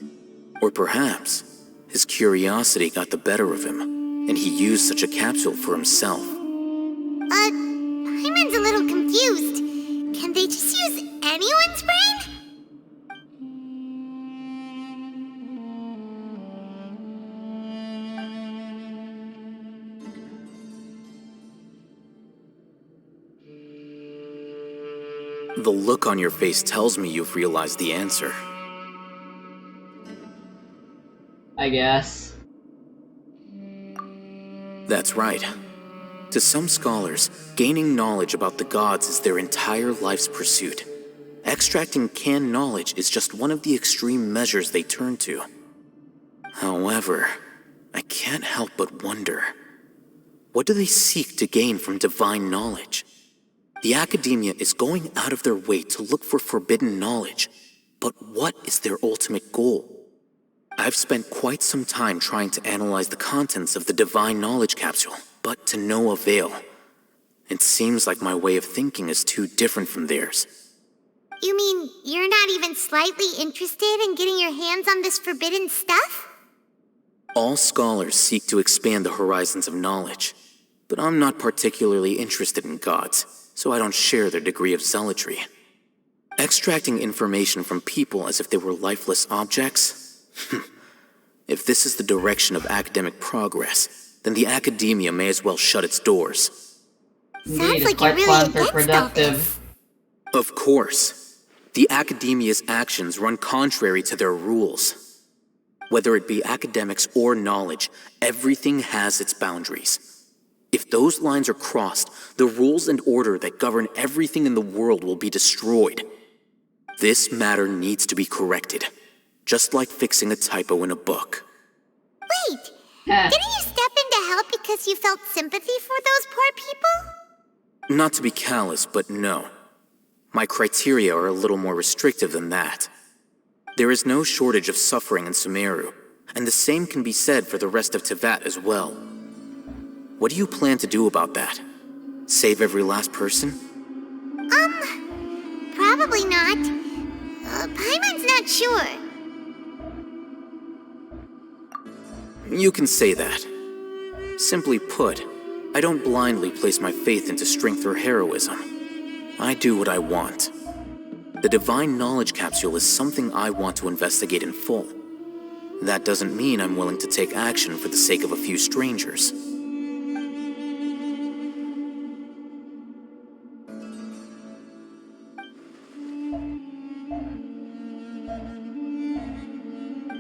Or perhaps his curiosity got the better of him, and he used such a capsule for himself. Paimon's a little confused. Can they just use anyone's brain? The look on your face tells me you've realized the answer. I guess. That's right. To some scholars, gaining knowledge about the gods is their entire life's pursuit. Extracting canned knowledge is just one of the extreme measures they turn to. However, I can't help but wonder, what do they seek to gain from divine knowledge? The Academia is going out of their way to look for forbidden knowledge, but what is their ultimate goal? I've spent quite some time trying to analyze the contents of the divine knowledge capsule, but to no avail. It seems like my way of thinking is too different from theirs. You mean you're not even slightly interested in getting your hands on this forbidden stuff? All scholars seek to expand the horizons of knowledge, but I'm not particularly interested in gods, so I don't share their degree of zealotry. Extracting information from people as if they were lifeless objects? If this is the direction of academic progress, then the Academia may as well shut its doors. Sounds like you're really against all this. Of course. The Academia's actions run contrary to their rules. Whether it be academics or knowledge, everything has its boundaries. If those lines are crossed, the rules and order that govern everything in the world will be destroyed. This matter needs to be corrected, just like fixing a typo in a book. Wait, didn't you step in to help because you felt sympathy for those poor people? Not to be callous, but no. My criteria are a little more restrictive than that. There is no shortage of suffering in Sumeru, and the same can be said for the rest of Teyvat as well. What do you plan to do about that? Save every last person? Probably not. Paimon's not sure. You can say that. Simply put, I don't blindly place my faith into strength or heroism. I do what I want. The Divine Knowledge Capsule is something I want to investigate in full. That doesn't mean I'm willing to take action for the sake of a few strangers.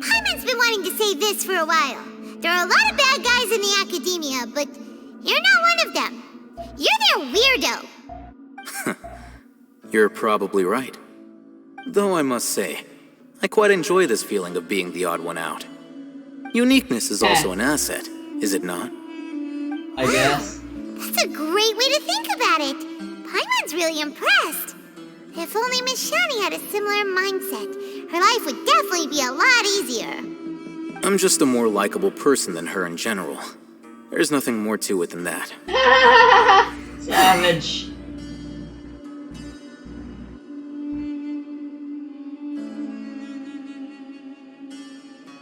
Paimon's been wanting to say this for a while. There are a lot of bad guys in the Academia, but you're not one of them. You're their weirdo. You're probably right. Though I must say, I quite enjoy this feeling of being the odd one out. Uniqueness is also an asset, is it not? I guess. That's a great way to think about it. Paimon's really impressed. If only Miss Shani had a similar mindset, her life would definitely be a lot easier. I'm just a more likable person than her in general. There's nothing more to it than that. Savage.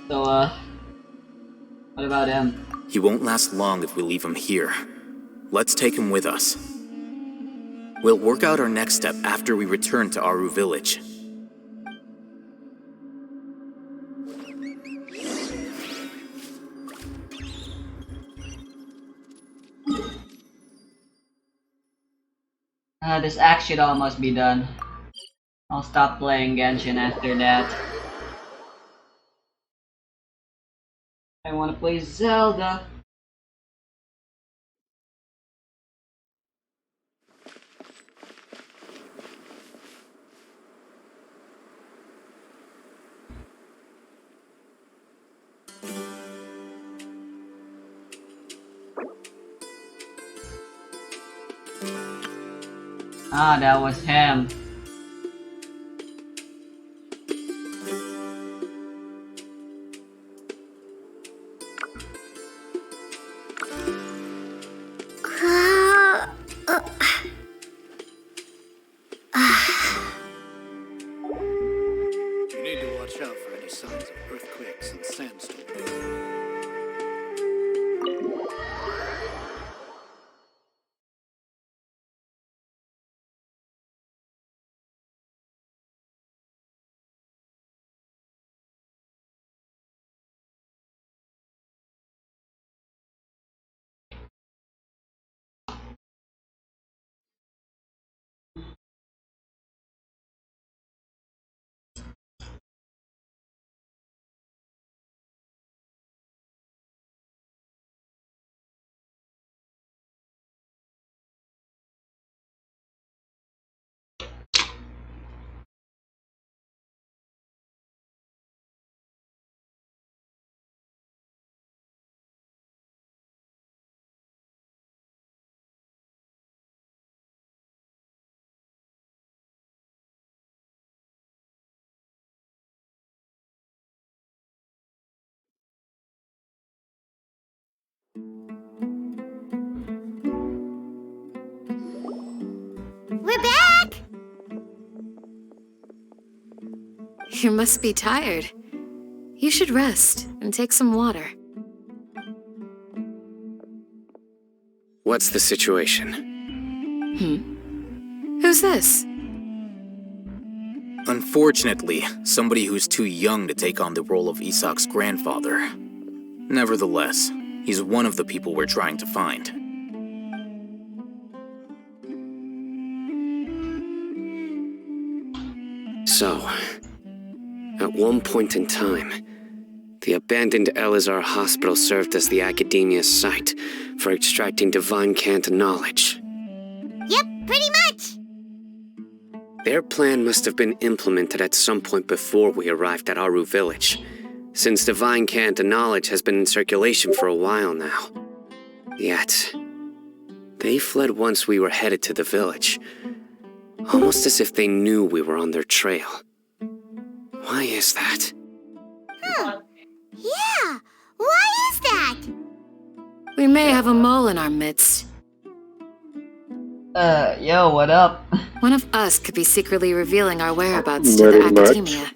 So, what about him? He won't last long if we leave him here. Let's take him with us. We'll work out our next step after we return to Aru Village. This act should almost be done. I'll stop playing Genshin after that. I wanna play Zelda. Ah, that was him. You need to watch out for any signs of earthquakes and sandstorms. We're back! You must be tired. You should rest and take some water. What's the situation? Who's this? Unfortunately, somebody who's too young to take on the role of Isak's grandfather. Nevertheless, he's one of the people we're trying to find. So, at one point in time, the abandoned Elazar Hospital served as the Academia's site for extracting divine cant knowledge. Yep, pretty much! Their plan must have been implemented at some point before we arrived at Aru Village, since divine cant knowledge has been in circulation for a while now. Yet, they fled once we were headed to the village, almost as if they knew we were on their trail. Why is that? Yeah, why is that? We may have a mole in our midst. Yo, what up? One of us could be secretly revealing our whereabouts to the Academia.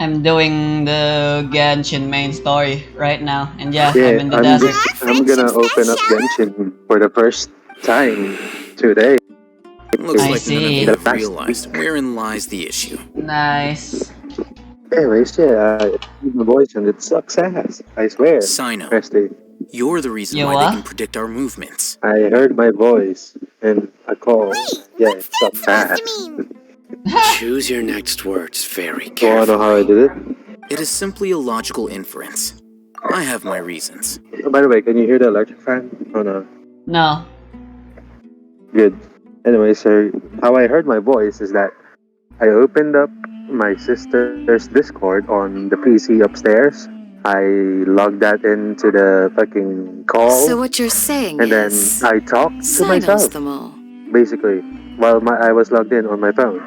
I'm doing the Genshin main story right now, and yeah, I'm in the desert. I'm gonna open up Genshin for the first time today. Looks I like see. none of you have realized wherein lies the issue. Nice. Anyways, yeah, my voice and it sucks ass. I swear. Sino, Resty. you're the reason You why what? they can predict our movements. I heard my voice and I called. Yeah, it sucks ass. Choose your next words very You wanna carefully. know how I did it? It is simply a logical inference. I have my reasons. Oh, by the way, can you hear the electric fan? Oh no. No. Good. Anyway, so how I heard my voice is that I opened up my sister's Discord on the PC upstairs. I logged that into the fucking call. So what you're saying and then is... I talked to Sino's myself, the mole. basically, while I was logged in on my phone.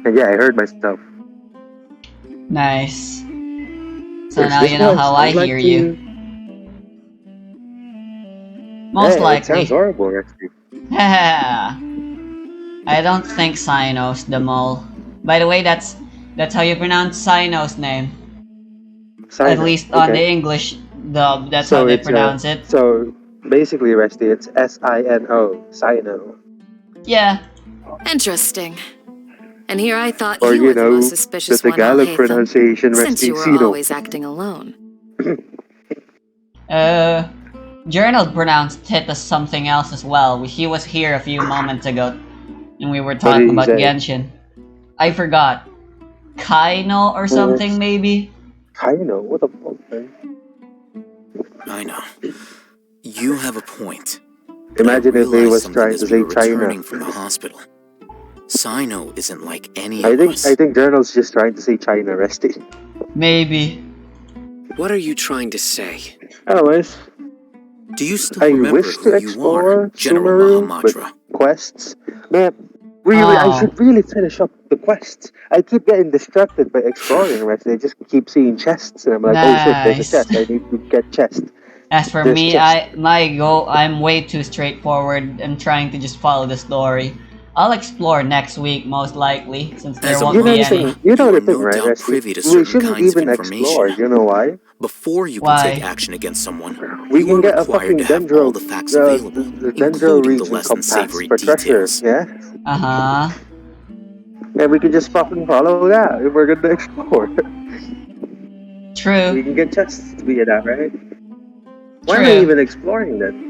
And yeah, I heard myself. Nice. So Yes, now this you know one how I sounds like hear you. the- Most Hey, it likely. sounds horrible, actually. I don't think Sino's the mole. By the way, that's how you pronounce Sino's name. At Sino, least on okay. the English dub, that's So how they it's, pronounce it. So basically, Resty, it's S-I-N-O, Sino. Yeah. Interesting. And here I thought Or you you were the know, most the suspicious one, Tagalog Alhaitham, pronunciation, since Resty, you were Sino. always acting alone. Journal pronounced it as something else as well. He was here a few moments ago, and we were did talking he about say? Genshin. I forgot. Kaino or something, maybe? Kaino? What the fuck, man? I know. You have a point. Imagine if he Realize was something trying as to we say were China. returning from the hospital. Sino isn't like any I of think us. I think Journal's just trying to say China, Resty. Maybe. What are you trying to say? Anyways, Do you still I remember wish to who you are, explore General Sumeru, Mahamatra? but quests. Man, really, I should really finish up the quests. I keep getting distracted by exploring, right? I just keep seeing chests, and I'm like, oh shit, there's a Nice. chest. I need to get chest. As for There's me, chest. I'm way too straightforward and trying to just follow the story. I'll explore next week, most likely, since there As a won't You know be the any. thing, you know the no thing, right? doubt Rusty? privy to We certain shouldn't kinds of even information. explore. You know why? Before you can Why? take action against someone, We you can are get a required fucking to have dendro, all the facts the available, dendro including the region less than compass savory for treasure. details. Yeah, Uh-huh. and we can just fucking follow that if we're gonna explore. True. We can get chests via that, right? Why am I True. even exploring then?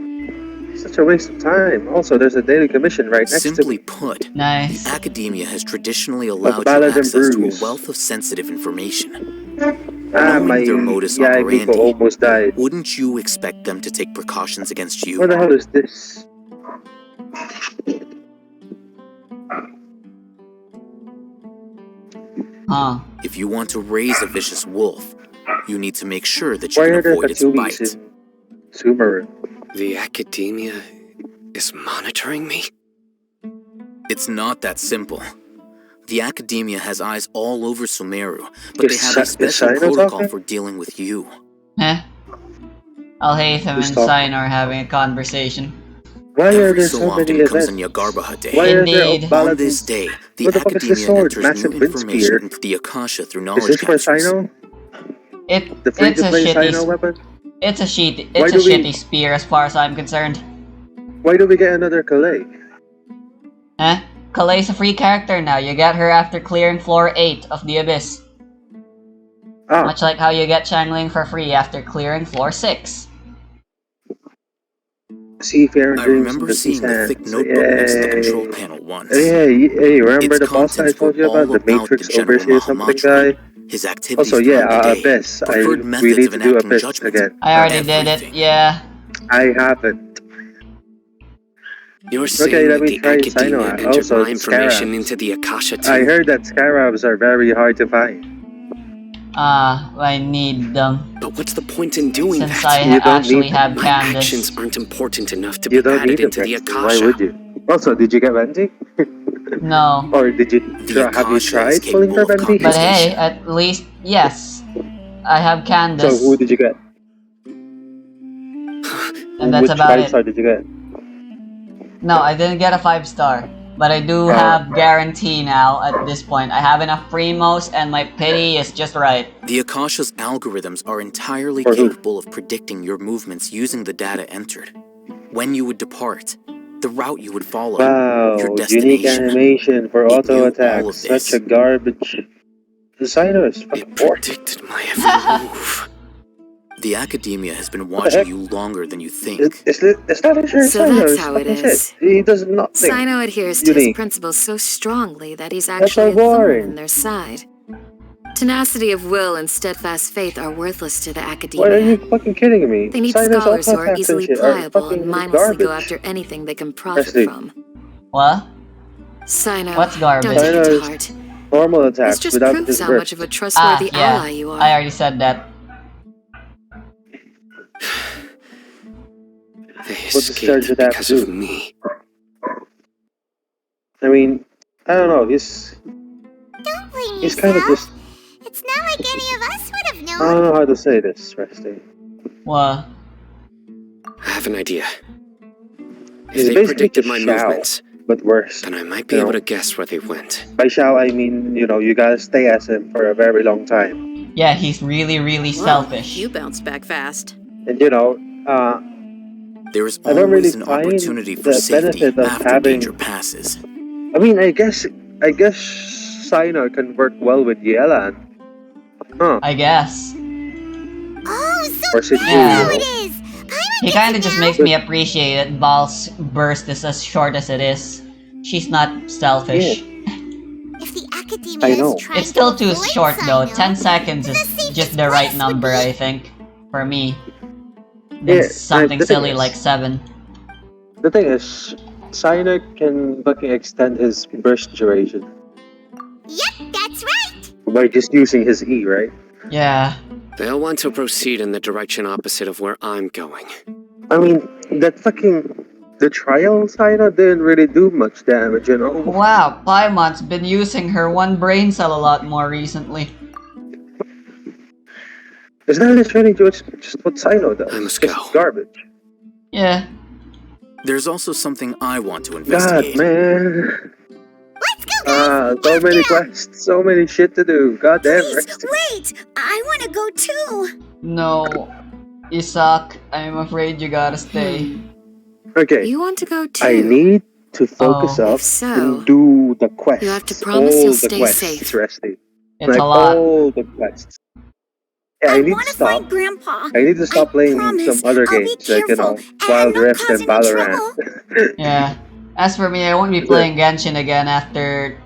Such a waste of time. Also, there's a daily commission right next Simply to put, Nice. the academia has traditionally allowed you Ballad and access to a Brews. wealth of sensitive information. Ah, my Knowing their modus Yagico operandi, almost died. wouldn't you expect them to take precautions against you? What the hell is this? Huh. If you want to raise a vicious wolf, you need to make sure that you Why can are there avoid its Katsumis bite. in Sumeru? The academia is monitoring me? It's not that simple. The academia has eyes all over Sumeru, but they have a special Sino protocol talking? for dealing with you. Heh. Alhaitham Who's and talking? Sign are having a conversation. Why are Every there so so many often comes a events? Nyagarbha Day. Why are there Indeed. On Ballad this and... day, the What the fuck is this academia sword? enters Massive new wind information spear? into the Akasha through Is knowledge this for capsules. Sino? It The it's a free-to-play Sino shitty weapon? it's a shitty Why it's a do we- shitty spear as far as I'm concerned. Why do we get another Kalei? Huh? Kalei's a free character now. You get her after clearing floor 8 of the Abyss. Ah, Much like how you get Changling for free after clearing floor 6. Seafaring I dreams remember in the seeing the thick sands. notebook next to the Yay. control panel once. Hey, remember Its the boss I contents told were you about? all The about Matrix the General Overseer something Mahamatra, guy? his activities Also, throughout the day, Abyss. preferred We methods need of to do enacting Abyss judgment. again. I already did it, Everything. yeah. I haven't. You're saying Okay, let that me the try academia Sino. entered Also, my information Scarabs. into the Akasha too? I heard that Scarabs are very hard to find. I need them. But what's the point in doing Since that? You don't actually need have My actions Candace. aren't important enough to You be don't added need them, into the Rexy. Why Akasha. would you? Also, did you get Benji? No. Or did you The have you Akasha is tried pulling capable for of Benji? But hey, compensation. at least, yes. I have So Candace, who did you get? and that's Which about 5-star it. did you get? No, I didn't get a 5-star. But I do Oh. have guarantee now at this point. I have enough Primos and my pity is just right. The Akasha's algorithms are entirely For who? capable of predicting your movements using the data entered. When you would depart, the route you would follow, Wow, your unique destination. animation for It auto knew all attack. of Such this. a garbage. The Sino is fucking It boring. predicted my every move. The academia has been the watching heck? you longer than you think. It's not a sure So Sino. that's It's how it fucking is. shit. He does nothing. Sino adheres to his unique. principles so strongly that he's That's so actually a thorn boring. in their side. Tenacity of will and steadfast faith are worthless to the What are academia. you fucking kidding me? They need Sinos scholars who auto are attacks and easily shit are pliable and fucking mindlessly go garbage. after anything they can profit Leslie. from. What? Sino, What's garbage? don't take it to Sinos heart. normal This attacks just without proves his how burst. much of a trustworthy yeah. ally you are. I already said that. They What does Charge escaped Attack because do? of me. I mean, I don't know. He's Don't blame he's kind of yourself. just. It's not like any of us would have I known. don't know how to say this, Rusty. What? I have an idea. He's If they basically predicted just my Shao, movements, but worse. then I might be You able know. to guess where they went. By Shao, I mean, you gotta stay as him for a very long time. Yeah, he's really, really Whoa, selfish. You bounced back fast. And There is I don't always really an find opportunity for the safety benefit of after having- danger passes. I mean, I guess Sino can work well with Yelan. Huh. I guess. Oh, so Or Shinju, Yeah. there you it know. is. Paimon He gets kinda it just now. makes me appreciate that Val's burst is as short as it is. She's not selfish. If the academia I know. is trying It's still to too avoid short though. Sino, 10 seconds is the safest just the right place would number, be- I think. For me. Then Yeah, something the thing silly is- like 7. The thing is, Sino can fucking extend his burst duration Yep, that's right. by just using his E, right? Yeah. They'll want to proceed in the direction opposite of where I'm going. I mean, that fucking the trial Cyno didn't really do much damage, you know? Wow, Paimon's been using her one brain cell a lot more recently. Isn't that literally just what Cyno does? I must Just go. garbage. Yeah. There's also something I want to God, investigate. man. So many quests, so many shit to do. God damn, Resty. Wait! I want to go too! No. Isak, I'm afraid you gotta stay. Okay. You want to go too? I need to focus Oh. up If so, and do the quests. you have to promise all you'll the stay quests, safe. Resty. It's like a lot. all the quests. Yeah, I need want to to stop. find Grandpa. I need to stop playing promise some other I'll be games, like, you know, careful Wild not Rift cause and any Valorant. Yeah. As for me, I won't be playing Genshin again after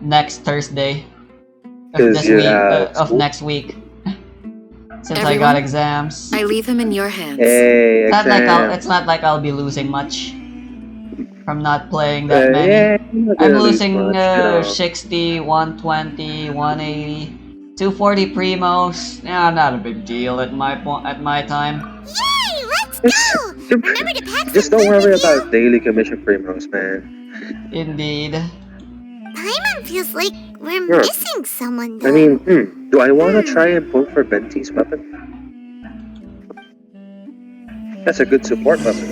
next Thursday. Of 'Cause this you week. have Of school? next week. Since I got Everyone, exams. I leave him in your hands. Hey, It's not like I'll be losing much from not playing that many. yeah, I'm not I'm gonna lose losing much, you know. 60, 120, 180, 240 primos. Yeah, not a big deal at my time. Yay! Let's go! Remember to pack Just some don't food worry with you. about daily commission primos, man. Indeed. Paimon feels like we're Yeah. missing someone though. I mean, do I want to try and pull for Venti's weapon? That's a good support weapon.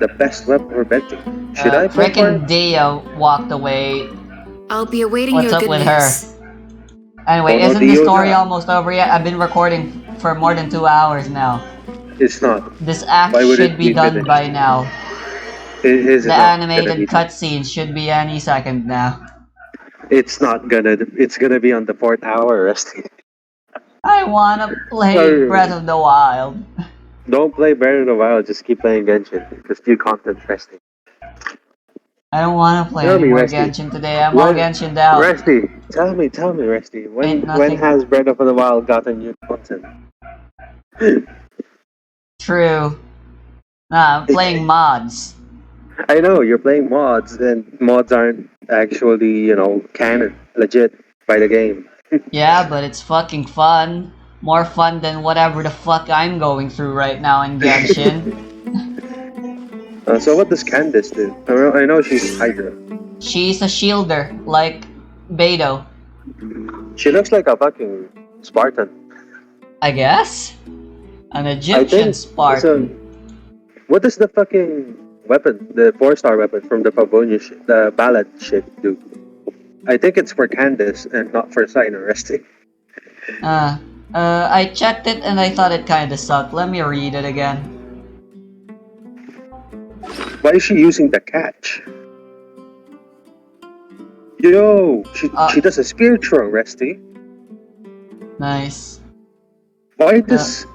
The best weapon for Venti. Should I pull for Frickin' it? Dio walked away. I'll be awaiting What's your up good with news. her? Anyway, Follow isn't the Dio story down. almost over yet? I've been recording for more than 2 hours now. It's not. This act Why would should it be be done finished? by now. Is it The not gonna animated be- cutscene should be any second now. It's not gonna. It's gonna be on the 4th hour, Rusty. I wanna play Sorry. Breath of the Wild. Don't play Breath of the Wild. Just keep playing Genshin. Because new content's resting. I don't wanna play Tell any me, more Rusty. Genshin today. I'm all When- Genshined out. Resty, tell me, Resty. When Ain't nothing. has Breath of the Wild gotten new content? True. Nah, I'm playing mods. I know you're playing mods, and mods aren't actually, you know, canon, legit by the game. Yeah, but it's fucking fun. More fun than whatever the fuck I'm going through right now in Genshin. So what does Candace do? I know she's Hydra. She's a shielder, like Beto, She looks like a fucking Spartan. I guess? An I Egyptian think. Spartan. So, what does the fucking weapon, the 4-star weapon from the Pavonia shit, the ballad shit, do? I think it's for Candace and not for Cyno, Resty. I checked it and I thought it kinda sucked. Let me read it again. Why is she using the catch? Yo, she does a spear throw, Resty. Nice. Why does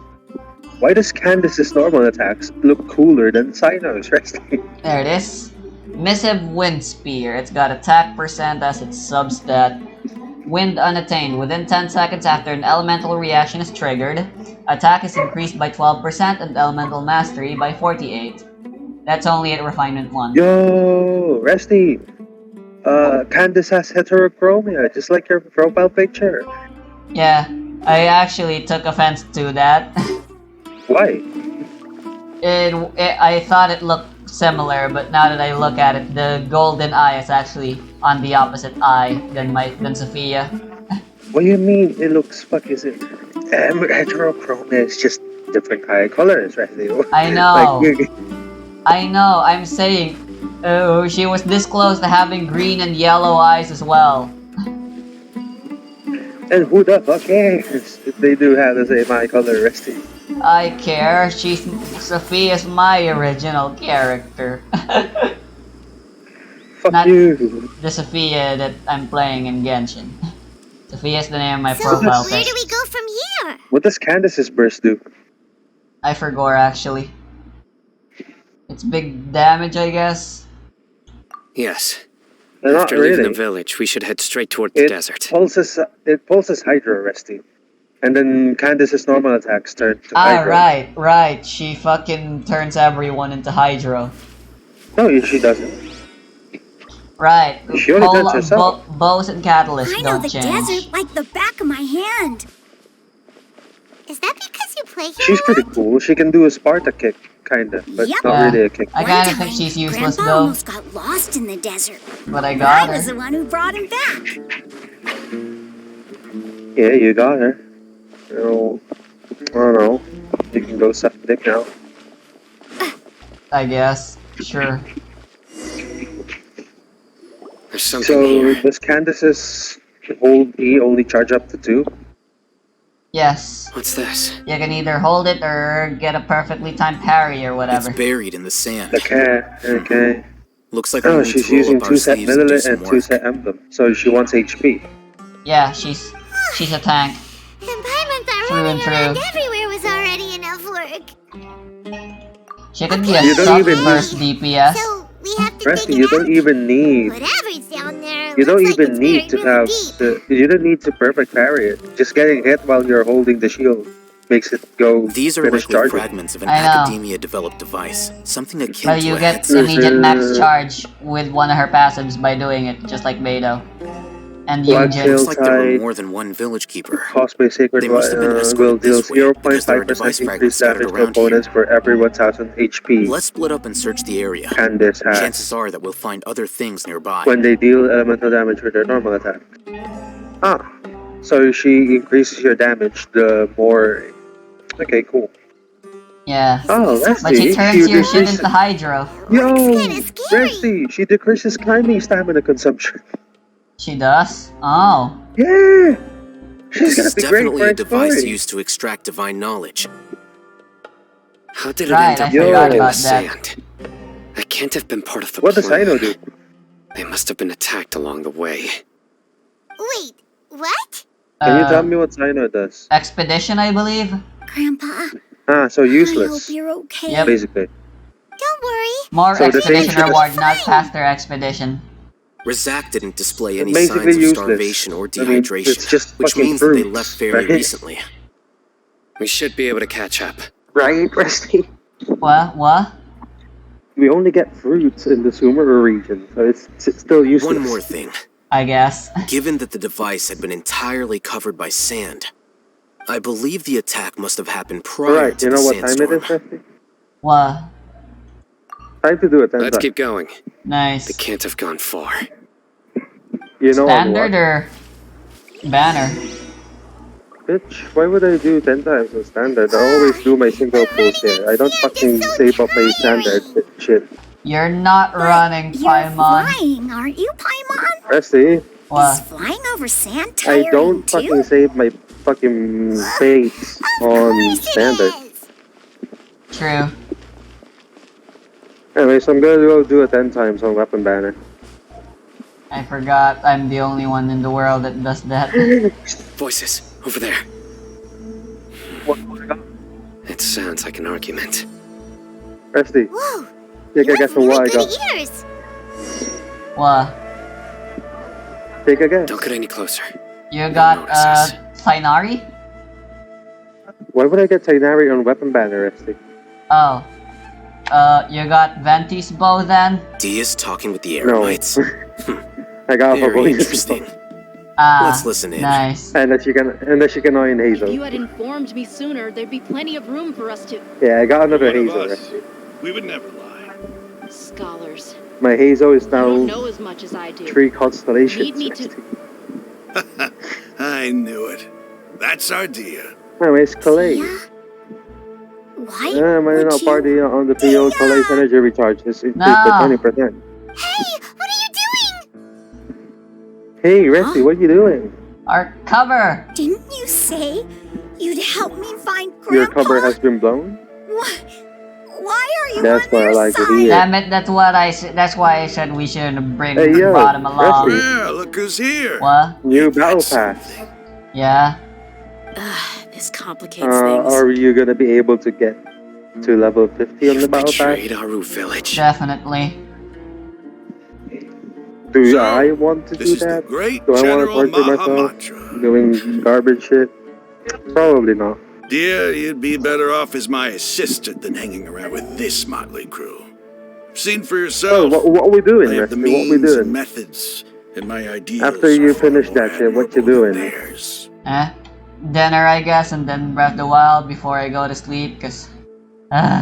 Candace's normal attacks look cooler than Cyno's, Resty? There it is. Missive Wind Spear. It's got attack percent as its substat. Wind unattained. Within 10 seconds after an elemental reaction is triggered, attack is increased by 12% and elemental mastery by 48. That's only at refinement 1. Yo, Resty. Candace has heterochromia, just like your profile picture. Yeah, I actually took offense to that. Why? I thought it looked similar, but now that I look at it, the golden eye is actually on the opposite eye than Sophia. What do you mean it looks heterochromia is just different eye colors, Resty. I know. Like, I know, I'm saying, oh, she was this close to having green and yellow eyes as well. and who the fuck cares if they do have the same eye color, Resty? I care, Sophia's my original character. Fuck Not you. the Sophia that I'm playing in Genshin. Sophia's the name of my So profile where pic. do we go from here? What does Candace's burst do? I forgot actually. It's big damage, I guess. Yes. Not After leaving really. the village, we should head straight toward the desert. It pulses Hydra, Resty. And then Candace's normal attacks turn to Ah, Hydra. right. She fucking turns everyone into Hydro. No, she doesn't. Right. She only turns herself. Bows and catalysts I know don't the change. desert like the back of my hand. Is that because you play here? She's pretty cool. She can do a Sparta kick, kinda, but Yep. not really a king. I kinda think she's useless Grandpa though, almost got lost in the desert. but I I got was her. the one who brought him back. Yeah, you got her. So, I don't know. You can go suck dick now. I guess. Sure. There's something So, here. does Candace's hold E only charge up to 2? Yes. What's this? You can either hold it or get a perfectly timed parry or whatever. It's buried in the sand. Okay. Looks like we Oh, need she's to roll using up our 2 set sleeves and do Lilith some and 2 work. set Emblem. So she wants HP. Yeah, she's a tank. And Paimon thought Through and running around through. everywhere was already enough work. She could be a You don't sub even burst DPS. So we have to Preston, dig you it don't out. even need. Whatever's down there You don't looks like even it's need to buried have. really deep. You don't need to perfect parry it. Just getting hit while you're holding the shield makes it go. These are finish likely charging. fragments of an I know. Academia-developed device. Something akin But to you a get headset. immediate max charge with one of her passives by doing it, just like Beidou. And Blood Yujin. Chill Looks like there were Tide. more than one village keeper. Cosplay Sacred They must have been will escorted deal this way because there are 0.5% device fragments increased scattered damage to around here. opponents for every 1000 HP. Let's split up and search the area. Candace has. Chances are that we'll find other things nearby. When they deal elemental damage with their normal attack. Ah, so she increases your damage the more. Okay, cool. Yeah. Oh, let's But she see. turns your shit into Hydro. Yo, Resty, she decreases climbing stamina consumption. She does? Oh. Yeah. She's This is gonna be great definitely for a device exploring. used to extract divine knowledge. How did it Right, end I up forgot buried in the about that. sand? That can't have been part of the What does plan. Sino do? They must have been attacked along the way. Wait, what? Can you tell me what Sino does? Expedition, I believe? Grandpa, Ah, so I hope useless. you're okay. Yep. Basically. Don't worry. More So the expedition same- reward, not faster expedition. Razak didn't display any Basically signs of useless. starvation or I mean, dehydration, it's just which fucking means that they fruits, left very right? recently. We should be able to catch up. Right, Resty? What? We only get fruits in the Sumeru region, so it's still useless. One more thing. I guess. Given that the device had been entirely covered by sand, I believe the attack must have happened prior Alright, to you the know what time it sandstorm. is, Resty? What? Time to do it, Let's keep going. They Nice. can't have gone far. You know Standard what? or banner? Bitch, why would I do 10 times on standard? I always do my single pulls here. I don't fucking save up my standard shit. You're not running, You're Paimon. flying, aren't you, Paimon? Resty, What? Flying over sand I tiring don't too? fucking save my fucking face on standard. True. Anyway, so I'm gonna go do it 10 times on weapon banner. I forgot I'm the only one in the world that does that. Voices, over there. It sounds like an argument. Resty, Whoa, take a guess on what I got. good ears. What? Take a guess. Don't get any closer. You got, Sainari? Why would I get Tainari on weapon banner, Resty? Oh. You got Venti's bow then? Dia's talking with the No. Eremites. I got a Very voice. interesting. Ah, Let's listen in. nice. And that she can annoy If you Hazel. had informed me sooner, there'd be plenty of room for us to. Yeah, I got another One of Hazel, us. Resty. We would never lie. Scholars. My Hazel is You don't now know as much as I do. 3 constellations. Need me to. I knew it. That's our Dia. Anyways, Calais. Why Minor would you... party on the PO Calais energy recharge is increased No. by 20%. Hey, Resty, what are you doing? Our cover! Didn't you say you'd help me find Your Grandpa? cover has been blown? Why are you That's on what I their like to side? hear. Damn it, that's what I said. That's why I said we shouldn't bring Hey, yo, brought him along. Resty. Yeah, look who's here. What? New battle pass. Yeah? This complicates things. Are you gonna be able to get to level 50 on the battle pass? Betrayed Aru village. Definitely. Do I want to This do is the that? great Do I want to General torture myself? Mahamatra. Doing garbage shit? Probably not. Dear, you'd be better off as my assistant than hanging around with this motley crew. Seen for Oh, yourself. what are we doing, I have the Resty? What are we means and doing? methods, and my ideas. After you are far finish more that shit, what you admirable than doing? theirs. Dinner, I guess, and then Breath of the Wild before I go to sleep, because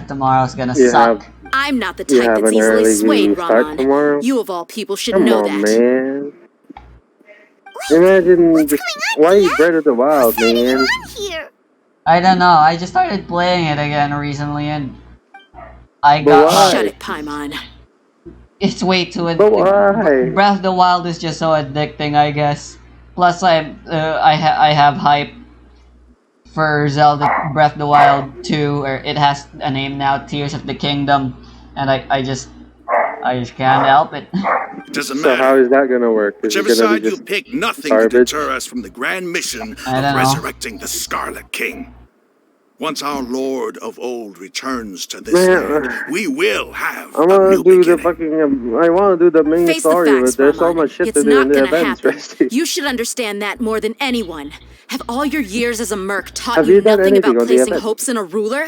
Tomorrow's gonna You suck. have I'm not the you type have that's an easily early swayed, start Raman. tomorrow. You of all people should Come know on, that. man. Imagine just why you Breath of the Wild, man. Here. I don't know. I just started playing it again recently, and I But got. why? Shut it, Paimon. It's way too But why? Breath of the Wild is just so addicting, I guess. Plus, I have hype for Zelda Breath of the Wild 2, or it has a name now, Tears of the Kingdom, and I just can't help it. Doesn't So matter. how is that gonna work? Is it Whichever gonna be side you just pick, nothing garbage? can deter us from the grand mission I of don't know. resurrecting the Scarlet King. Once our Lord of Old returns to this Man, land, we will have I a wanna new do beginning. the fucking. I wanna do the main Face the story, facts, but there's so Raman. much shit It's to do in not the gonna events, happen. Rusty. You should understand that more than anyone. Have all your years as a merc taught Have you you done nothing anything about on the placing event? hopes in a ruler?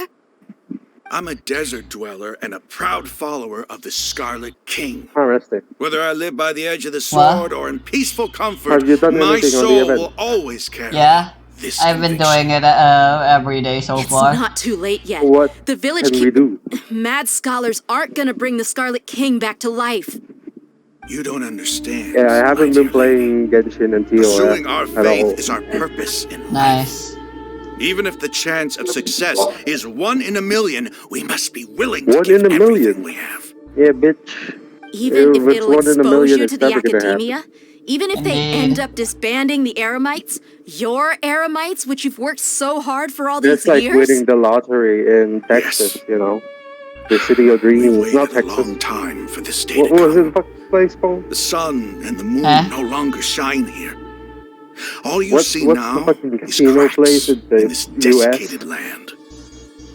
I'm a desert dweller and a proud follower of the Scarlet King. Oh, Rusty. Whether I live by the edge of the What? sword or in peaceful comfort, Have you done my anything on the soul event? will always carry Yeah, this I've been conviction. doing it every day so It's far. not too late yet. What The village can we do? Mad scholars aren't gonna bring the Scarlet King back to life. You don't understand. Yeah, I haven't been playing Genshin and Pursuing TOF our at all. faith is our purpose in life. Nice. Even if the chance of success is 1 in a million, we must be willing to 1 give in a everything million. we have. Yeah, bitch. Even if it's it'll 1 in a expose million, you it's to the never gonna happen. academia, even if they Indeed. end up disbanding the Eremites, your Eremites, which you've worked so hard for all these It's like years. winning the lottery in Texas, you know? The city of dreams, not A Texas. long time for this day What to was come. it fucking place called? The sun and the moon Huh? no longer shine here. All you What's see the now fucking is casino cracks place in the in this US? desiccated land.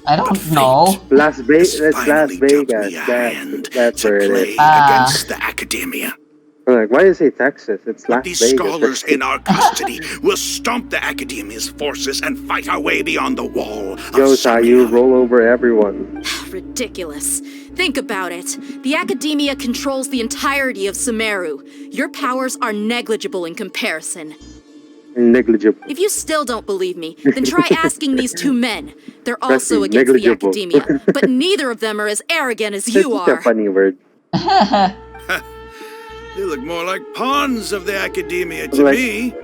I don't know. Las Vegas. It's Las finally dealt Vegas. me a That's where it Play is. against the academia. I'm like, why do you say Texas? It's Las These Vegas. scholars in our custody will stomp the academia's forces and fight our way beyond the wall of Yo, Sayu, roll over everyone. Ridiculous. Think about it. The Academia controls the entirety of Sumeru. Your powers are negligible in comparison. Negligible. If you still don't believe me, then try asking these two men. They're also Rusty, against the negligible. Academia, but neither of them are as arrogant as It's you such a are. funny word. They look more like pawns of the academia to Like, me.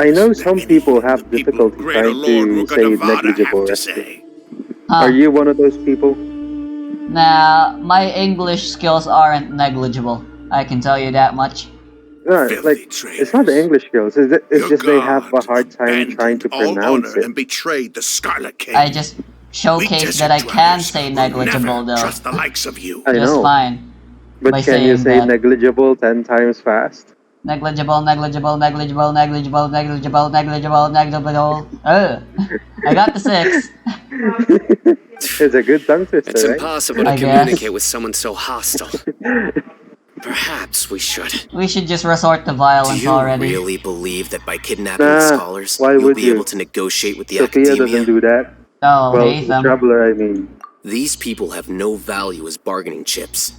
I know some people have difficulty trying to say negligible. Rusty. Are you one of those people? Nah, my English skills aren't negligible. I can tell you that much. No, like, it's not the English skills. It's just they have a hard time trying to All pronounce honor it. and betrayed the Scarlet King. I just showcase that I can say negligible though. Trust the likes of you. I Just know. fine. But by can you saying say that. negligible 10 times fast? Negligible, negligible, negligible, negligible, negligible, negligible, negligible. I got the 6. It's a good tongue twister, It's right? impossible to I guess. communicate with someone so hostile. Perhaps we should. We should just resort to Do violence you already. really believe that by kidnapping Nah, scholars, why you'll would be you? able to negotiate with the Sophia academia? doesn't do that. Oh, well, hate the them. Traveler, I mean. These people have no value as bargaining chips.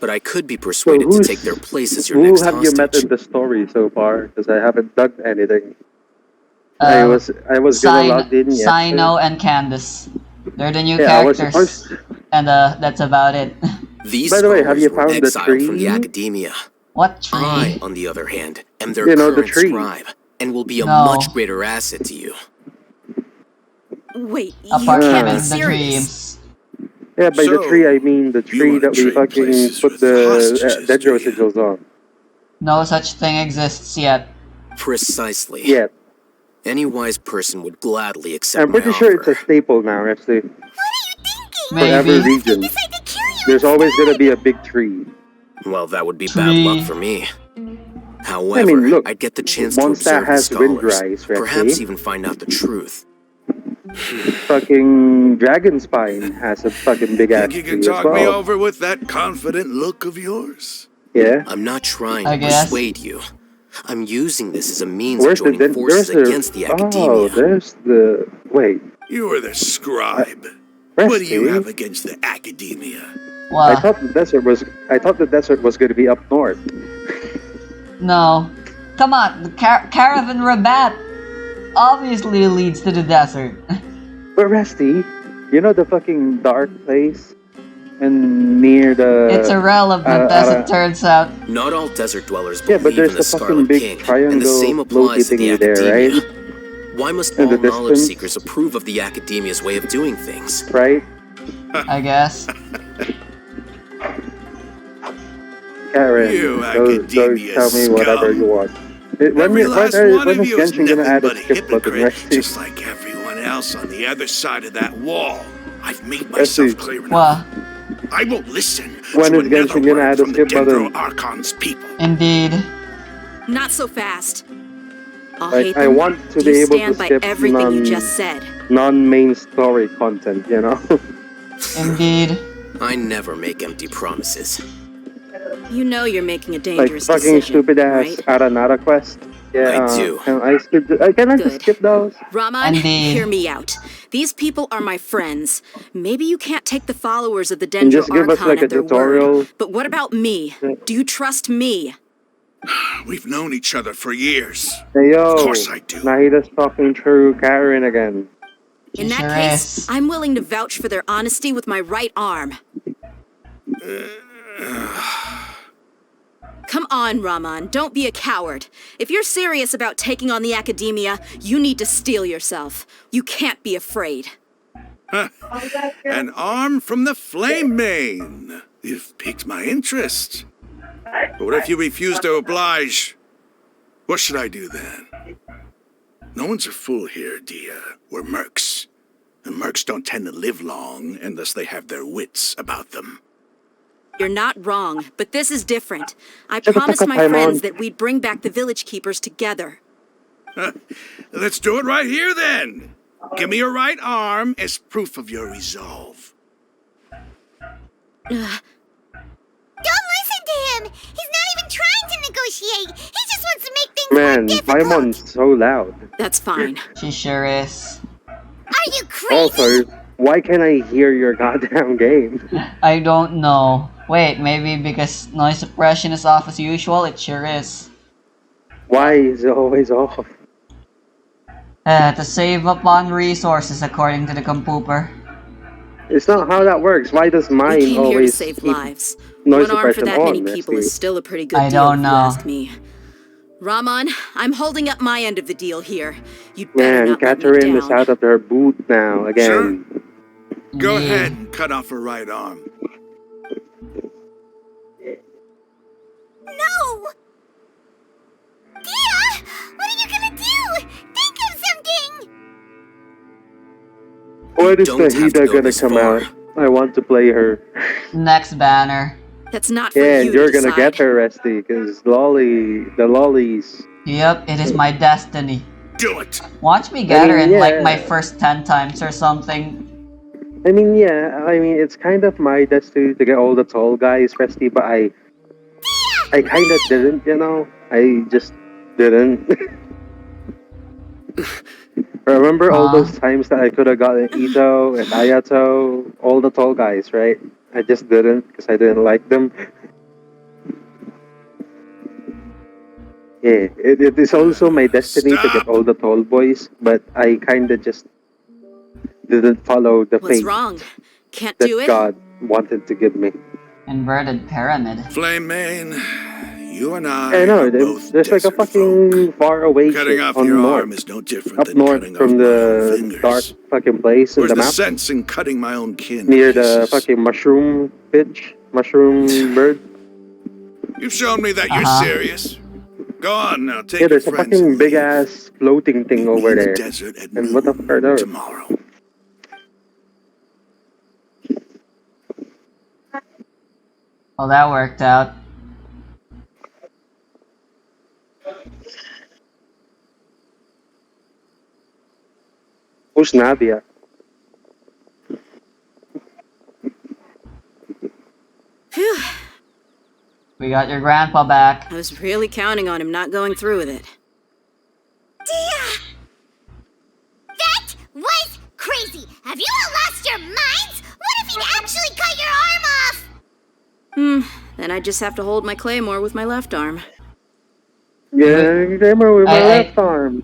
But I could be persuaded to who's- take their place as your Who next have you met hostage. in the story so far? Because I haven't done anything. I was gonna log in yesterday. Sino and Candace. They're the new Yeah, I was characters. supposed- And that's about it. These By the way, have scholars you were found the exiled from the tree? academia. What tree? I, on the other hand, am their You know, the current tree. scribe, and will be a No. much greater asset to you. Wait, Apart you from can't be in the serious. dreams. Yeah, by the So, tree I mean the tree wanna that we trade fucking places put with the hostages, do Dendro you? sigils on. No such thing exists yet. Precisely. Yeah, Any wise person would gladly accept I'm pretty my sure offer. it's a staple now, actually. For every Maybe. region. There's always gonna be a big tree. Well, that would be Tree. bad luck for me. However, I mean, look, I'd get the chance to Mondstadt observe the has wind scholars, rise, perhaps Rexy. even find out the truth. Fucking Dragon Spine has a fucking big ass Think you tree can as talk me well. over with that confident look of yours? Yeah. I'm not trying I to guess. persuade you. I'm using this as a means Where's of the joining forces there's against the oh, academia. there's the wait. You are the scribe. What do you Resty? have against the academia? I Well, thought the desert was gonna be up north. no. Come on, the Caravan Rabat obviously leads to the desert. But Resty, You know the fucking dark place? And near the... It's irrelevant as it turns out. Not all desert dwellers Yeah, but believe there's in the the fucking Scarlet big King, triangle and the same applies to the thingy there, Academia. right? Why must In all the knowledge distance. seekers approve of the Academia's way of doing things? Right? I guess. Karen, You don't Academia tell me whatever scum. you want. When Every is last one of when is you is Genshin gonna nothing add a but a skip button, hypocrite, Resty? just like everyone else on the other side of that wall. I've made myself Resty, clear enough. Well, I won't listen when to is another Genshin gonna word add a from the skip button? Dendro Archon's people. indeed. Not so fast. I'll Like, hate I them. want to you be able stand to by skip everything you just said. non-main story content, you know? Indeed. I never make empty promises. You know you're making a Like dangerous fucking decision, stupid ass right? Aranara quest. Yeah, I do. Can I skip? Can I just skip those? Raman, Indeed. hear me out. These people are my friends. Maybe you can't take the followers of the And Dendro just give us Archon like a at their tutorial. word. But what about me? Do you trust me? We've known each other for years. Hey yo, Of course I do. Nahida's talking through Karen again. In that Sure case, is. I'm willing to vouch for their honesty with my right arm. Come on, Raman, don't be a coward. If you're serious about taking on the Academia, you need to steel yourself. You can't be afraid. An arm from the Flame Mane. You've piqued my interest. But what if you refuse to oblige? What should I do then? No one's a fool here, Dia. We're mercs. And mercs don't tend to live long unless they have their wits about them. You're not wrong, but this is different. I Shut the promised fuck up, my Paimon. friends that we'd bring back the village keepers together. Let's do it right here then. Give me your right arm as proof of your resolve. Don't listen to him! He's not even trying to negotiate! He just wants to make things more Man, difficult! Paimon's so loud. That's fine. She sure is. Are you crazy? Also, why can't I hear your goddamn game? I don't know. Wait, maybe because noise suppression is off as usual? It sure is. Why is it always off? To save up on resources, according to the compooper. It's not how that works. Why does We mine came here to always save keep lives. noise One arm for suppression that on? many people Resty? is still a pretty good I deal, don't if know. you ask me. Raman, I'm holding up my end of the deal here. You'd better Man, not let me Catherine is down. out of her boot now again. Go Yeah. ahead and cut off her right arm. No! Dia! What are you gonna do? Think of something! When is Don't have to Nahida go gonna this come far. out? I want to play her. Next banner. That's not for Yeah, you and you're to gonna decide. get her, Resty, because the lollies. Yep, it is my destiny. Do it! Watch me get I her mean, in like yeah. my first 10 times or something. I mean, yeah, I mean, it's kind of my destiny to get all the tall guys, Resty, but I kind of didn't, you know? I just didn't. Remember all those times that I could have gotten Ito and Ayato, all the tall guys, right? I just didn't because I didn't like them. Yeah, it is also my destiny to get all the tall boys, but I kind of just didn't follow the What's fate wrong? Can't that do it? God wanted to give me. Inverted pyramid. Flame Mane, you and I I know, are both there's like a fucking far away Cutting shit off on your north. arm is no different Up than north cutting from off my own the fingers. dark fucking place in Where's the the map. sense in cutting my own kin? Near the fucking mushroom pitch, mushroom bird. You've shown me that you're Uh-huh. serious. Go on now, take Yeah, your there's a friends fucking and big leave. ass floating thing over the there. desert at And what the fuck are those? tomorrow. Well, that worked out. Who's Nadia? Phew. We got your grandpa back. I was really counting on him not going through with it. Dia! That was crazy! Have you all lost your minds? What if he'd actually cut your arm off? Then I just have to hold my claymore with my left arm. Yeah, gamer with my I- left arm.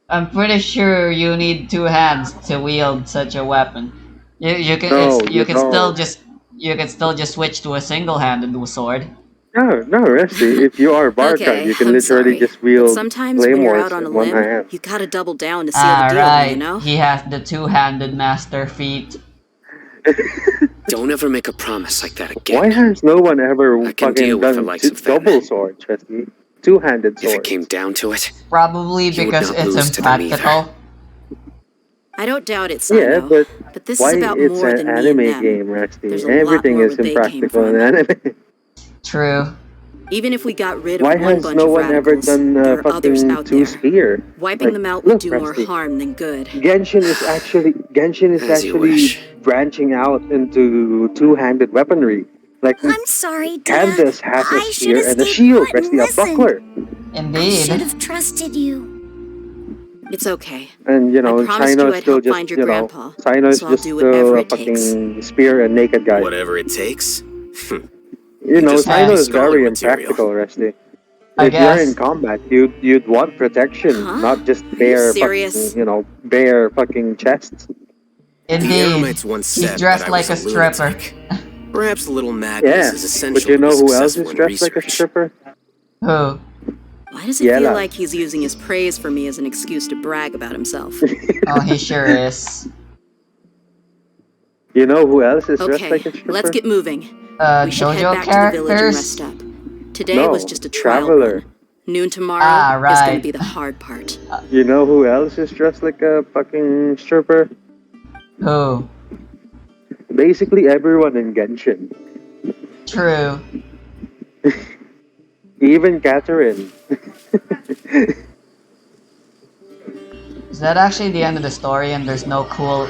I'm pretty sure you need two hands to wield such a weapon. You can No, you you can still don't. just switch to a single-handed sword. No, Rusty. If you are Barkon, Okay, you can I'm literally sorry. just But wield sometimes when you're claymores out on a in one limb, hand. you gotta double down to seal Ah, the deal, right. you know? He has the two-handed master feat. Don't ever make a promise like that again. Why has no one ever I can deal fucking with the done likes of that. double swords, Rusty? Two-handed If it swords. came down to it, Probably You would because not it's lose to them either. impractical. I don't doubt it, Yeah, Sino. but this why is about it's more an than me anime and them. game, Rusty? There's a lot Everything more is where they came impractical in from. anime. True. Even if we got rid of Why one has bunch no of one ever radicals, done there are others fucking out two there. spear? Wiping Like, them out would look, do more Rusty. harm than good. Genshin is actually As you actually wish. branching out into two-handed weaponry. Like I'm sorry, Dia. Candace has a I should spear have and a stayed shield, put and Rusty, a listened. buckler. I Indeed. should have trusted you. It's okay. And I promised you China's I'd still help just find your grandpa, China's so I'll just do still whatever a it takes. fucking spear and naked guy. Whatever it takes. China have is very scholar impractical, Rusty. I If you're guess. in combat, you'd want protection, not just bare serious? fucking, bare fucking chests. The Indeed. Eremites once He's said dressed that I like a was a stripper. lunatic. Perhaps a little madness Yeah, is essential but you to know be who else is successful in dressed like a research. stripper? Who? Why does it feel Yella. like he's using his praise for me as an excuse to brag about himself? Oh, he sure is. You know who else is dressed Okay, like a stripper? let's get moving. We should head JoJo back to the village and characters? rest up. Today No, was just a trial Traveler. run. Noon tomorrow Ah, is gonna right. be the hard part. You know who else is dressed like a fucking stripper? Who? Basically everyone in Genshin. True. Even Catherine. Is that actually the end of the story and there's no cool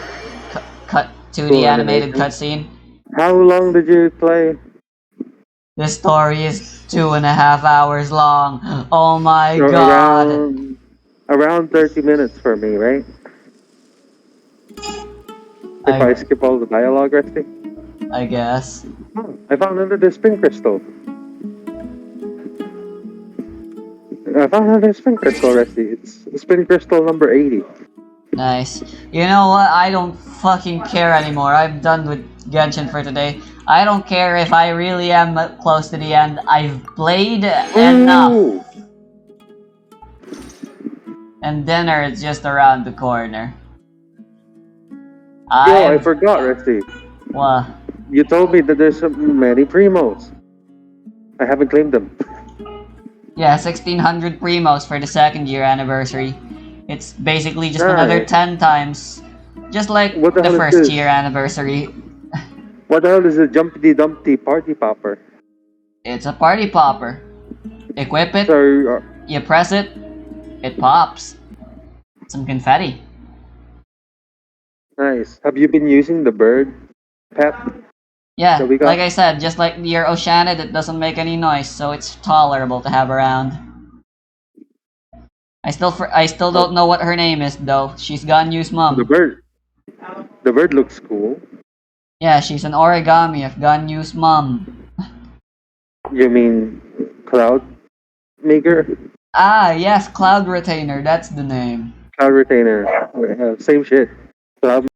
cut 2D Cool animated animation. cutscene? How long did you play? This story is 2.5 hours long. Oh my So god. Around 30 minutes for me, right? If I skip all the dialogue, Rusty. I guess. I found another spin crystal. Rusty. It's spin crystal number 80. Nice. You know what? I don't fucking care anymore. I'm done with Genshin for today. I don't care if I really am close to the end. I've played enough. And dinner is just around the corner. I forgot, Rusty. What? You told me that there's so many primos. I haven't claimed them. Yeah, 1600 primos for the 2nd year anniversary. It's basically just another Right. 10 times. Just like What the the hell is first this? year anniversary. What the hell is a Jumpty Dumpty Party Popper? It's a party popper. Equip it, So, you press it, it pops. Some confetti. nice. Have you been using the bird pet? Yeah, So we got- like I said, just like your Oceanid, it doesn't make any noise, so it's tolerable to have around. I still don't know what her name is though. She's Ganyu's mom. The bird looks cool. Yeah, she's an origami of Ganyu's mom. You mean Cloud Maker? Ah, yes, Cloud Retainer, that's the name. Cloud Retainer. Same shit. Cloud